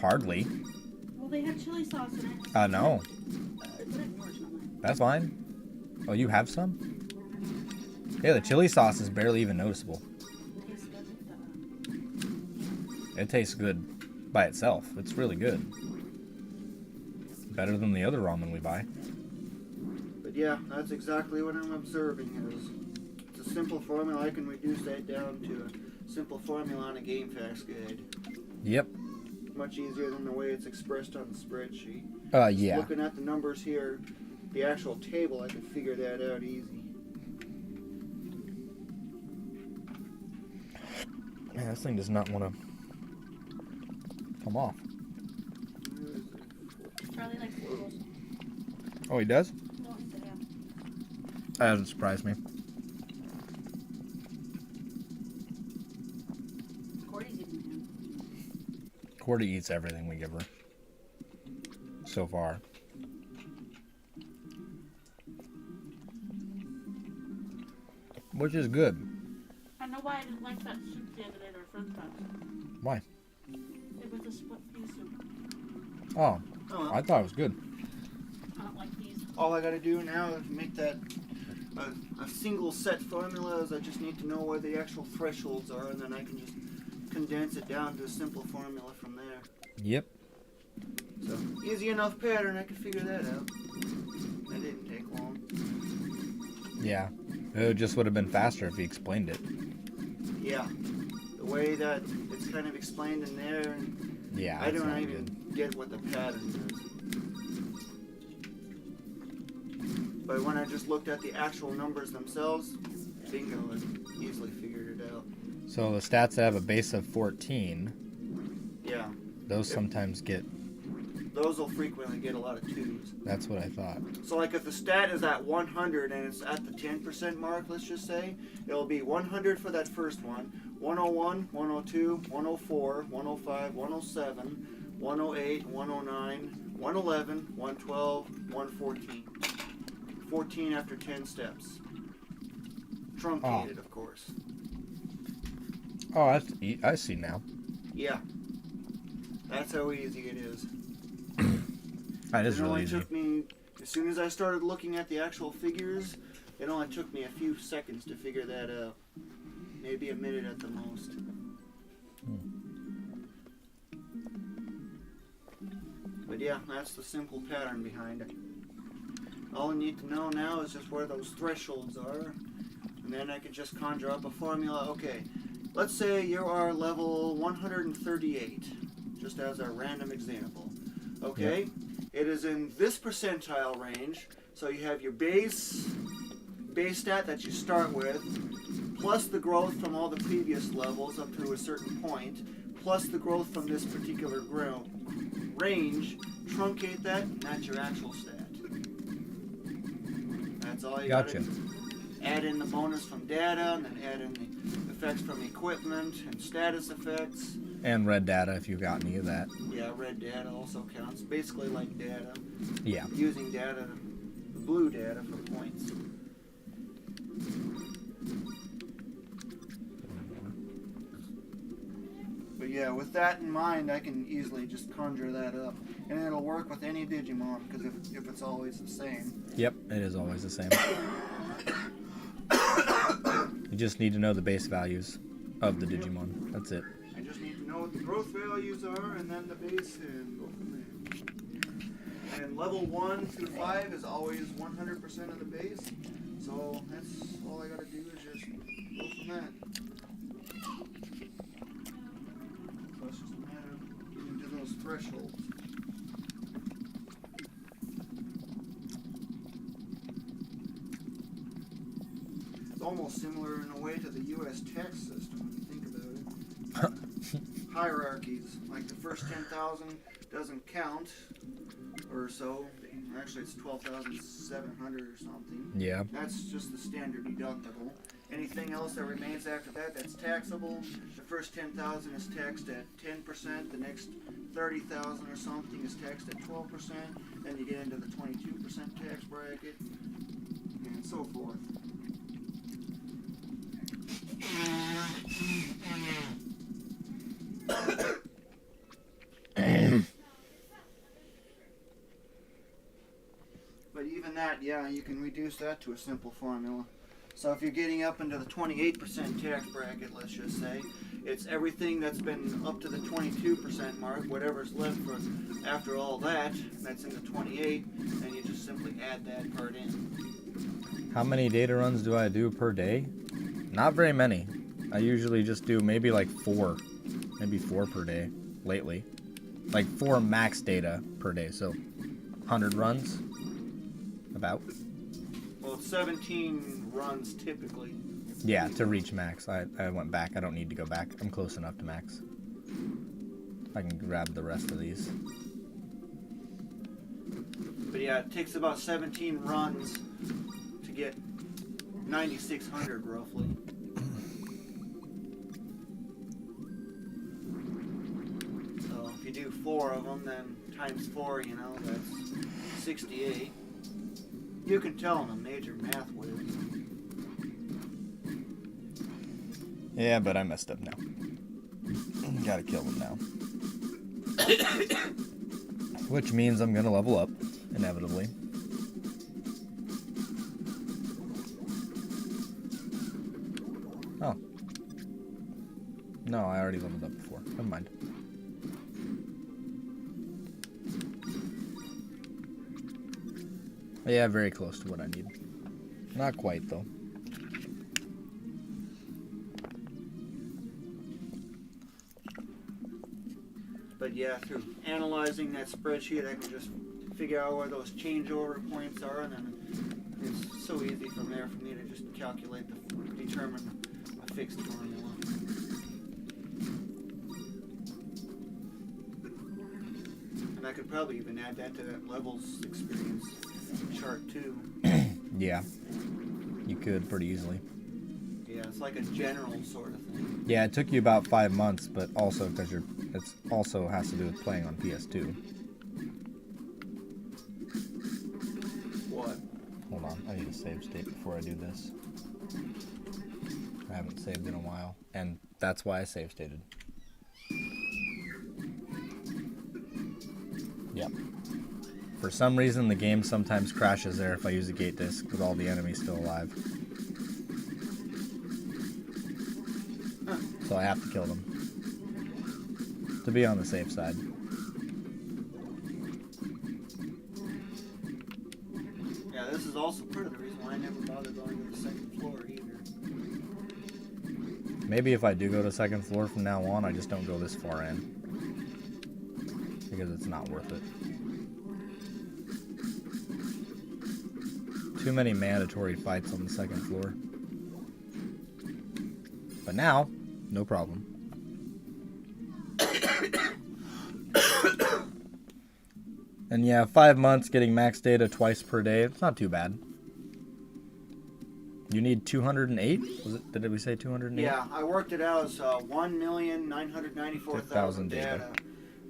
Hardly. Well, they have chili sauce in it. No. Put it in yours, not mine. That's fine. Oh, you have some? Yeah, the chili sauce is barely even noticeable. Tastes good. It tastes good by itself. It's really good. Better than the other ramen we buy. But yeah, that's exactly what I'm observing. It's a simple formula. I can reduce that down to a simple formula on a game facts guide. Yep. Much easier than the way it's expressed on the spreadsheet. Yeah. Looking at the numbers here, the actual table, I can figure that out easy. Man, this thing does not want to come off. Charlie likes noodles. Oh, he does? No, he said, yeah. That doesn't surprise me. Cordy's eating him. Cordy eats everything we give her. So far. Which is good. I know why I didn't like that soup the other day at our friend's house. Why? It was a split pea soup. Oh, Oh, well. I thought it was good. I don't like peas. All I gotta do now is make that a single set formula. Is I just need to know where the actual thresholds are, and then I can just condense it down to a simple formula from there. Yep. So, easy enough pattern, I could figure that out. That didn't take long. Yeah. It just would have been faster if he explained it. Yeah. The way that it's kind of explained in there, and Yeah, I it's don't not even good. get what the pattern is. But when I just looked at the actual numbers themselves, bingo, I easily figured it out. So the stats that have a base of 14, Yeah. those sometimes get... Those will frequently get a lot of 2s. That's what I thought. So like if the stat is at 100 and it's at the 10% mark, let's just say, it'll be 100 for that first one, 101, 102, 104, 105, 107, 108, 109, 111, 112, 114. 14 after 10 steps. Truncated, of course. Oh, I see now. Yeah. That's how easy it is. That is It really only easy. took me, as soon as I started looking at the actual figures, it only took me a few seconds to figure that out. Maybe a minute at the most. But yeah, that's the simple pattern behind it. All I need to know now is just where those thresholds are, and then I can just conjure up a formula. Okay, let's say you are level 138, just as a random example. Okay, Yep. It is in this percentile range, so you have your base stat that you start with, plus the growth from all the previous levels up to a certain point, plus the growth from this particular range, truncate that, and that's your actual stat. That's all you Gotcha. gotta do. Add in the bonus from data, and then add in the effects from equipment and status effects. And red data if you got any of that. Yeah, red data also counts. Basically like data. Yeah. Using data, blue data for points. But yeah, with that in mind, I can easily just conjure that up. And it'll work with any Digimon, because if it's always the same. Yep, it is always the same. You just need to know the base values of the Digimon. That's it. I just need to know what the growth values are, and then the base, and go from there. And level 1 through 5 is always 100% of the base. So that's all I gotta do is just go from that. So it's just a matter of getting to those thresholds. It's almost similar in a way to the US tax system when you think about it. Hierarchies, like the first 10,000 doesn't count, or so. Actually, it's 12,700 or something. Yeah. That's just the standard deductible. Anything else that remains after that, that's taxable. The first 10,000 is taxed at 10%. The next 30,000 or something is taxed at 12%. Then you get into the 22% tax bracket, and so forth. But even that, yeah, you can reduce that to a simple formula. So if you're getting up into the 28% tax bracket, let's just say, it's everything that's been up to the 22% mark, whatever's left for after all that, that's in the 28, and you just simply add that part in. How many data runs do I do per day? Not very many. I usually just do maybe like 4. Maybe 4 per day lately. Like 4 max data per day, so 100 runs. About. Well, it's 17 runs typically. Yeah, to reach max. I went back. I don't need to go back. I'm close enough to max. I can grab the rest of these. But yeah, it takes about 17 runs to get 9,600 roughly. So if you do 4 of them, then times 4, you know, that's 68. You can tell I'm a major math whiz. Yeah, but I messed up now. Gotta kill them now. Which means I'm gonna level up, inevitably. Oh. No, I already leveled up before. Never mind. Yeah, very close to what I need. Not quite, though. But yeah, through analyzing that spreadsheet, I can just figure out where those changeover points are, and then It's so easy from there for me to just determine a fixed formula. And I could probably even add that to that levels experience chart too. Yeah, you could pretty easily. Yeah, it's like a general sort of thing. Yeah, it took you about 5 months, but also because it's also has to do with playing on PS2. What? Hold on, I need a save state before I do this. I haven't saved in a while, and that's why I save stated. Yep. For some reason, the game sometimes crashes there if I use a gate disc with all the enemies still alive. So I have to kill them to be on the safe side. Yeah, this is also part of the reason why I never bother going to the second floor either. Maybe if I do go to second floor from now on, I just don't go this far in. Because it's not worth it. Too many mandatory fights on the second floor. But now, no problem. And yeah, 5 months getting max data twice per day. It's not too bad. You need 208? Did we say 208? Yeah, I worked it out as 1,994,000 data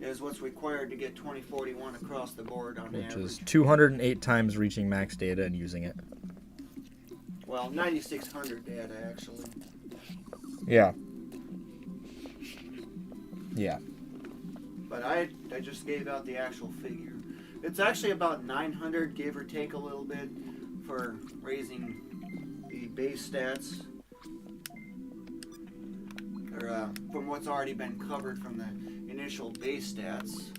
is what's required to get 2041 across the board on average. Which is 208 times reaching max data and using it. Well, 9,600 data actually. Yeah. Yeah. But I just gave out the actual figure. It's actually about 900, give or take a little bit, for raising the base stats. Or from what's already been covered from the initial base stats.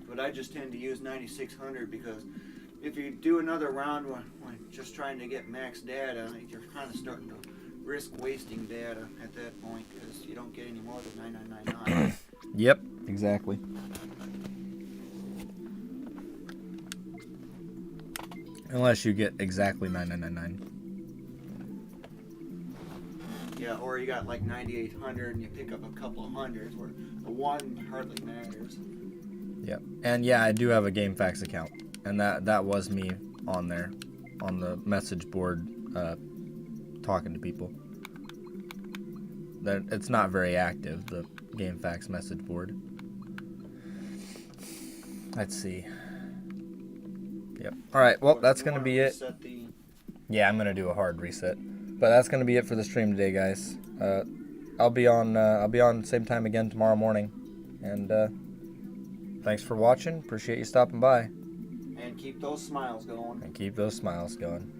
But I just tend to use 9,600 because if you do another round when just trying to get max data, you're kind of starting to risk wasting data at that point because you don't get any more than 9999. Yep, exactly. Unless you get exactly 9999. Yeah, or you got like 9,800 and you pick up a couple of hundreds where the one hardly matters. Yep. And yeah, I do have a GameFAQs account. And that was me on there, on the message board, talking to people. It's not very active, the GameFAQs message board. Let's see. Yep. All right. Well, that's gonna be it. Yeah, I'm gonna do a hard reset. But that's gonna be it for the stream today, guys. I'll be on same time again tomorrow morning. And thanks for watching. Appreciate you stopping by. And keep those smiles going. And keep those smiles going.